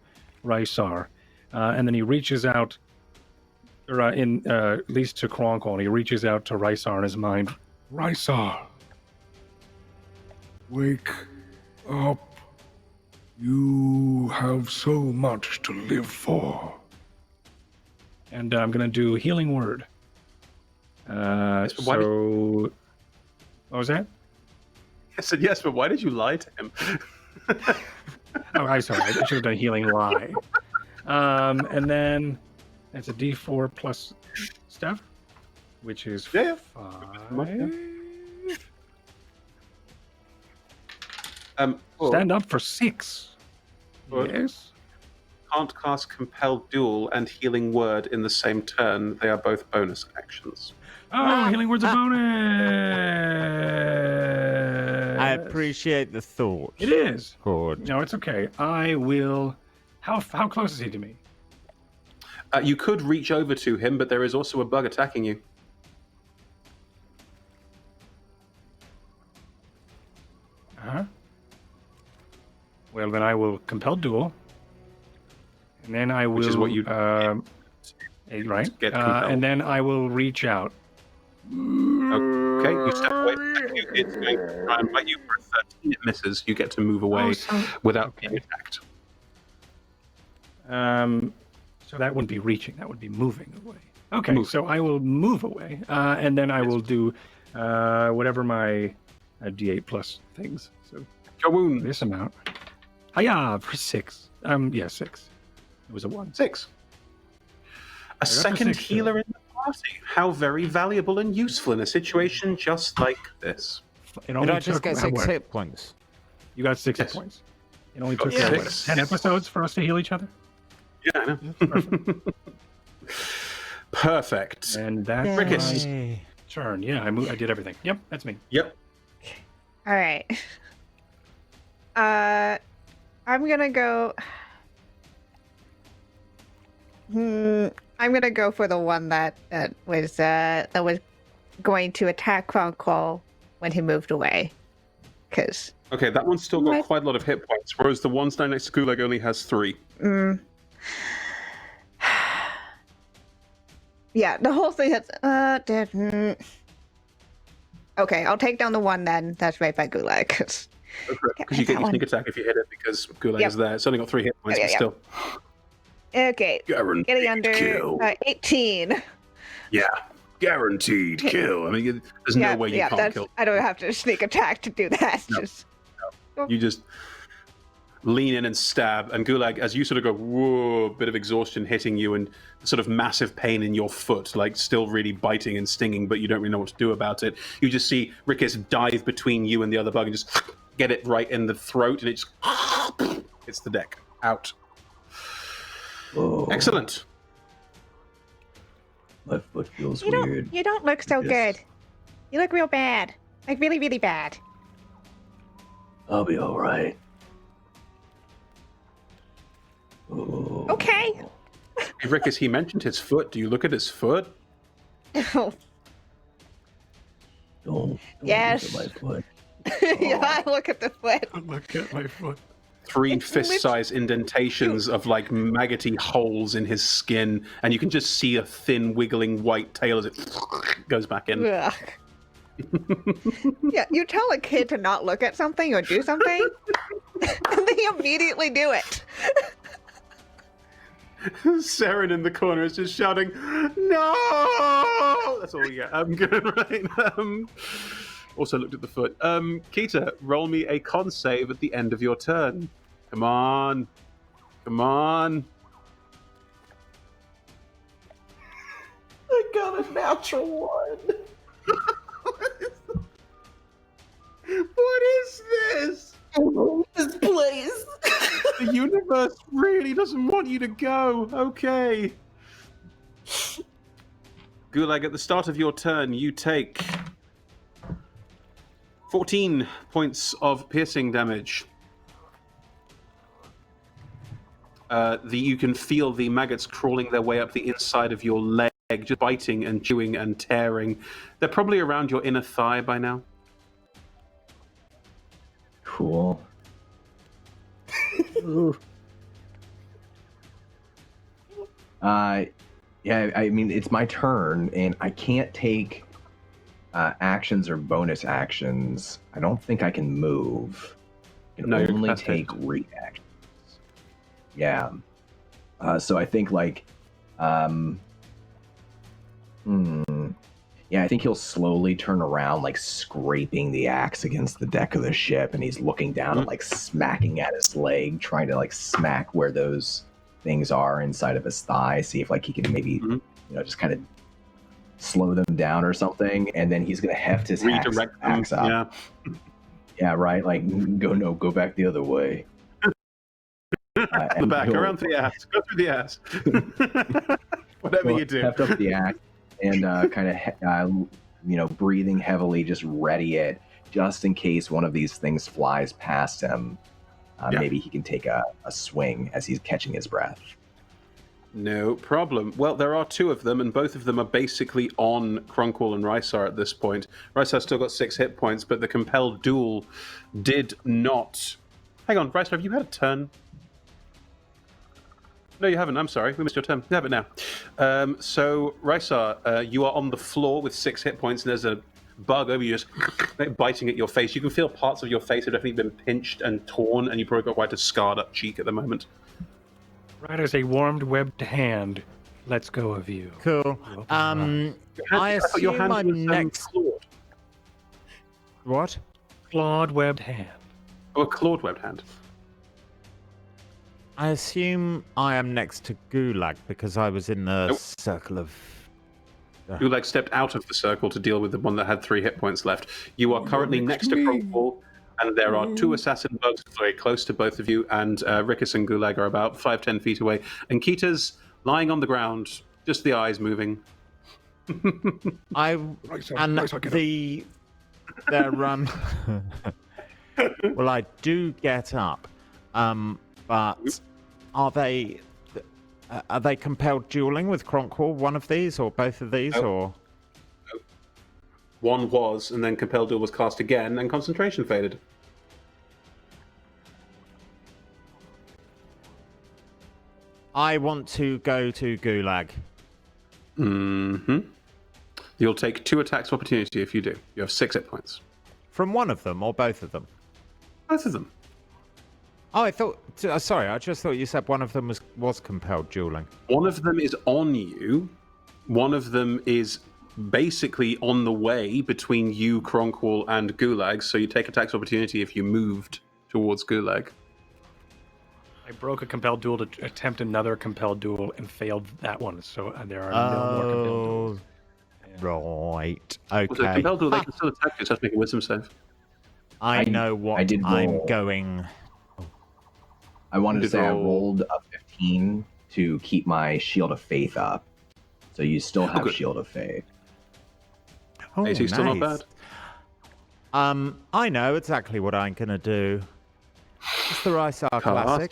Rysar. And then he reaches out, or at least to Kronkle, and he reaches out to Rysar in his mind. Rysar, Wake up. You have so much to live for. and I'm going to do Healing Word. Why So, what was that? I said yes, but why did you lie to him? Oh, I'm sorry. I should have done Healing Lie. And then that's a D4 plus stuff, which is Yeah. 5. Well, Stand up for 6. Well, Yes. can't cast Compel Duel and Healing Word in the same turn. They are both bonus actions. Oh, Healing Word's a bonus. I appreciate the thought. It is. Cord. No, it's okay. I will. How close is he to me? You could reach over to him, but there is also a bug attacking you. Uh-huh. Well, then I will compel duel, and then I will. Which is what you right. get compelled. And then I will reach out. Okay, you step away from it. It's going to try and bite you for a 13. It misses. You get to move away without being attacked. So that wouldn't be reaching. That would be moving away. Okay, Move. so I will move away, and then I will do whatever my D8 plus things. So Kawoon. this amount. Hiya, for 6. Yeah, 6. It was a 1. 6. A for second 6 healer in the party. How very valuable and useful in a situation just like this. It Did only I just took get 6 what? hit points? You got 6 hit Yes. points. It only Got took six. what, 10 episodes for us to heal each other. Yeah, I know. Perfect. And that's Rickus. my turn. Yeah, I did everything. Yep, that's me. Yep. All right. I'm gonna go. I'm gonna go for the one that was going to attack Kronkle when he moved away, because. Okay, that one's still got What? quite a lot of hit points, whereas the one standing next to Gulag only has 3. Yeah, the whole thing has. Okay, I'll take down the one then. That's right by Gulag. Because you get your sneak attack if you hit it because Gulag is there. It's only got 3 hit points, but still. Okay. Getting under 18. Yeah. Guaranteed kill. I mean, there's no way you can't kill. I don't have to sneak attack to do that. No. You just lean in and stab, and Gulag, as you sort of go, whoa, bit of exhaustion hitting you, and sort of massive pain in your foot, like still really biting and stinging, but you don't really know what to do about it. You just see Rickus dive between you and the other bug and just get it right in the throat, and it just hits the deck. Out. Whoa. Excellent. My foot feels weird. You don't look so good. You look real bad. Like really, really bad. I'll be all right. Okay. Hey, Rickus, he mentioned his foot. Do you look at his foot? Don't yes. look at my foot. Yeah, I look at the foot. Look at my foot. 3 fist-sized indentations of like maggoty holes in his skin, and you can just see a thin wiggling white tail as it goes back in. Yeah, you tell a kid to not look at something or do something, and they immediately do it. Saren in the corner is just shouting, "No!" That's all we get. I'm good, right? Also looked at the foot. Keita, roll me a con save at the end of your turn. Come on. Come on. I got a natural 1. What is this? This place. The universe really doesn't want you to go. Okay. Gulag, at the start of your turn, you take 14 points of piercing damage. You can feel the maggots crawling their way up the inside of your leg, just biting and chewing and tearing. They're probably around your inner thigh by now. Cool. Yeah, I mean, it's my turn, and I can't take actions or bonus actions. I don't think I can move. I can only take reactions. Yeah. So I think, like, yeah, I think he'll slowly turn around, like scraping the axe against the deck of the ship, and he's looking down and like smacking at his leg, trying to like smack where those things are inside of his thigh, see if like he can maybe, you know, just kind of slow them down or something, and then he's gonna heft his axe up. Yeah, right. Like go back the other way. The back, around the ass, go through the ass. Whatever you do. Heft up the axe and kind of, you know, breathing heavily, just ready it, just in case one of these things flies past him. Maybe he can take a swing as he's catching his breath. No problem. Well, there are 2 of them, and both of them are basically on Crunkle and Rysar at this point. Rysar's still got 6 hit points, but the compelled duel did not... Hang on, Rysar, have you had a turn? No, you haven't. I'm sorry. We missed your turn. You have it now. So, Rysar, you are on the floor with 6 hit points, and there's a bug over you just biting at your face. You can feel parts of your face have definitely been pinched and torn, and you've probably got quite a scarred up cheek at the moment. Right as a warmed, webbed hand lets go of you. Cool. I assume I'm next. Clawed. What? Clawed, webbed hand. Oh, a clawed webbed hand. I assume I am next to Gulag because I was in the circle of... Gulag stepped out of the circle to deal with the one that had 3 hit points left. You are currently next to Crunkle, and there are 2 assassin bugs very close to both of you, and Rickus and Gulag are about 5-10 feet away. And Keita's lying on the ground, just the eyes moving. Well, I do get up, but are they compelled dueling with Crunkle, one of these, or both of these, or? One was, and then compelled duel was cast again, and concentration faded. I want to go to Gulag. You'll take 2 attacks of opportunity if you do. You have 6 hit points. From one of them or both of them? Both of them. Oh, I thought. Sorry, I just thought you said one of them was compelled dueling. One of them is on you. One of them is basically on the way between you, Kronkwall, and Gulag. So you take attacks of opportunity if you moved towards Gulag. I broke a compelled duel to attempt another compelled duel and failed that one. So there are no more compelled duels. Right. Okay. So compelled duel, they can still attack you. Just have to make a wisdom save. I know what I'm going. I wanted to say I rolled a 15 to keep my Shield of Faith up. So you still have Shield of Faith. Oh, AC's still not bad. I know exactly what I'm going to do. It's the Rysar Classic.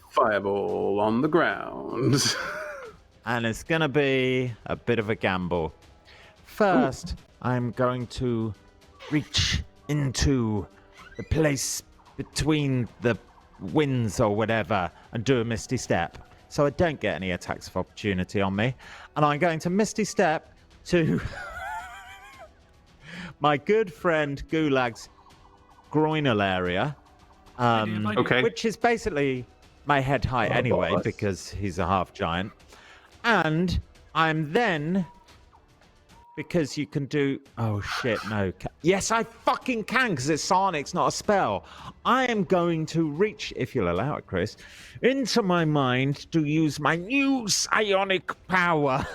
Fireball on the ground. And it's going to be a bit of a gamble. First, I'm going to reach into the place between the winds or whatever and do a Misty Step. So I don't get any attacks of opportunity on me. And I'm going to Misty Step to my good friend Gulag's groinal area. Which is basically my head height anyway, because he's a half giant. And I'm then, because you can do, oh shit, no. Yes, I fucking can, because it's psionics, not a spell. I am going to reach, if you'll allow it, Chris, into my mind to use my new psionic power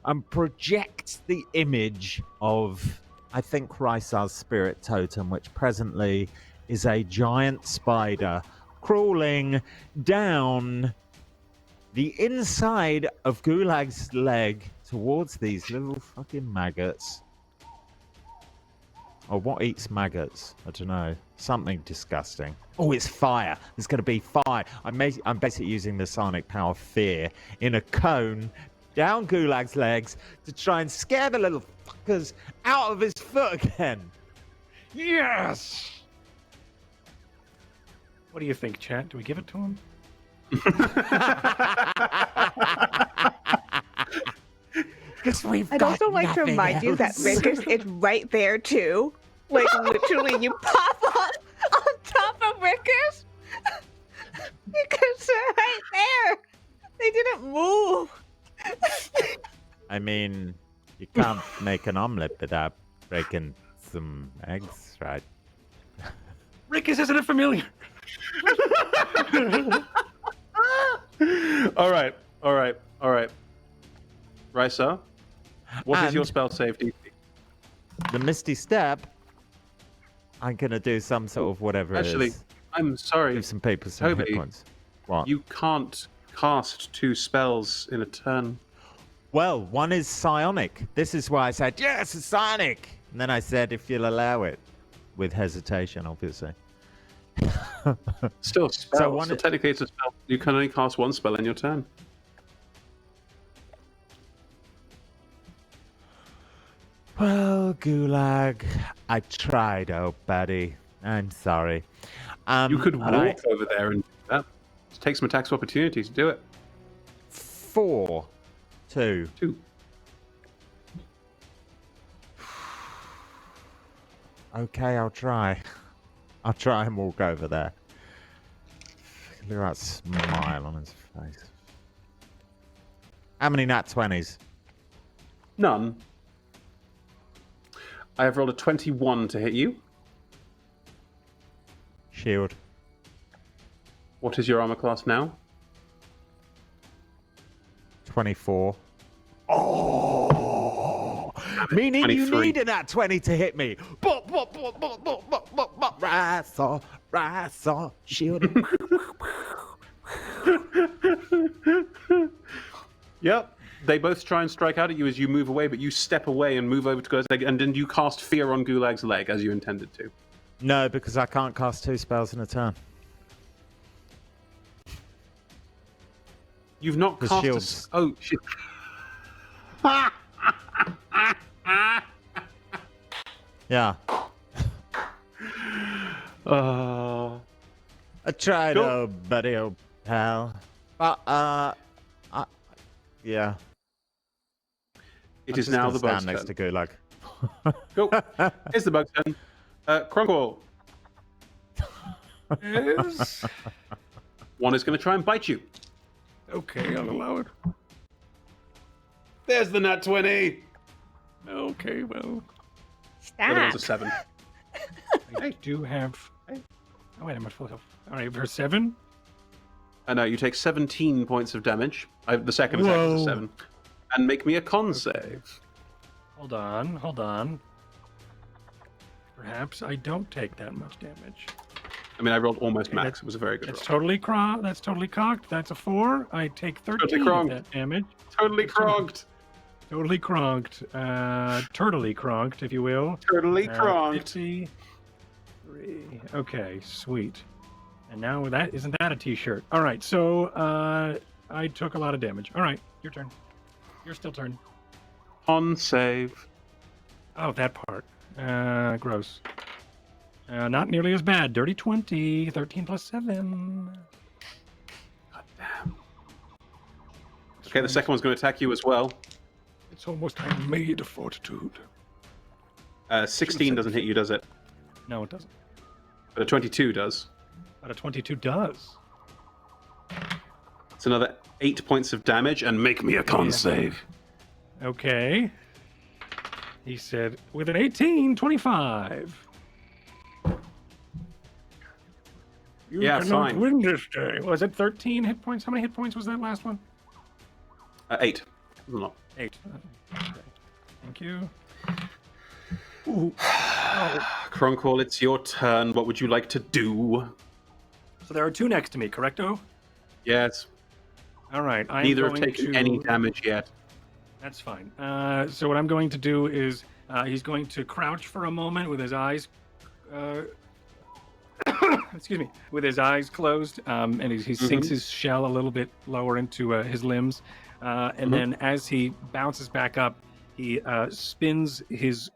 and project the image of, I think, Rysar's spirit totem, which presently is a giant spider crawling down the inside of Gulag's leg towards these little fucking maggots. Or what eats maggots? I don't know. Something disgusting. Oh, it's fire. There's going to be fire. I'm basically using the psionic power fear in a cone down Gulag's legs to try and scare the little fuckers out of his foot again. Yes! What do you think, chat? Do we give it to him? I'd also like to remind you that Rickus is right there too. Like literally, you pop on top of Rickus because they're right there. They didn't move. I mean, you can't make an omelet without breaking some eggs, right? Rickus isn't a familiar. All right. Rysar, what is your spell save DC? The Misty Step, I'm going to do some sort of whatever it is. I'm sorry. Give some people some hit points. What? You can't cast 2 spells in a turn. Well, one is psionic. This is why I said, yes, it's psionic. And then I said, if you'll allow it. With hesitation, obviously. Still a spell. So technically it's a spell. You can only cast 1 spell in your turn. Well, Gulag, I tried, oh buddy. I'm sorry. You could walk over there and do that. Just take some attacks of opportunity to do it. 4. 2. Okay, I'll try. I'll try and walk over there. Look at that smile on his face. How many nat 20s? None. I have rolled a 21 to hit you. Shield. What is your armor class now? 24. Oh! Meaning 23. You need a nat 20 to hit me. Rysar, shield. Yep. They both try and strike out at you as you move away, but you step away and move over to Gulag's leg, and then you cast Fear on Gulag's leg as you intended to. No, because I can't cast 2 spells in a turn. You've not cast shields. Oh, shit. Yeah. I tried, oh buddy, oh pal. But, yeah. It I'm is just now gonna the bug's stand next turn. to Gulag. Cool. Here's the bug's turn. Kronkle. Yes. One is going to try and bite you. Okay, I'll allow it. There's the nat 20. Okay, well, The other one's a Stop. 7. I do have. Oh wait, I'm at full health. All right, for 7. No, you take 17 points of damage. The second attack is a Whoa. 7. And make me a con save. Hold on. Perhaps I don't take that much damage. I mean, I rolled almost Okay, max. It was a very good That's roll. totally cocked. That's a 4. I take 13 of cronked. that damage. Totally cronked. Totally cronked. Turtly cronked, if you will. Totally cronked. 53. Okay, sweet. And now isn't that a t-shirt? All right, so I took a lot of damage. All right, your turn. Your still turn. Con save. Oh, that part. Gross. Not nearly as bad. Dirty 20. 13 plus 7. God damn. Okay, the second one's going to attack you as well. It's almost I made a fortitude. 16 doesn't hit you, does it? No, it doesn't. But a 22 does. But a 22 does. It's another 8 points of damage, and make me a con save. Okay. He said, with an 18, 25. You Yeah, cannot fine. win this day. Was it 13 hit points? How many hit points was that last one? 8. No. 8. Okay. Thank you. Kronkle, it's your turn. What would you like to do? So there are 2 next to me, correcto? Yes. All right. I'm Neither have going taken to... any damage yet. That's fine. So what I'm going to do is he's going to crouch for a moment with his eyes, excuse me, with his eyes closed, and he sinks his shell a little bit lower into his limbs, and then as he bounces back up, he spins his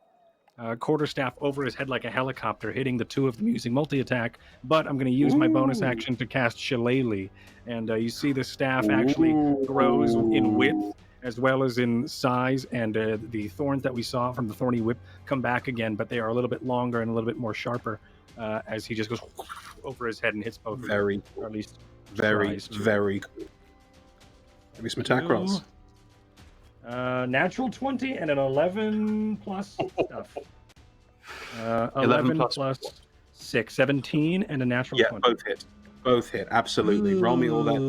quarterstaff over his head like a helicopter, hitting the 2 of them using multi-attack. But I'm going to use my bonus action to cast Shillelagh, and you see the staff actually grows in width as well as in size, and the thorns that we saw from the thorny whip come back again, but they are a little bit longer and a little bit more sharper as he just goes over his head and hits both of them. Very Or at least Very, tries to. very cool. Give me some attack rolls. Natural 20 and an 11 plus stuff. 11 plus 6, 17, and a natural 20. Both hit. Both hit, absolutely. Roll me all that.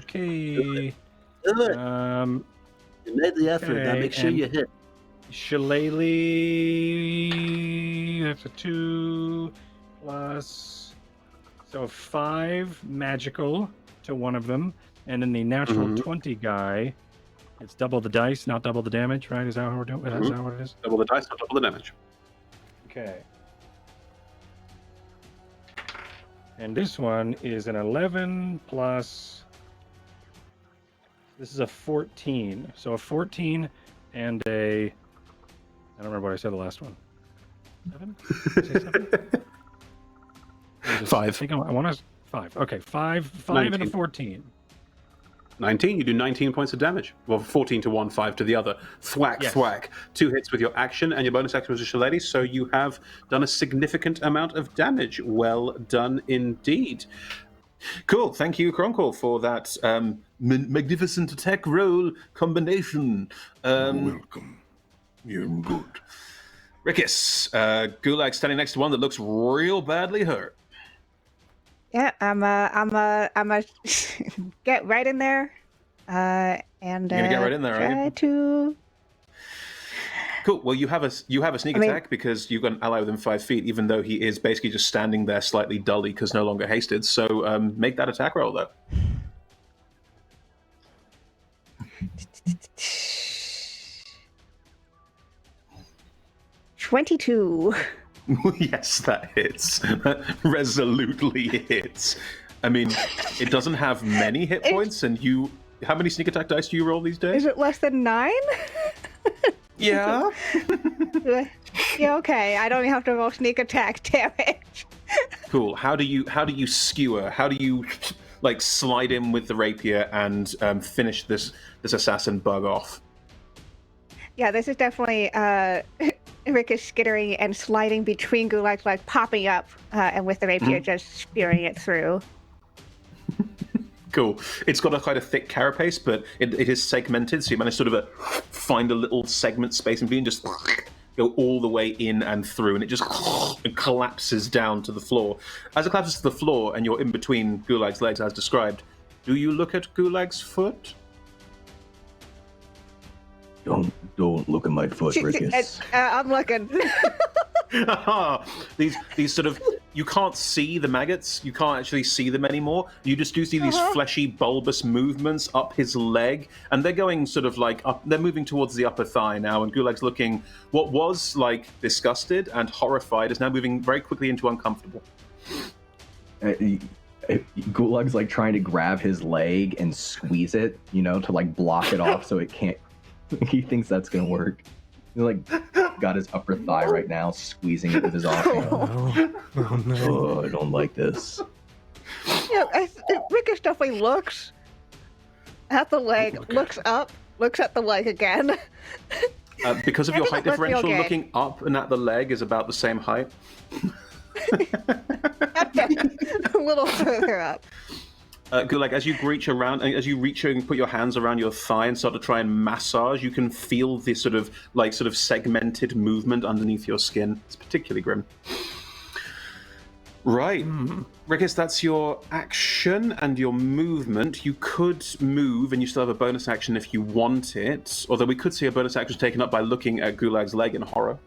Okay. You made the effort. Now okay, make sure and- you hit. Shillelagh, that's a 2 plus, so 5 magical to one of them, and then the natural 20 guy, it's double the dice, not double the damage, right? Is that how we're doing? Is that what it is? Double the dice, not double the damage. Okay. And this one is an 11 plus, this is a 14, so a 14 and a, I don't remember what I said the last one. 7? Did I say 7? 5. I want to 5. Okay, 5 and a 19. 14. 19, you do 19 points of damage. Well, 14 to one, 5 to the other. Thwack, Yes. thwack. 2 hits with your action, and your bonus action was a shillelagh, so you have done a significant amount of damage. Well done indeed. Cool. Thank you, Kronkle, for that magnificent attack roll combination. Welcome. You're good. Rickus, Gulag standing next to one that looks real badly hurt. Yeah, I'm a get right in there, and You're gonna get right in there, are you? try to. Cool. Well, you have a sneak attack because you've got an ally within 5 feet, even though he is basically just standing there slightly dully because no longer hasted. So make that attack roll, though. 22. Yes, that hits. That resolutely hits. I mean, it doesn't have many hit points, and you... How many sneak attack dice do you roll these days? Is it less than 9? Yeah. Yeah, okay. I don't have to roll sneak attack damage. Cool. How do you skewer? How do you like slide in with the rapier and finish this assassin bug off? Yeah, this is definitely Rick is skittering and sliding between gulags, like popping up, and with the rapier just spearing it through. Cool. It's got a quite a thick carapace, but it is segmented, so you manage to sort of find a little segment space and just go all the way in and through, and it just collapses down to the floor. As it collapses to the floor, and you're in between Gulag's legs, as described, do you look at Gulag's foot? Don't look at my foot, Rickus. I'm looking. these sort of, you can't see the maggots, you can't actually see them anymore. You just do see these fleshy, bulbous movements up his leg, and they're going sort of like up, they're moving towards the upper thigh now, and Gulag's looking, what was like disgusted and horrified is now moving very quickly into uncomfortable. Gulag's like trying to grab his leg and squeeze it, to like block it off so it can't. He thinks that's gonna work. He like got his upper thigh right now, squeezing it with his offhand. Oh no! Oh, I don't like this. Rickus definitely looks at the leg, looks up, looks at the leg again. Because of your height differential, looking up and at the leg is about the same height. A little further up. Gulag, as you reach around, as you reach and put your hands around your thigh and start to try and massage, you can feel this sort of segmented movement underneath your skin. It's particularly grim. Right. Rickus, that's your action and your movement. You could move, and you still have a bonus action if you want it, although we could see a bonus action taken up by looking at Gulag's leg in horror.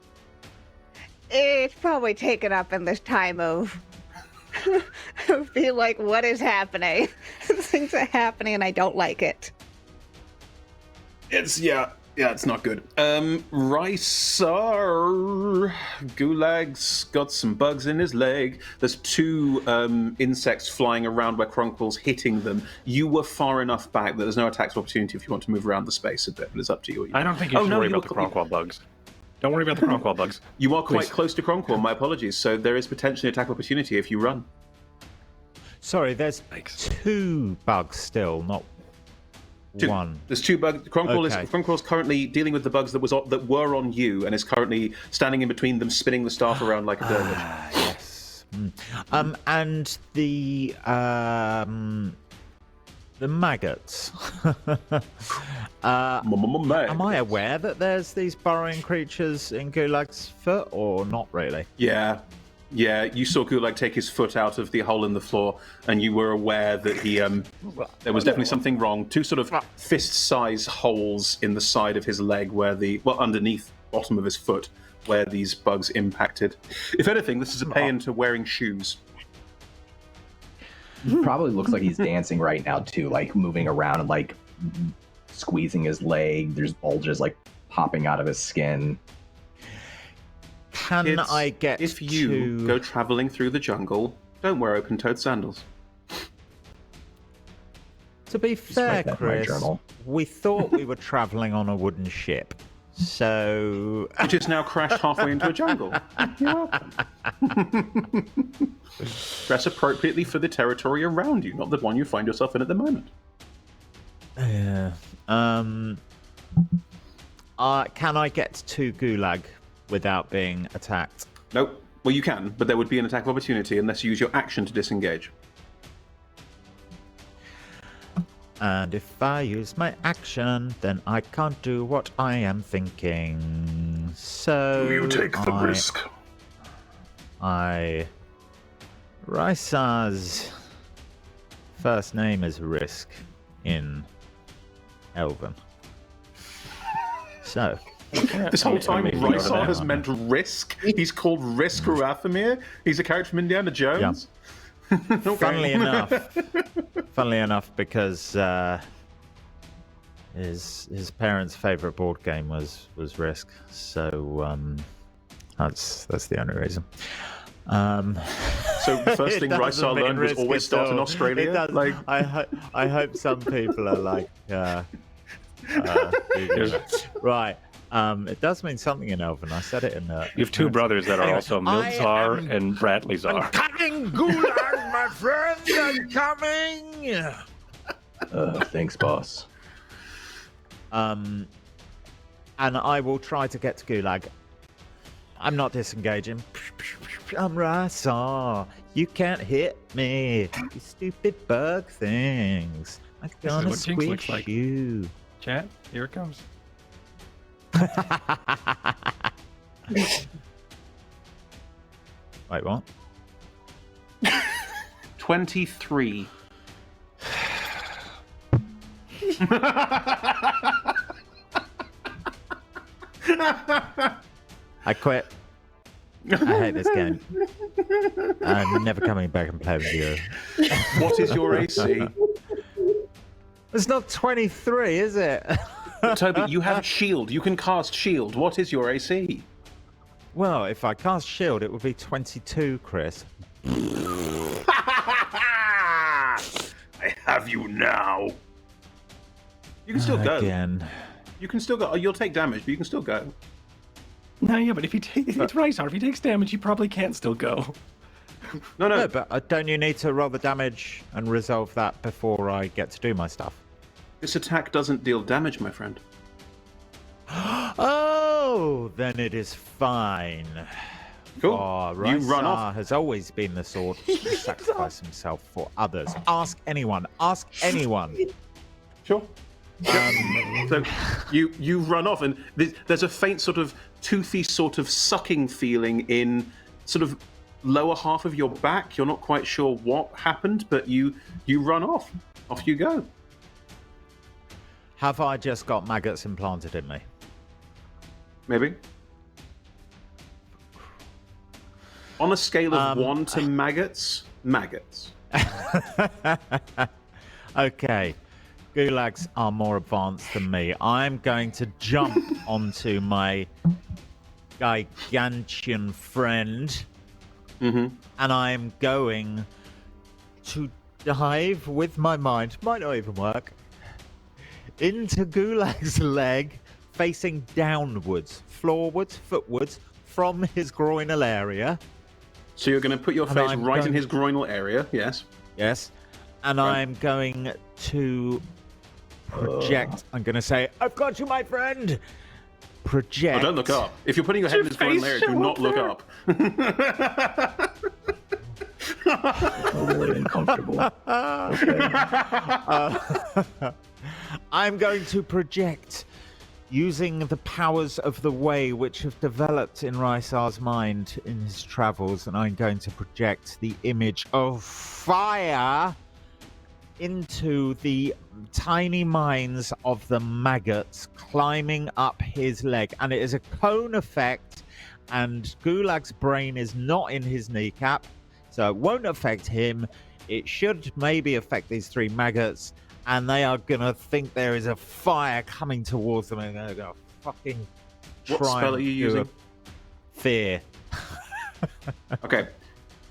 It's probably taken up in this time of feel like, what is happening? Things are happening and I don't like it. It's not good. Rysar, Gulag's got some bugs in his leg. There's two insects flying around where Cronquill's hitting them. You were far enough back that there's no attack opportunity if you want to move around the space a bit, but it's up to you. I don't think you should worry about the Cronquill bugs. Don't worry about the Cronquill bugs. You are quite close to Cronquill, my apologies, so there is potentially attack opportunity if you run. Sorry, there's two bugs still, not one. There's two bugs. Cronquill's currently dealing with the bugs that were on you, and is currently standing in between them, spinning the staff around like a dervish. Yes. And the maggots. Am I aware that there's these burrowing creatures in Gulag's foot, or not really? Yeah, you saw Gulag take his foot out of the hole in the floor, and you were aware that he there was definitely something wrong. Two sort of fist-size holes in the side of his leg, underneath bottom of his foot, where these bugs impacted. If anything, this is a pay into wearing shoes. Probably looks like he's dancing right now too, like moving around and like squeezing his leg. There's bulges like popping out of his skin. Can I get if you go traveling through the jungle, don't wear open-toed sandals. To be fair, Chris, we thought we were traveling on a wooden ship, so which has now crashed halfway into a jungle. You're welcome. Dress appropriately for the territory around you, not the one you find yourself in at the moment. Yeah. Can I get to Gulag without being attacked? Nope. Well, you can, but there would be an attack of opportunity unless you use your action to disengage. And if I use my action, then I can't do what I am thinking. So you take the risk. Rysar's first name is Risk in Elven. So this whole time, Rysar has meant Risk. He's called Risk Raathamir. He's a character from Indiana Jones. Yeah. Okay. Funnily enough, because his parents' favorite board game was Risk, so that's the only reason. So the first thing Rysar learned was always start in Australia. Like, I hope some people are like, right. It does mean something in Elven. I said it in the. You have two brothers that are also Milzar and Bratleyzar. I'm coming, Gulag, my friend. I'm coming. Thanks, boss. and I will try to get to Gulag. I'm not disengaging. I'm Rysar. You can't hit me. You stupid bug things. I'm gonna what Jinx looks squish like. you. Chat, here it comes. Wait, what? 23. I quit. I hate this game. I'm never coming back and play with you. What is your AC? It's not 23, is it? Toby, you have shield. You can cast shield. What is your AC? Well, if I cast shield, it would be 22, Chris. I have you now. You can still go. Again. You can still go. Oh, you'll take damage, but you can still go. No, yeah, but if it's Rysar. If he takes damage, he probably can't still go. No. But don't you need to roll the damage and resolve that before I get to do my stuff? This attack doesn't deal damage, my friend. Oh, then it is fine. Cool. Oh, You run Rysar off. has always been the sort to sacrifice himself for others. Ask anyone. Ask anyone. Sure. So you run off, and there's a faint sort of toothy sort of sucking feeling in sort of lower half of your back. You're not quite sure what happened, but you run off. Off you go. Have I just got maggots implanted in me? Maybe. On a scale of 1 to maggots. Okay. Gulags are more advanced than me. I'm going to jump onto my gigantian friend. Mm-hmm. And I'm going to dive with my mind, might not even work, into Gulag's leg, facing downwards, floorwards, footwards, from his groinal area. So you're going to put your And face I'm right in going- his groinal area, yes. Yes. And Right. I'm going to project. I'm going to say, I've got you, my friend. Project. Oh, don't look up. If you're putting your head in his groinal area, do not look up. A little uncomfortable. I'm going to project using the powers of the way which have developed in Rysar's mind in his travels, and I'm going to project the image of fire into the tiny minds of the maggots climbing up his leg. And it is a cone effect, and Gulag's brain is not in his kneecap, so it won't affect him. It should maybe affect these three maggots, and they are gonna think there is a fire coming towards them, and they're gonna fucking try. What spell are and you do using? Fear. Okay.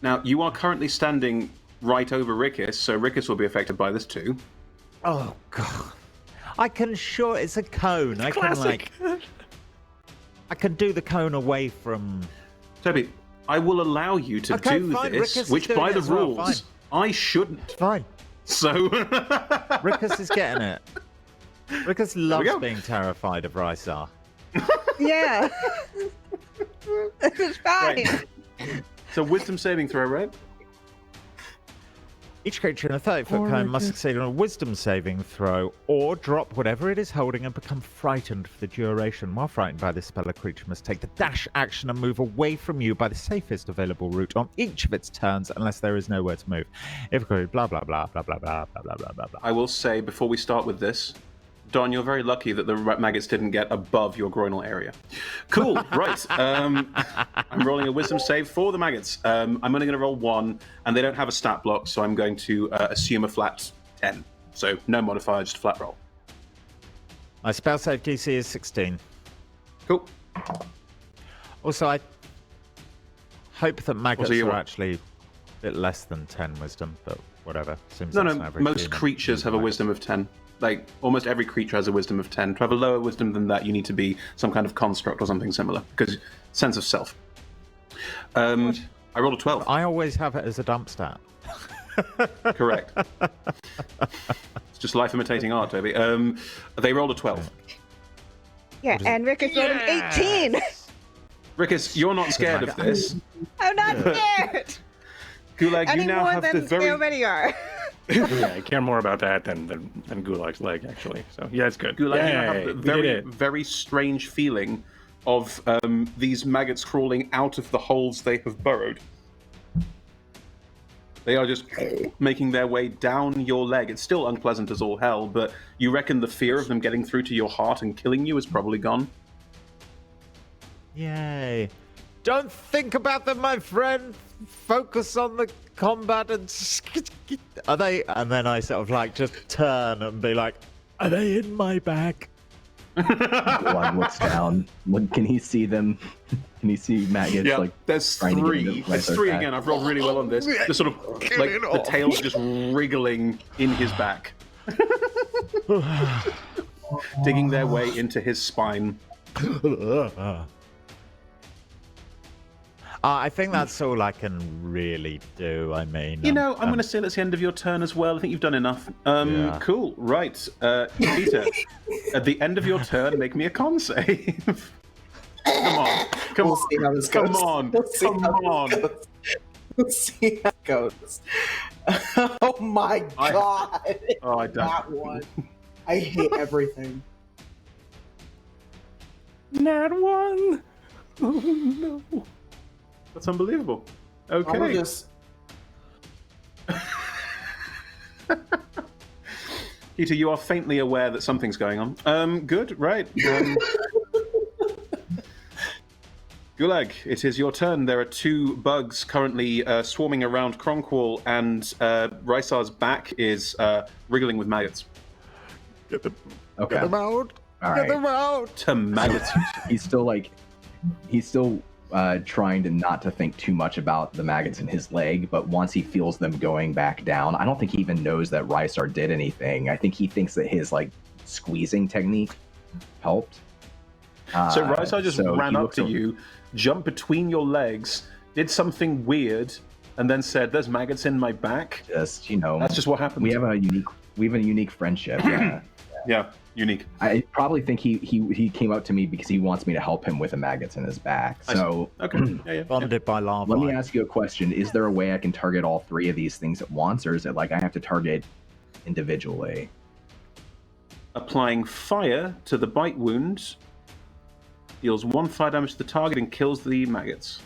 Now, you are currently standing right over Rickus, so Rickus will be affected by this too. Oh god! I can sure it's a cone. I Classic. I can do the cone away from. Toby, I will allow you to Okay, do fine, this, Rickus is which doing by it the as well, rules, I shouldn't. Fine. So. Rickus is getting it. Rickus loves go. being terrified of Rysar. Yeah. This is fine. Right. So, wisdom saving throw, right? Each creature in a 30-foot cone must succeed on a wisdom saving throw or drop whatever it is holding and become frightened for the duration. While frightened by this spell, a creature must take the dash action and move away from you by the safest available route on each of its turns unless there is nowhere to move. If a creature, blah, blah, blah, blah, blah, blah, blah, blah, blah, blah, blah. I will say, before we start with this, Don, you're very lucky that the maggots didn't get above your groinal area. Cool, right. I'm rolling a wisdom save for the maggots. I'm only going to roll 1, and they don't have a stat block, so I'm going to assume a flat 10. So no modifier, just a flat roll. My spell save DC is 16. Cool. Also, I hope that maggots Also, you are want- actually a bit less than 10 wisdom, but whatever. Seems No, that's no, an average most human. creatures have a wisdom of 10. Like, almost every creature has a wisdom of 10. To have a lower wisdom than that, you need to be some kind of construct or something similar, because sense of self. I rolled a 12. I always have it as a dump stat. Correct. It's just life imitating art, Toby. They rolled a 12. Yeah, and Rick is rolling 18. Rickus, you're not scared of this. I'm not scared. Gulag, Any you now more have than the very... they already are. Yeah, I care more about that than Gulag's leg, actually. So yeah, it's good. Gulag, you now Yay, have the we did very, it. very strange feeling of these maggots crawling out of the holes they have burrowed. They are just making their way down your leg. It's still unpleasant as all hell, but you reckon the fear of them getting through to your heart and killing you is probably gone? Yay. Don't think about them, my friend. Focus on the combat and... Are they... And then I sort of like just turn and be like, are they in my back? Gulag looks down. Can he see them? Can he see maggots? Yeah, like there's trying to get three. into There's three again. I've rolled really well on this. Just sort of like the tail's just wriggling in his back, digging their way into his spine. I think that's all I can really do. I mean, You know, I'm going to say that's the end of your turn as well. I think you've done enough. Cool. Right, Peter. At the end of your turn, make me a con save. Come on. Come We'll on. see how this Come goes. on. We'll see Come how this on. goes. We'll see how it goes. Oh my god! I don't. That one. I hate everything. Nat 1. Oh no. That's unbelievable. Okay. I'm just... Peter, you are faintly aware that something's going on. Good, right. Gulag, it is your turn. There are two bugs currently swarming around Kronkwall, and Rysar's back is wriggling with maggots. Get them, Okay. get them out. All Get right. them out. To maggots. He's still trying to not to think too much about the maggots in his leg, but once he feels them going back down, I don't think he even knows that Rysar did anything. I think he thinks that his like squeezing technique helped. So Rysar just so ran he up looks to a- you, jumped between your legs, did something weird, and then said, "There's maggots in my back." Just That's just what happened. we have a unique friendship. Yeah. Yeah, unique. I probably think he came up to me because he wants me to help him with the maggots in his back. I see. So Okay. Yeah. Bonded by lava. let me ask you a question. Is there a way I can target all three of these things at once, or is it like I have to target individually? Applying fire to the bite wound deals 1 fire damage to the target and kills the maggots.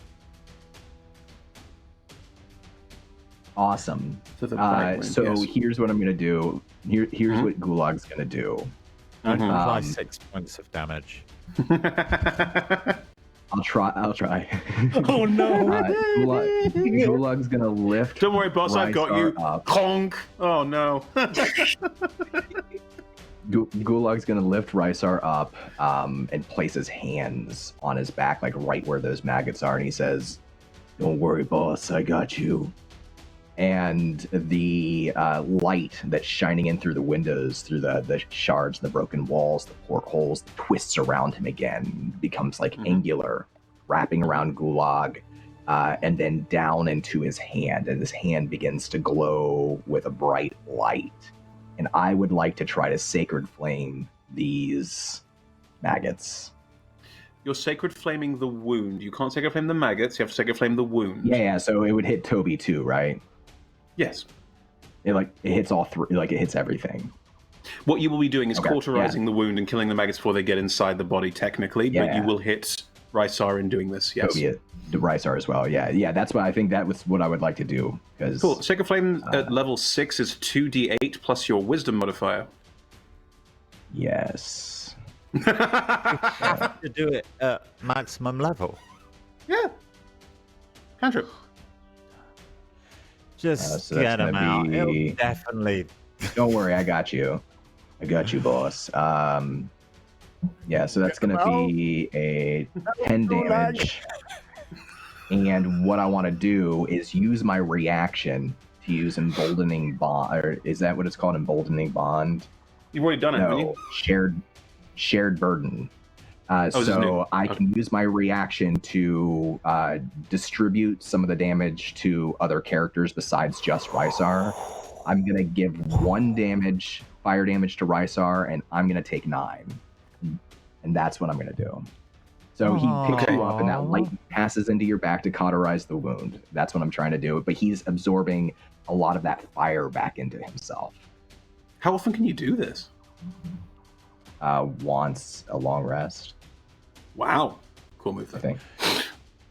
Awesome. To the bite wound, So yes. here's what I'm gonna do. Here's what Gulag's gonna do. Apply Um, 6 points of damage. I'll try. Oh no. Gulag's gonna lift. Don't worry, boss, I've got you. Rysar up. Honk! Oh no. Gulag's gonna lift Rysar up and place his hands on his back, like right where those maggots are, and he says, "Don't worry, boss, I got you." And the light that's shining in through the windows, through the shards, the broken walls, the portholes, twists around him again, becomes like angular, wrapping around Gulag, and then down into his hand, and his hand begins to glow with a bright light. And I would like to try to sacred flame these maggots. You're sacred flaming the wound. You can't sacred flame the maggots. You have to sacred flame the wound. Yeah, so it would hit Toby too, right? Yes. It hits all three, like it hits everything. What you will be doing is Okay, cauterizing the wound and killing the maggots before they get inside the body, technically. But Yeah. you will hit Rysar in doing this. Yes. Toby to Rysar as well. Yeah. That's what I think. That was what I would like to do. Because Cool. Sacred flame at level 6 is 2d8 plus your wisdom modifier. yes, Have to do it at maximum level. Yeah. Cantrip. Just so that's get them gonna out. be- It'll definitely. don't worry, I got you, boss. Yeah, so that's gonna be a 10 damage. And what I want to do is use my reaction to use emboldening bond, or is that what it's called, emboldening bond? You've already done it, haven't No, you? shared burden. is this new? So I can use my reaction to distribute some of the damage to other characters besides just Rysar. I'm gonna give 1 fire damage to Rysar, and I'm gonna take 9. and that's what I'm going to do. So he picks you up, and that light passes into your back to cauterize the wound. That's what I'm trying to do. But he's absorbing a lot of that fire back into himself. How often can you do this? Once a long rest. Wow. Cool move, I think.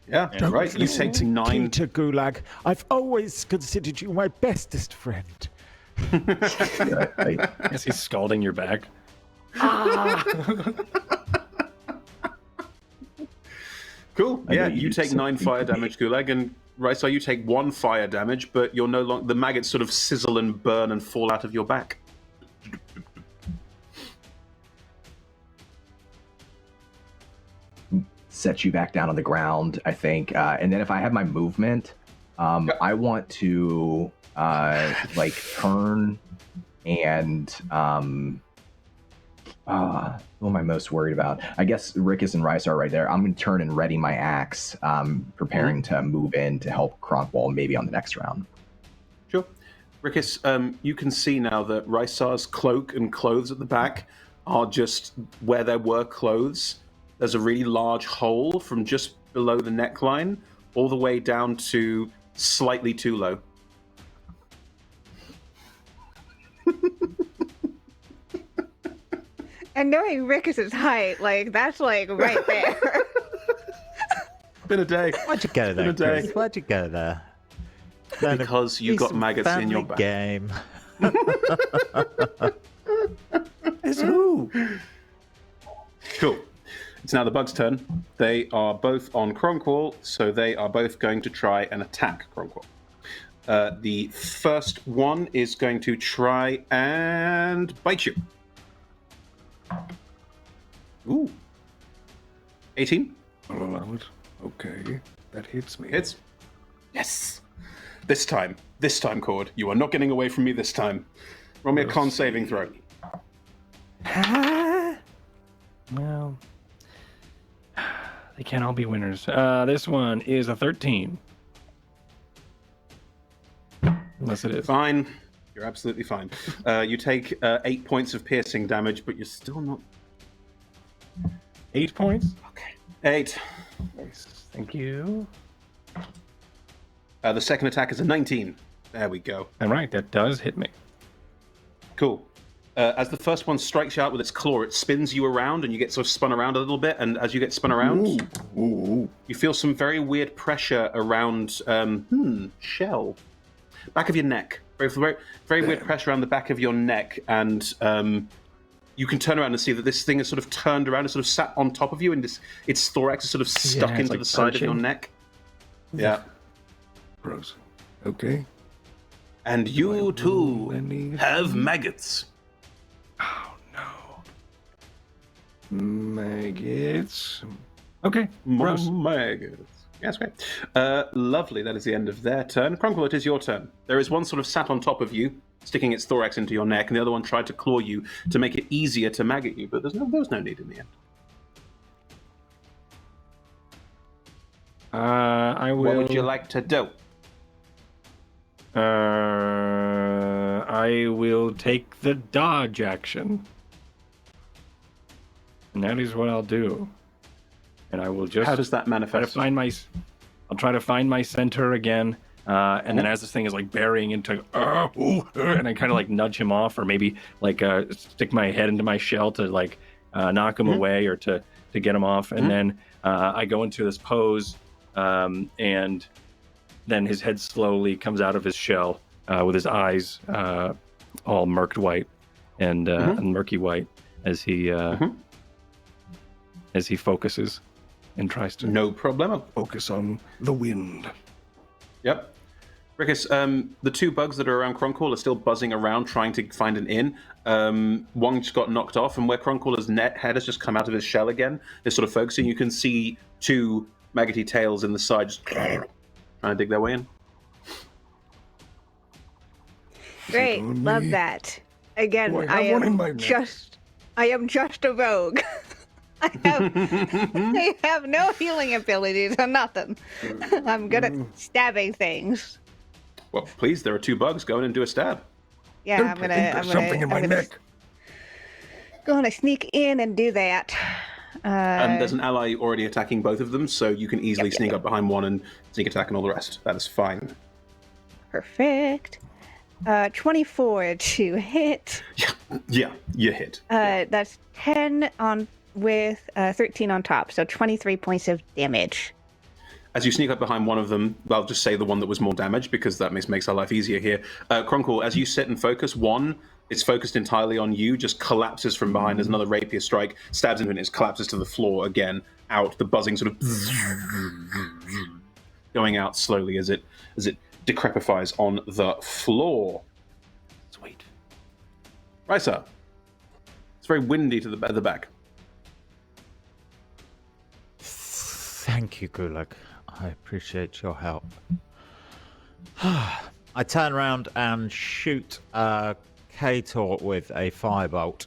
Yeah, right. You take 9. Peter Gulag, I've always considered you my bestest friend. I guess he's scalding your back. Cool. Yeah, you take 9 fire damage, Gulag, and Rysar, you take 1 fire damage, but you're no longer. The maggots sort of sizzle and burn and fall out of your back. Set you back down on the ground, I think. And then if I have my movement, I want to turn and who am I most worried about? I guess Rickus and Rice are right there. I'm going to turn and ready my axe, preparing to move in to help Cronkwall maybe on the next round. Sure. Rickus, you can see now that Rysar's cloak and clothes at the back are just where there were clothes. There's a really large hole from just below the neckline all the way down to slightly too low. And knowing Rickus's height, that's right there. Been a day. Why'd you go there, Chris? Why'd you go there? Because you got maggots in your back. Game. It's who? Cool. It's now the bug's turn. They are both on Cronkwall, so they are both going to try and attack Cronkwall. The first one is going to try and bite you. Ooh. 18? I'll allow it. Okay, that hits me. Hits. Yes. This time, Cord, you are not getting away from me this time. Roll me a con saving throw. Well, they can't all be winners. This one is a 13. Unless it is. Fine. You're absolutely fine. You take 8 points of piercing damage, but you're still not... 8 points? Okay. 8. Nice. Thank you. The second attack is a 19. There we go. All right, that does hit me. Cool. As the first one strikes you out with its claw, it spins you around, and you get sort of spun around a little bit. And as you get spun around, you feel some very weird pressure around shell, back of your neck. Very, very weird pressure around the back of your neck, and you can turn around and see that this thing is sort of turned around and sort of sat on top of you, and its thorax is sort of stuck into the side of your neck. Yeah. Gross. Okay. And you too have maggots. Oh no. Maggots. Okay. Gross. Maggots. Yes, great. Lovely. That is the end of their turn. Cronkwall, it is your turn. There is one sort of sat on top of you, sticking its thorax into your neck, and the other one tried to claw you to make it easier to maggot you, but there was no need in the end. I will. What would you like to do? I will take the dodge action. And that is what I'll do. And I will just... How does that manifest? I'll try to find my center again. And then as this thing is burying into... and I kind of nudge him off, or maybe stick my head into my shell to knock him away, or to get him off. And then I go into this pose, and then his head slowly comes out of his shell with his eyes all murked white and murky white as he focuses and tries to no problemo. Focus on the wind. Yep. Rickus, the two bugs that are around Cronkwall are still buzzing around trying to find an inn. One just got knocked off, and where Cronkwall's head has just come out of his shell again, they're sort of focusing. You can see two maggoty tails in the side just trying to dig their way in. Great, love that. Again, Oh, I one in my am neck. just a rogue. I have no healing abilities or nothing. I'm good at stabbing things. Well, please, there are two bugs. Go in and do a stab. Yeah, I think there's something in my neck. Gonna sneak in and do that. There's an ally already attacking both of them, so you can easily sneak up behind one and sneak attack and all the rest. That is fine. Perfect. 24 to hit. Yeah, you hit. That's 10 on with 13 on top, so 23 points of damage. As you sneak up behind one of them, I'll just say the one that was more damaged because that makes our life easier here. Cronkle, as you sit and focus, one, it's focused entirely on you, just collapses from behind as another rapier strike stabs into it and it collapses to the floor again, out, the buzzing sort of going out slowly as it decrepifies on the floor. Sweet. Risa. It's very windy to the back. Thank you, Gulag. I appreciate your help. I turn around and shoot Kator with a firebolt.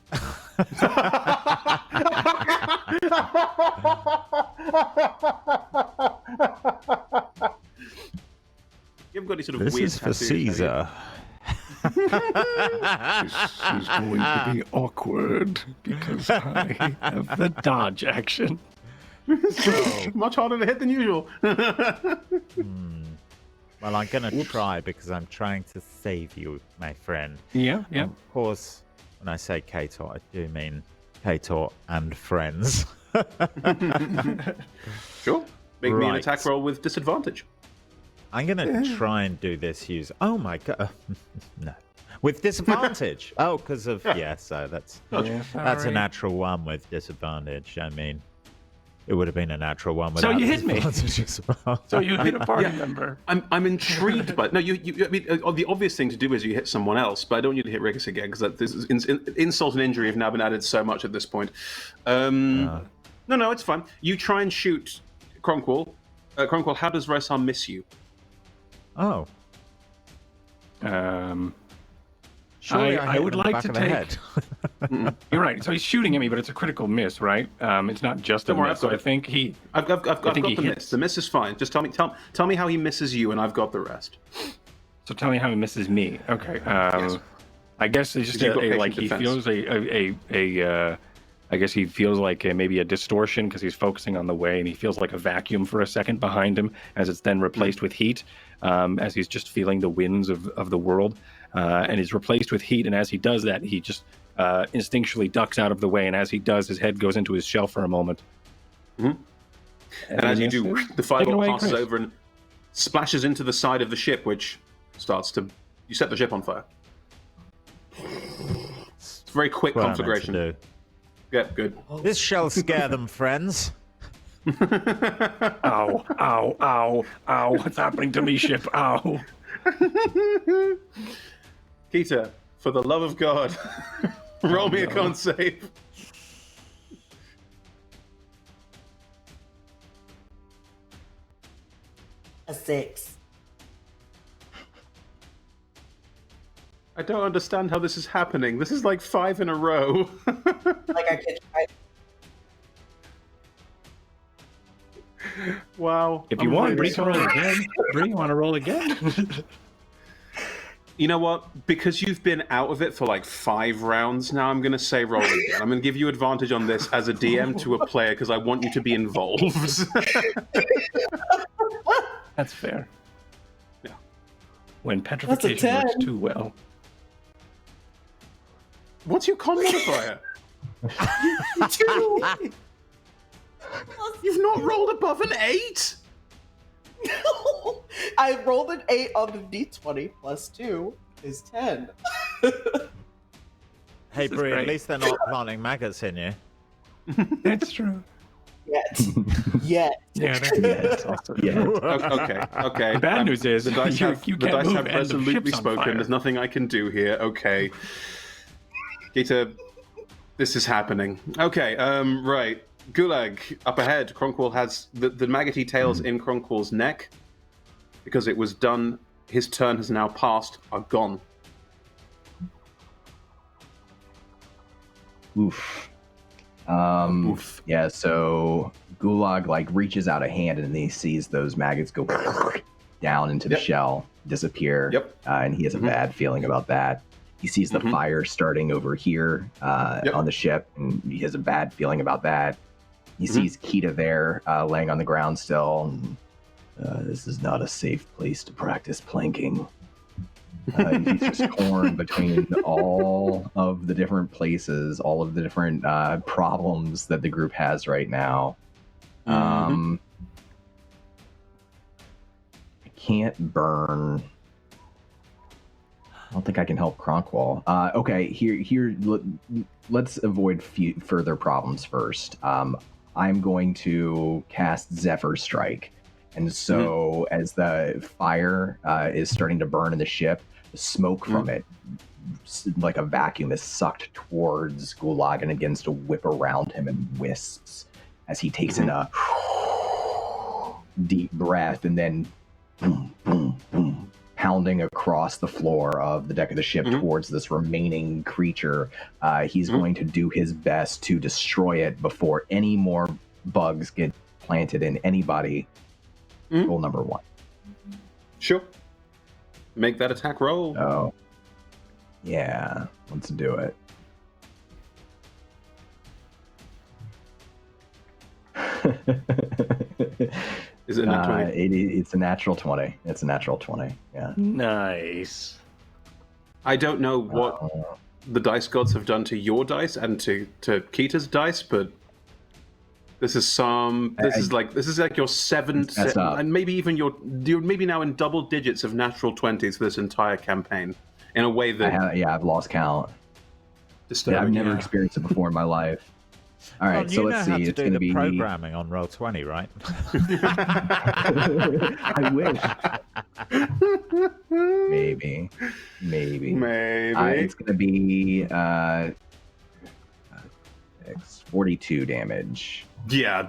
You've got any sort of this weird is for tattoos, Caesar. This is going to be awkward because I have The dodge action. Much harder to hit than usual. Well, I'm going to try because I'm trying to save you, my friend. Yeah. Of course, when I say Kator, I do mean Kator and friends. Sure. Make me an attack roll with disadvantage. I'm going to try and do this use... Oh my god. No. With disadvantage. Because of... Yeah, so that's a natural one with disadvantage. I mean, it would have been a natural one without So you hit me. So So you hit a party member. I'm intrigued by... No, I mean, the obvious thing to do is you hit someone else, but I don't want you to hit Rigus again, because this is insult and injury have now been added so much at this point. No, it's fine. You try and shoot Cronkwall. Cronkwall, how does Rysar miss you? Oh. Surely I would like to take. You're right. So he's shooting at me, but it's a critical miss, right? It's not just a miss. So I think he. I've got the hits. miss. The miss is fine. Just tell me how he misses you, and I've got the rest. So tell me how he misses me. Okay. Yes. I guess it's just like he feels I guess he feels like maybe a distortion because he's focusing on the way, and he feels like a vacuum for a second behind him as it's then replaced with heat, as he's just feeling the winds of the world, and he's replaced with heat. And as he does that, he just instinctually ducks out of the way, and as he does, his head goes into his shell for a moment. Mm-hmm. And as you do, the fireball passes over and splashes into the side of the ship, which starts to... You set the ship on fire. It's a very quick conflagration. Yeah, good. This shall scare them, friends. Ow, ow, ow, ow. What's happening to me, ship? Ow. Keita, for the love of God, roll me a con save. A 6. I don't understand how this is happening. This is like 5 in a row. Like I could try. Wow. If you want, Bree, roll again. Bree, you want to roll again? You know what? Because you've been out of it for like 5 rounds now, I'm going to say roll again. I'm going to give you advantage on this as a DM to a player because I want you to be involved. That's fair. Yeah. When petrification works too well. What's your con modifier? You've not rolled above an 8? No, I rolled an 8 on the d20 plus 2 is 10. Hey, Bree, at least they're not planting maggots in you. That's true. Yet. Yeah, Also, Okay. The bad news is the dice have move resolutely spoken. There's nothing I can do here. Okay. Gita, this is happening. Okay, right. Gulag, up ahead. Cronkwall has the maggoty tails in Cronkwall's neck, because it was done, his turn has now passed, are gone. Oof. Yeah, so Gulag reaches out a hand and he sees those maggots go down into the shell, disappear. And he has a bad feeling about that. He sees the fire starting over here on the ship, and he has a bad feeling about that. He sees Kita there, laying on the ground still. And, this is not a safe place to practice planking. He's just torn between all of the different places, all of the different problems that the group has right now. I can't burn. I don't think I can help Cronkwall. Okay, here. Let's avoid further problems first. I'm going to cast Zephyr Strike, and so as the fire is starting to burn in the ship, the smoke from it, like a vacuum, is sucked towards Gulag and begins to whip around him in wisps as he takes in a deep breath, and then boom, boom, boom, pounding across the floor of the deck of the ship towards this remaining creature. He's going to do his best to destroy it before any more bugs get planted in anybody. Rule number 1. Sure. Make that attack roll. Oh. Yeah, let's do it. Is it a nat 20? It's a natural 20. It's a natural 20. Yeah. Nice. I don't know what the dice gods have done to your dice and to Kita's dice, but this is like your seventh, and maybe even you're maybe now in double digits of natural 20s for this entire campaign, in a way that I've lost count. I've never experienced it before in my life. All right, so let's see. It's going to be programming on Roll20, right? I wish. Maybe. It's going to be 42 damage. Yeah.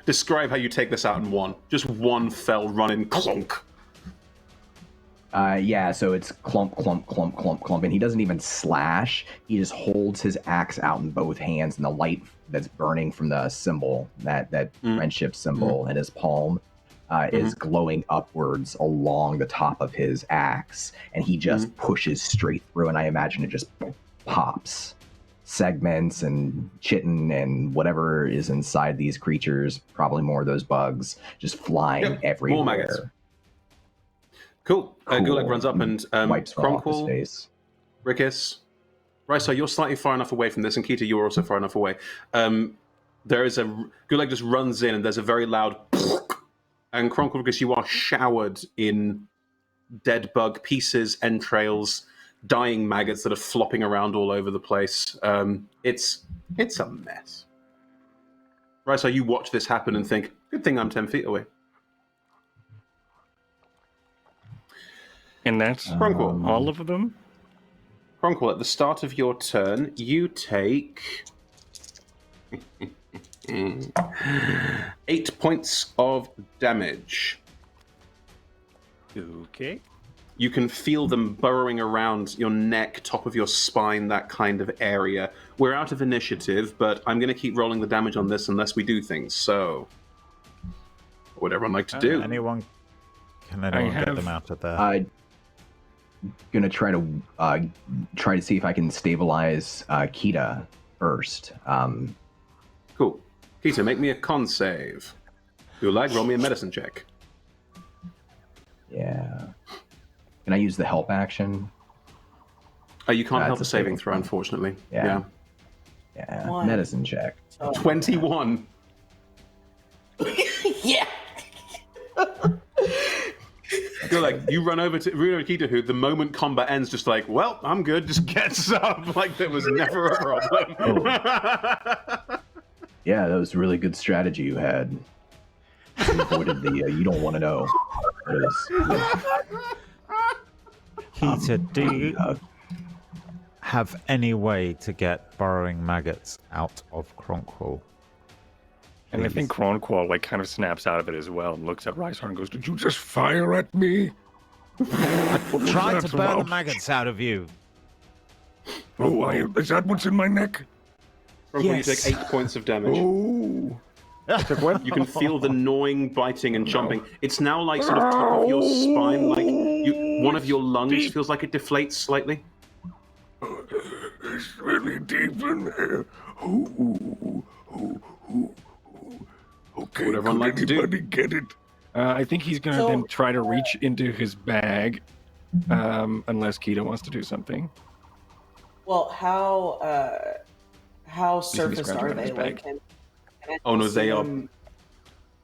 Describe how you take this out in one. Just one fell running clunk. So it's clump, clump, clump, clump, clump, and he doesn't even slash. He just holds his axe out in both hands, and the light that's burning from the symbol, that friendship symbol in his palm, is glowing upwards along the top of his axe, and he just pushes straight through, and I imagine it just pops. Segments and chitin and whatever is inside these creatures, probably more of those bugs, just flying everywhere. More maggots. Cool. Gulag runs up and Cronkwall, Rickis, Risa, you're slightly far enough away from this, and Kita, you're also far enough away. There is Gulag just runs in, and there's a very loud and Cronkwall, because you are showered in dead bug pieces, entrails, dying maggots that are flopping around all over the place. It's a mess. Risa, you watch this happen and think, good thing I'm 10 feet away. And that's all of them? Cronkwall, at the start of your turn, you take 8 points of damage. Okay. You can feel them burrowing around your neck, top of your spine, that kind of area. We're out of initiative, but I'm going to keep rolling the damage on this unless we do things, so... What would everyone like to do? Can anyone get them out of there? I'm gonna try to see if I can stabilize Kita first. Cool. Kita, make me a con save. Gulag, roll me a medicine check. Yeah. Can I use the help action? You can't help a saving throw, unfortunately. Yeah. One. Medicine check. 21. Yeah. Gulag, you run over to Kita, who the moment combat ends, just like, well, I'm good, just gets up, like there was never a problem. Yeah, that was a really good strategy you had. You avoided the you don't want to know. Kita, do you have any way to get burrowing maggots out of Cronkwall? And I think Cronkwall kind of snaps out of it as well and looks at Rysar and goes, "Did you just fire at me?" Try to burn the maggots out of you. Oh, is that what's in my neck? Cronkwall, you take 8 points of damage. Oh. You can feel the gnawing, biting, and chomping. It's now like sort of top of your spine, like one of your lungs feels like it deflates slightly. It's really deep in there. Okay, Would everyone like to do? anybody get it? I think he's gonna then try to reach into his bag, unless Kita wants to do something. Well, how He's gonna be surfaced scratching are around his they? bag. Like, can I Oh no, see they are. them?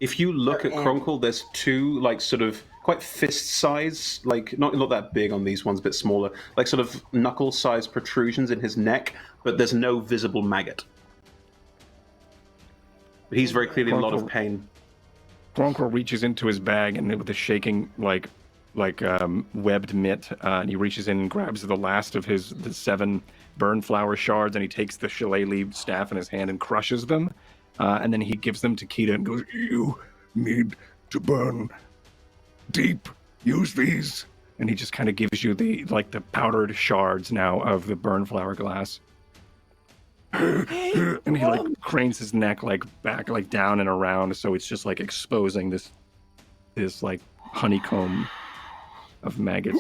If you look at They're in. Kronkle, there's two like sort of quite fist size, like not that big on these ones, a bit smaller, like sort of knuckle size protrusions in his neck, but there's no visible maggot. But he's very clearly in a lot of pain. Kronkle reaches into his bag and with a shaking webbed mitt, and he reaches in and grabs the last of the 7 burn flower shards, and he takes the shillelagh staff in his hand and crushes them, and then he gives them to Kita and goes, You need to burn deep. Use these. and he just kind of gives you the powdered shards now of the burn flower glass. And he cranes his neck back down and around, so it's just exposing this honeycomb of maggots.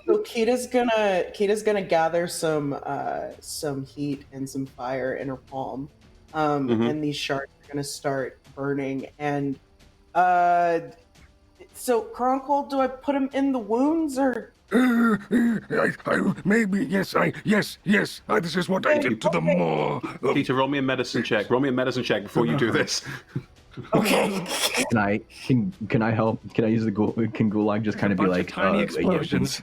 So Kita's gonna gather some heat and some fire in her palm, and these shards are gonna start burning. And so Kronkle, do I put him in the wounds or? Maybe yes. This is what I did to the maw. Peter, roll me a medicine check. Roll me a medicine check before you do this. Okay. Can I help? Can I use the can Gulag just kind of be like tiny explosions?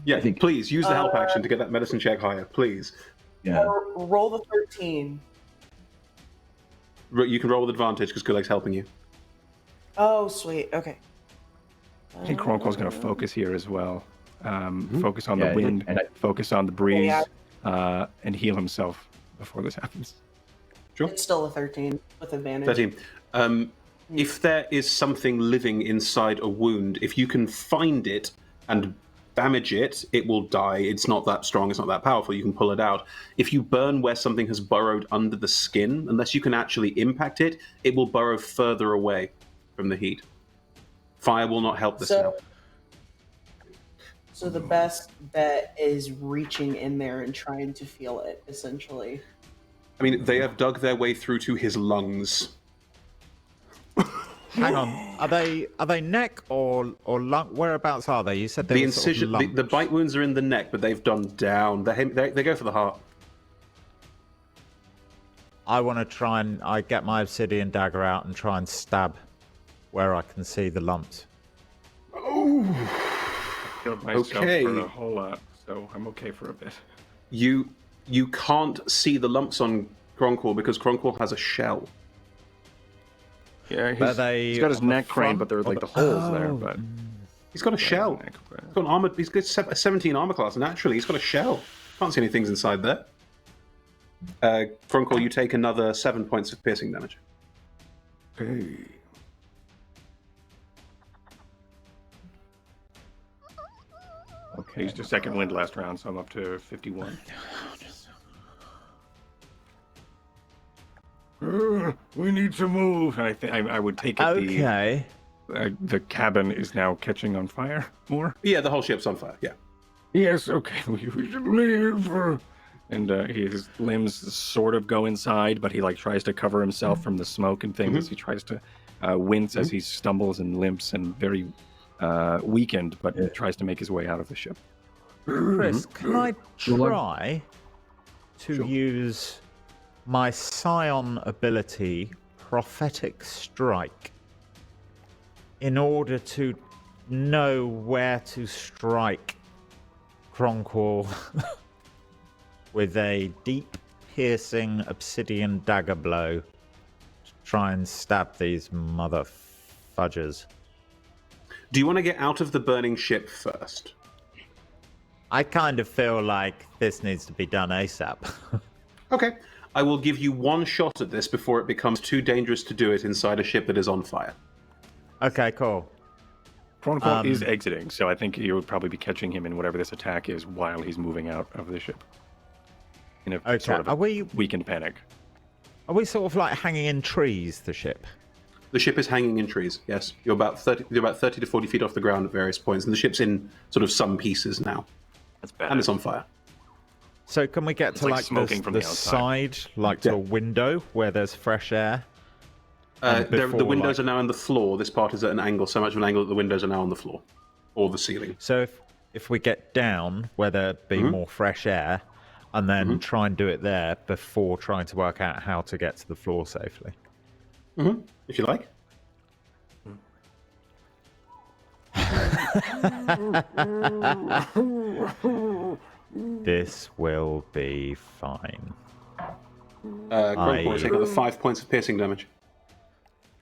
Yeah, please use the help action to get that medicine check higher, please. Yeah. Roll the 13. You can roll with advantage because Gulag's helping you. Oh, sweet. Okay. I think Kronkle's going to focus here as well. Focus on the wind, focus on the breeze, and heal himself before this happens. Sure. It's still a 13 with advantage. 13. If there is something living inside a wound, if you can find it and damage it, it will die. It's not that strong, it's not that powerful, you can pull it out. If you burn where something has burrowed under the skin, unless you can actually impact it, it will burrow further away from the heat. Fire will not help this now. So the best bet is reaching in there and trying to feel it, essentially. I mean, they have dug their way through to his lungs. Hang on, are they neck or lung? Whereabouts are they? You said they The were incision, sort of the bite wounds are in the neck, but they've done down. They go for the heart. I want to try and I get my obsidian dagger out and try and stab where I can see the lumps. I killed myself Okay. for a whole lot, so I'm okay for a bit. You can't see the lumps on Kronkle because Kronkle has a shell. Yeah, he's got his neck craned, but there are the holes there. But He's got a shell. He's got an armor. He's got a 17 armor class. Naturally, he's got a shell. Can't see any things inside there. Kronkle, you take another 7 points of piercing damage. Okay. Okay, he's just second wind last round, so I'm up to 51. We need to move. I would take it. Okay. The cabin is now catching on fire more. Yeah, the whole ship's on fire. Yeah. Yes, okay, we should leave. And his limbs sort of go inside, but he tries to cover himself from the smoke and things as he tries to wince as he stumbles and limps and very weakened, but tries to make his way out of the ship. Chris, can I try to use my Scion ability, Prophetic Strike, in order to know where to strike Kronkle with a deep, piercing obsidian dagger blow to try and stab these mother fudgers? Do you want to get out of the burning ship first? I kind of feel like this needs to be done ASAP. Okay. I will give you one shot at this before it becomes too dangerous to do it inside a ship that is on fire. Okay, cool. Kronkle is exiting, so I think you would probably be catching him in whatever this attack is while he's moving out of the ship. In a sort of weakened panic. Are we sort of hanging in trees, the ship? The ship is hanging in trees, yes. You're about 30 to 40 feet off the ground at various points, and the ship's in sort of some pieces now. That's bad. And it's on fire. So can we get to like like smoking the, from the the outside. side, like to a window where there's fresh air? The windows are now on the floor. This part is at an angle, so much of an angle that the windows are now on the floor or the ceiling. So if we get down where there be more fresh air, and then try and do it there before trying to work out how to get to the floor safely. If you like. This will be fine. Grunkle will take up the 5 points of piercing damage.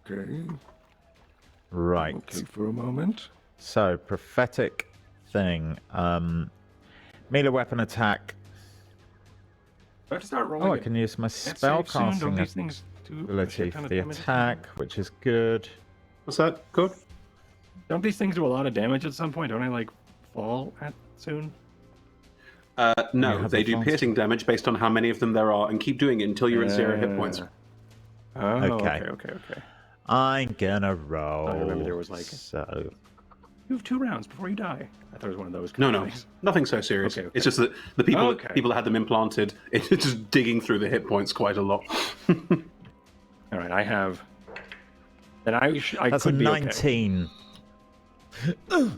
Okay. Right. Okay, for a moment. So, prophetic thing. Melee weapon attack. I have to start rolling. Oh, I can use my spell casting ability for the attack, which is good. What's that? Good. Don't these things do a lot of damage at some point? Don't I like fall at soon? No, they do piercing damage based on how many of them there are, and keep doing it until you're at 0 hit points. Oh, Okay. okay. I'm gonna roll. I remember there was like so. You have 2 rounds before you die. I thought it was one of those. No, nothing so serious. Okay. It's just that the people that had them implanted, it's just digging through the hit points quite a lot. All right, I have. Then I That's could a be 19. Okay.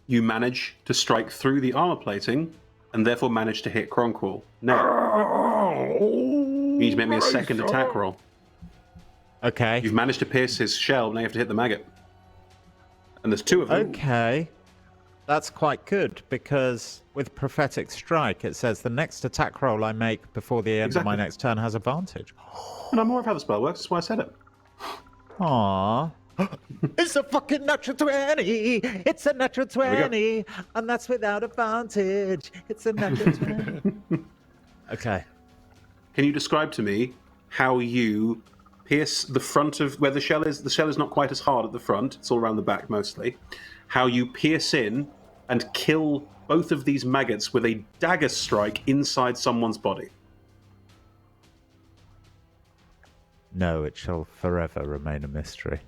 You manage to strike through the armor plating, and therefore manage to hit Kronquil. Now, you need to make me a second attack roll. Okay. You've managed to pierce his shell, now you have to hit the maggot. And there's 2 of them. Okay. That's quite good, because with Prophetic Strike, it says the next attack roll I make before the end of my next turn has advantage. And I'm aware of how the spell works, that's why I said it. Aww. It's a fucking natural 20! It's a natural 20! And that's without advantage. It's a natural 20. Okay. Can you describe to me how you pierce the front of where the shell is? The shell is not quite as hard at the front, it's all around the back mostly. How you pierce in and kill both of these maggots with a dagger strike inside someone's body. No, it shall forever remain a mystery.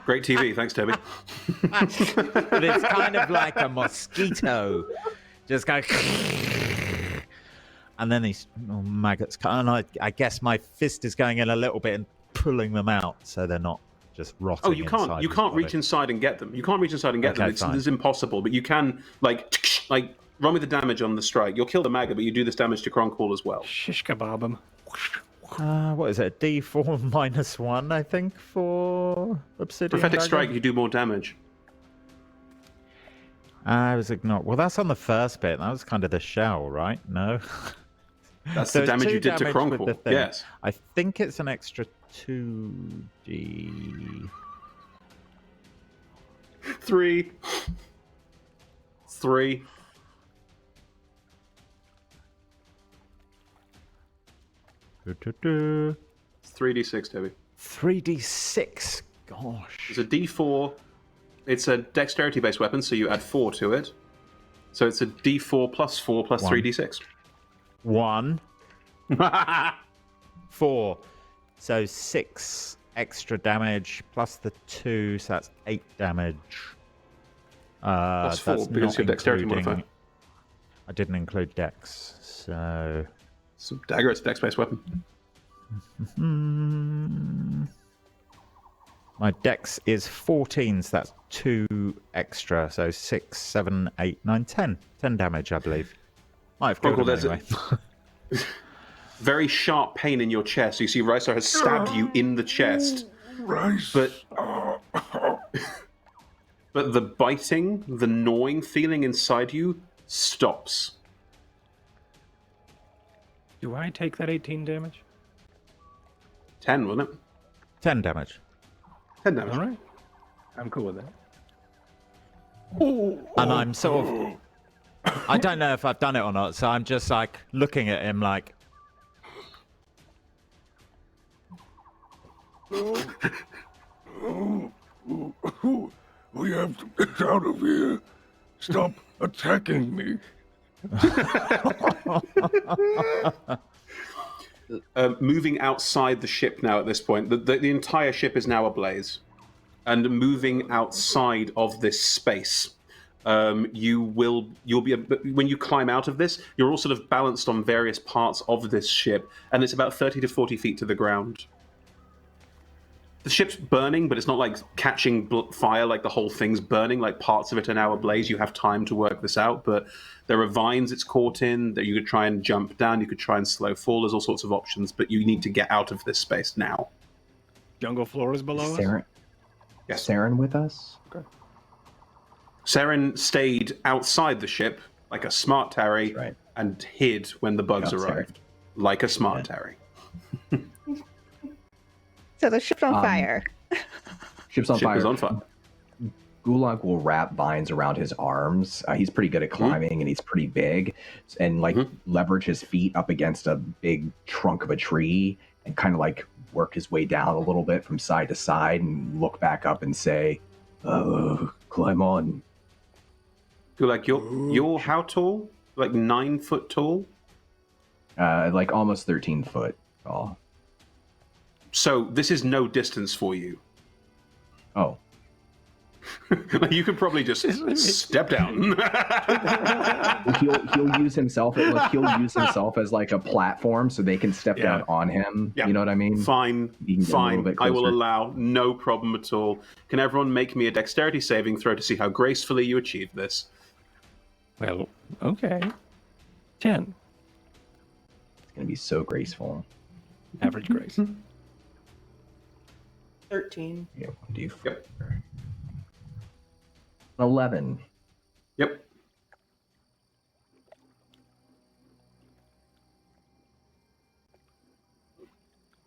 Great TV, thanks, Toby. But it's kind of like a mosquito. Just going... And then these maggots... And I guess my fist is going in a little bit and pulling them out so they're not just rotting. Oh, you can't reach inside and get them. You can't reach inside and get them. It's impossible. But you can, like run with the damage on the strike. You'll kill the maggot, but you do this damage to Kronquil as well. Shish kebab him. What is it? D4 -1, I think, for Obsidian. Prophetic Dragon? Strike, you do more damage. I was ignored. Well, that's on the first bit. That was kind of the shell, right? No. That's So the it's damage 2 you did to damage with Kronquil. the thing. Yes. I think it's an extra 2d. 3. 3. It's 3d6, Toby. 3d6. Gosh. It's a d4. It's a dexterity-based weapon, so you add 4 to it. So it's a d4 plus 4 plus 3d6. 1. 4. So 6 extra damage plus the 2, so that's 8 damage. Plus 4 that's because not your dexterity including- modifier. I didn't include dex, so... It's a dagger, it's a dex-based weapon. My dex is 14, so that's 2 extra, so 6, 7, 8, 9, 10. 10 damage, I believe. Might have killed him anyway. Very sharp pain in your chest. You see Rysar has stabbed you in the chest. But the biting, the gnawing feeling inside you stops. Do I take that 18 damage? 10, wasn't it? 10 damage. 10 damage. All right. I'm cool with that. And I'm sort of... I don't know if I've done it or not, so I'm just like looking at him like... We have to get out of here. Stop attacking me. Moving outside the ship now at this point. The entire ship is now ablaze. And moving outside of this space, you'll be when you climb out of this, you're all sort of balanced on various parts of this ship, and it's about 30 to 40 feet to the ground. The ship's burning, but it's not like catching fire like the whole thing's burning. Like parts of it are now ablaze. You have time to work this out, but there are vines it's caught in that you could try and jump down. You could try and slow fall. There's all sorts of options, but you need to get out of this space now. Jungle floor is below us? Yes. Saren with us? Okay. Saren stayed outside the ship like a smart Tarry and hid when the bugs arrived. Like a smart Tarry. So the ship's on fire. Ship's on Ship fire. is on fire. Gulag will wrap vines around his arms. He's pretty good at climbing, and he's pretty big, and leverage his feet up against a big trunk of a tree, and kind of like work his way down a little bit from side to side, and look back up and say, "Climb on." Gulag, you're how tall? Like 9 foot tall? Like almost 13 foot tall. So this is no distance for you. Oh. You could probably just step down. he'll use himself. He'll use himself as like a platform, so they can step down on him. Yeah. You know what I mean? Fine. I will allow. No problem at all. Can everyone make me a dexterity saving throw to see how gracefully you achieve this? Well, okay. 10. It's gonna be so graceful. Average grace. 13. Yeah, 1d4. Yep. 11. Yep.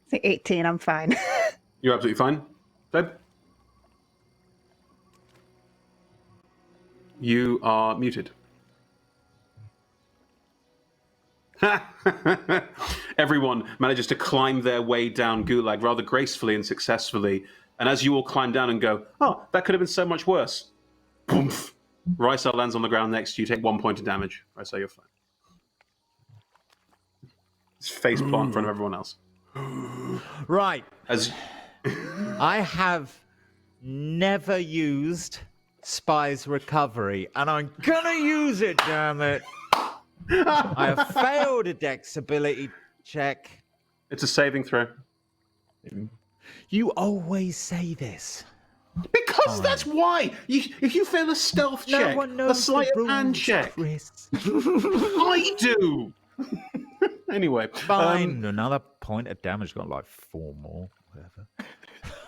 Say 18, I'm fine. You're absolutely fine. Deb? You are muted. Everyone manages to climb their way down Gulag rather gracefully and successfully. And as you all climb down and go, oh, that could have been so much worse. Poof. Rysar lands on the ground next to you. Take 1 point of damage. Rysar, you're fine. His face plant in front of everyone else. Right. As I have never used Spy's Recovery, and I'm gonna use it, damn it. I have failed a dex ability check. It's a saving throw. You always say this. Because that's why. If you fail a stealth check, a sleight of hand check, Chris. I do. Anyway, fine. Another point of damage. Got like 4 more. Whatever.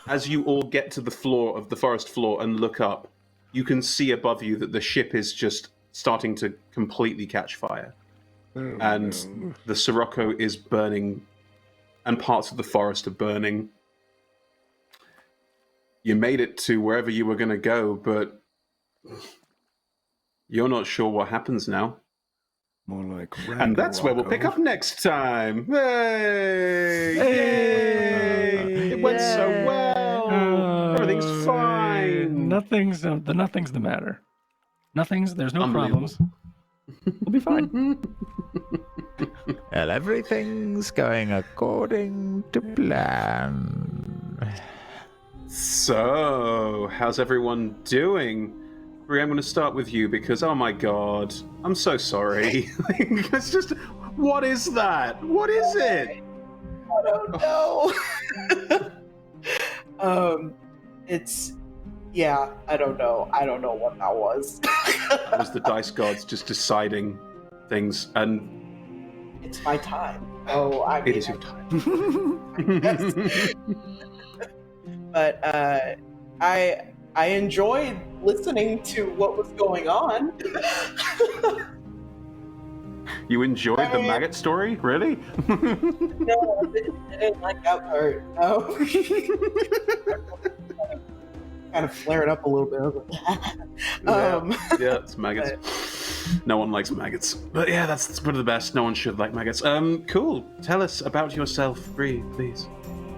As you all get to the floor of the forest floor and look up, you can see above you that the ship is just starting to completely catch fire. And the Sirocco is burning, and parts of the forest are burning. You made it to wherever you were going to go, but you're not sure what happens now. More like and that's where we'll pick up next time. Hey! Yay! It went so well. Everything's fine. Nothing's the matter. There's no problems. We'll be fine. Well, everything's going according to plan. So, how's everyone doing? Bree, I'm going to start with you because, oh my god, I'm so sorry. It's just, what is that? What is it? I don't know. It's, yeah, I don't know. I don't know what that was. That was the dice gods just deciding things, and it's my time. Oh, I mean, it is your time. But I enjoyed listening to what was going on. You enjoyed the maggot story? Really? No, I didn't like that part. No. Kind of flared up a little bit. Yeah, it's maggots. No one likes maggots. But yeah, that's one of the best. No one should like maggots. Cool. Tell us about yourself, Bree, please.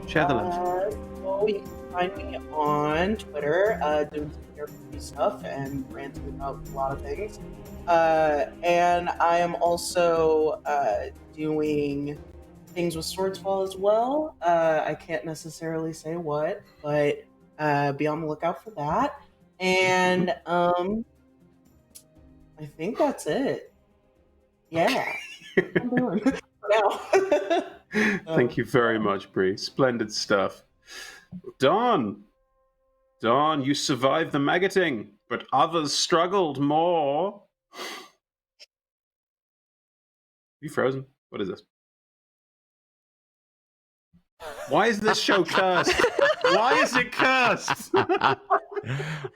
Share the love. Well, you can find me on Twitter, doing some character stuff and ranting about a lot of things. And I am also doing things with Swordsfall as well. I can't necessarily say what, but be on the lookout for that. And I think that's it. Yeah. I'm doing it for now. Thank you very much, Bree. Splendid stuff. Dawn, you survived the maggoting, but others struggled more. You frozen? What is this? Why is this show cursed? Why is it cursed?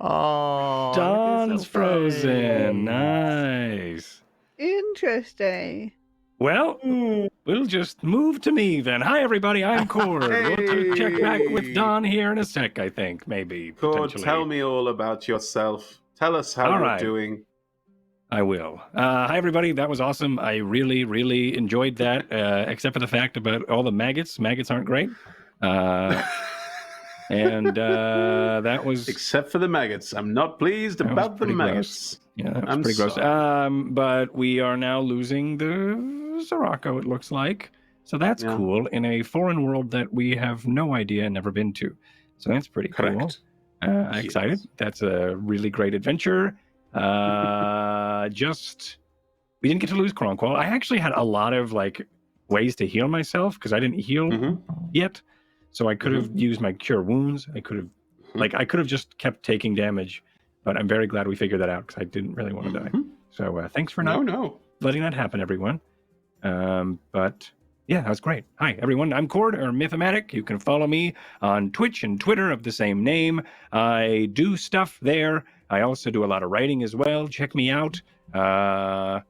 Oh, Dawn's frozen. Nice. Interesting. Well, we'll just move to me then. Hi, everybody. I'm Cord. We'll check back with Dawn here in a sec, I think, maybe. Cord, tell me all about yourself. Tell us how you're doing. I will. Hi, everybody. That was awesome. I really, really enjoyed that, except for the fact about all the maggots. Maggots aren't great. And that was... Except for the maggots. I'm not pleased about the maggots. Gross. Yeah, that was pretty gross. But we are now losing the Sirocco, it looks like. So that's cool in a foreign world that we have no idea, never been to. So that's pretty cool. Excited. That's a really great adventure. We didn't get to lose Kronqual. I actually had a lot of ways to heal myself because I didn't heal yet. So I could have used my cure wounds. I could have just kept taking damage, but I'm very glad we figured that out because I didn't really want to die. So thanks for not letting that happen, everyone. But yeah, that was great. Hi, everyone. I'm Cord, or Mythomatic. You can follow me on Twitch and Twitter of the same name. I do stuff there. I also do a lot of writing as well. Check me out. Or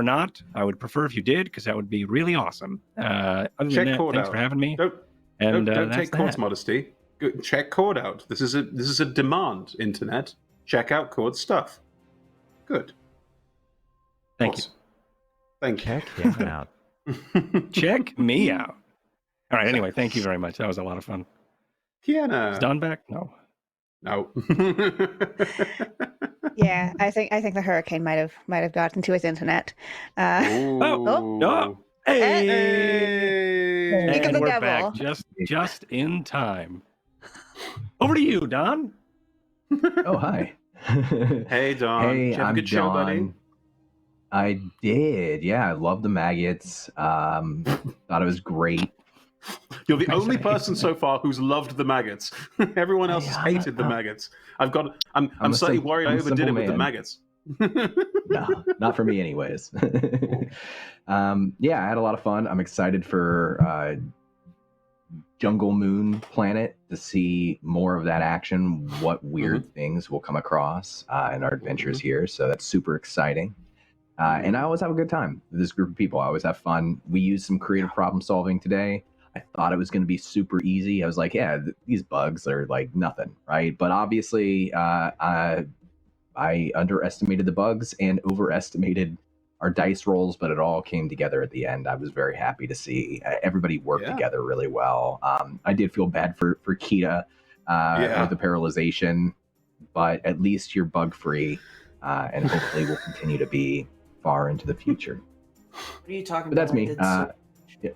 not. I would prefer if you did, because that would be really awesome. Other than that, thanks for having me. Don't take Cord's modesty. Check Cord out. This is a demand, internet. Check out Cord's stuff. Good. Thank you. Thank you. Check him out. Check me out. All right. Anyway, thank you very much. That was a lot of fun. Kiana. Is Don back? No. Yeah, I think the hurricane might have gotten to his internet. No. Hey. Speak of the we're devil. back just in time. Over to you, Don. Oh, hi. Hey, Don. Hey, Did you have I'm a good show, buddy? Don. I did. Yeah, I love the maggots. Thought it was great. You're the only person so far who's loved the maggots. Everyone else has hated the maggots. I'm slightly worried I overdid it with the maggots. No, not for me anyways. Yeah, I had a lot of fun. I'm excited for Jungle Moon Planet to see more of that action, what weird things we'll come across in our adventures here. So that's super exciting. And I always have a good time with this group of people. I always have fun. We used some creative problem solving today. I thought it was going to be super easy. I was like, yeah, these bugs are like nothing, right? But obviously, I underestimated the bugs and overestimated our dice rolls, but it all came together at the end. I was very happy to see everybody work together really well. I did feel bad for Kita with the paralyzation, but at least you're bug-free, and hopefully will continue to be far into the future. What are you talking But that's about? me.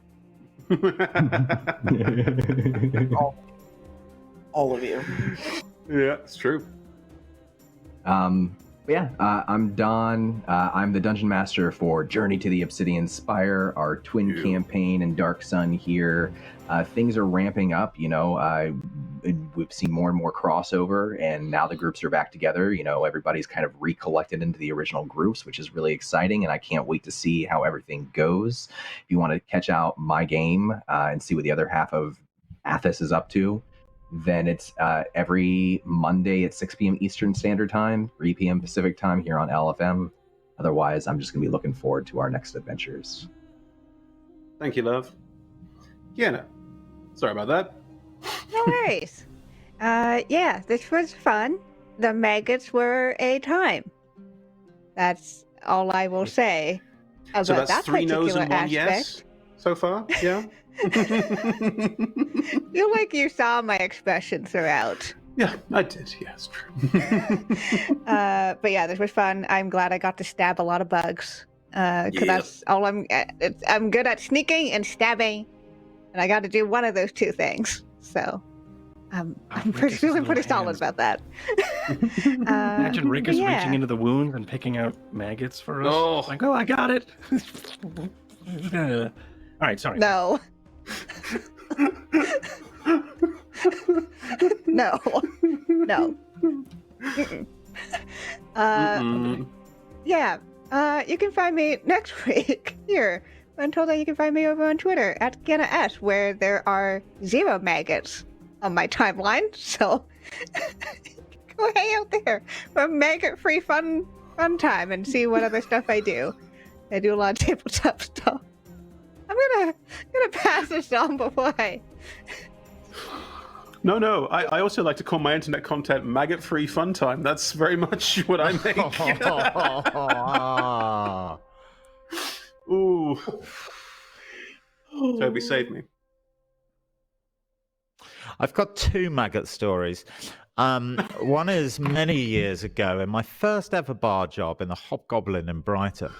All of you. Yeah, it's true. I'm Don. I'm the dungeon master for Journey to the Obsidian Spire, our twin campaign in Dark Sun here. Things are ramping up, we've seen more and more crossover, and now the groups are back together. Everybody's kind of recollected into the original groups, which is really exciting, and I can't wait to see how everything goes. If you want to catch out my game and see what the other half of Athos is up to, then it's every Monday at 6 p.m. Eastern Standard Time, 3 p.m. Pacific Time here on LFM. Otherwise, I'm just going to be looking forward to our next adventures. Thank you, love. Kiana, sorry about that. No worries. Yeah, this was fun. The maggots were a time. That's all I will say about So that's that 3 no's and 1 aspect. yes so far? Yeah? Feel like you saw my expression throughout. Yeah, I did. Yes, true. But yeah, this was fun. I'm glad I got to stab a lot of bugs. Because that's all I'm good at sneaking and stabbing. And I got to do one of those two things. So I'm Rick feeling is pretty little solid hands. about that. Imagine Rick is yeah. reaching into the wounds and picking out maggots for us. Oh. Like, I got it. All right, sorry. No. No. No. Mm-mm. Yeah. You can find me next week here. Until then, you can find me over on Twitter at GennaS, where there are 0 maggots on my timeline. So go hang out there for maggot-free fun time and see what other stuff I do. I do a lot of tabletop stuff. I'm gonna pass this on before I. No. I also like to call my internet content maggot-free fun time. That's very much what I make. Ooh. Toby, save me. I've got 2 maggot stories. One is many years ago in my first ever bar job in the Hobgoblin in Brighton.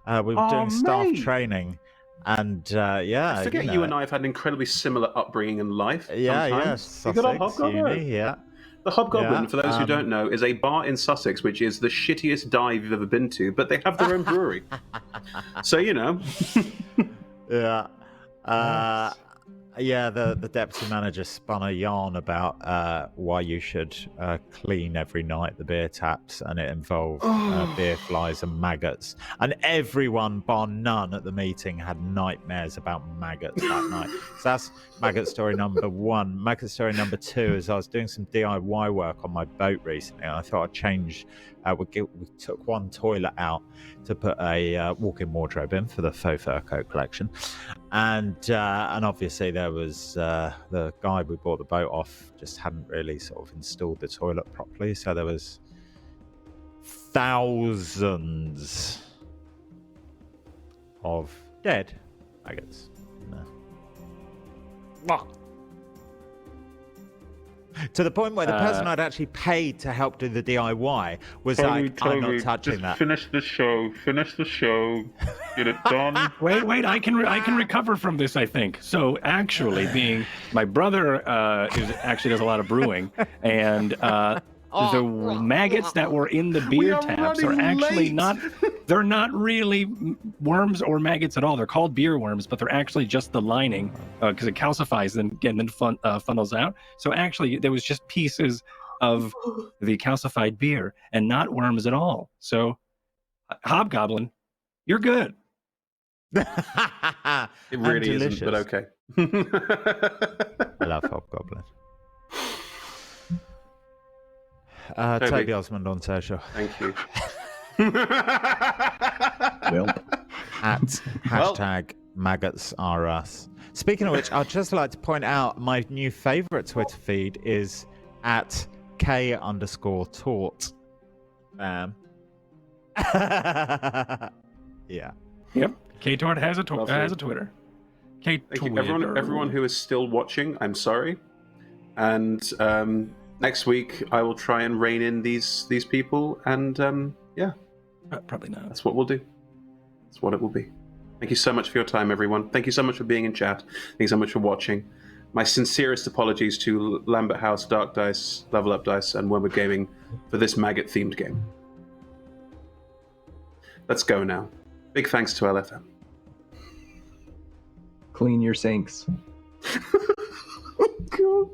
We were doing staff training, and I forget you and I have had an incredibly similar upbringing in life. Yes, Sussex, you got a Hobgoblin? uni, yeah. The Hobgoblin, for those who don't know, is a bar in Sussex, which is the shittiest dive you've ever been to, but they have their own brewery. So, you know. Yeah. The deputy manager spun a yarn about why you should clean every night the beer taps, and it involved beer flies and maggots. And everyone, bar none, at the meeting had nightmares about maggots that night. So that's maggot story number 1. Maggot story number 2 is I was doing some DIY work on my boat recently, and I thought I'd change. We took one toilet out to put a walk-in wardrobe in for the faux fur coat collection, and obviously there was the guy we bought the boat off just hadn't really sort of installed the toilet properly, so there was thousands of dead maggots in there. To the point where the person I'd actually paid to help do the DIY was like, I'm not touching that. Finish the show. Get it done. Wait, I can recover from this, I think. So actually, being my brother actually does a lot of brewing, and the maggots that were in the beer taps are actually they're not really worms or maggots at all. They're called beer worms, but they're actually just the lining because it calcifies and then funnels out. So actually, there was just pieces of the calcified beer and not worms at all. So, Hobgoblin, you're good. It really isn't, but okay. I love Hobgoblin. Toby Osmond on social. Thank you. Hashtag maggots are us. Speaking of which, I'd just like to point out my new favorite Twitter feed is at K_taught. Yeah. Yep. K-Tort has a Twitter. Thank you, everyone who is still watching. I'm sorry, and next week I will try and rein in these people, and probably not. That's what we'll do. That's what it will be. Thank you so much for your time, everyone. Thank you so much for being in chat. Thank you so much for watching. My sincerest apologies to Lambert House, Dark Dice, Level Up Dice, and When We're Gaming for this maggot-themed game. Let's go now. Big thanks to LFM. Clean your sinks. Oh, God.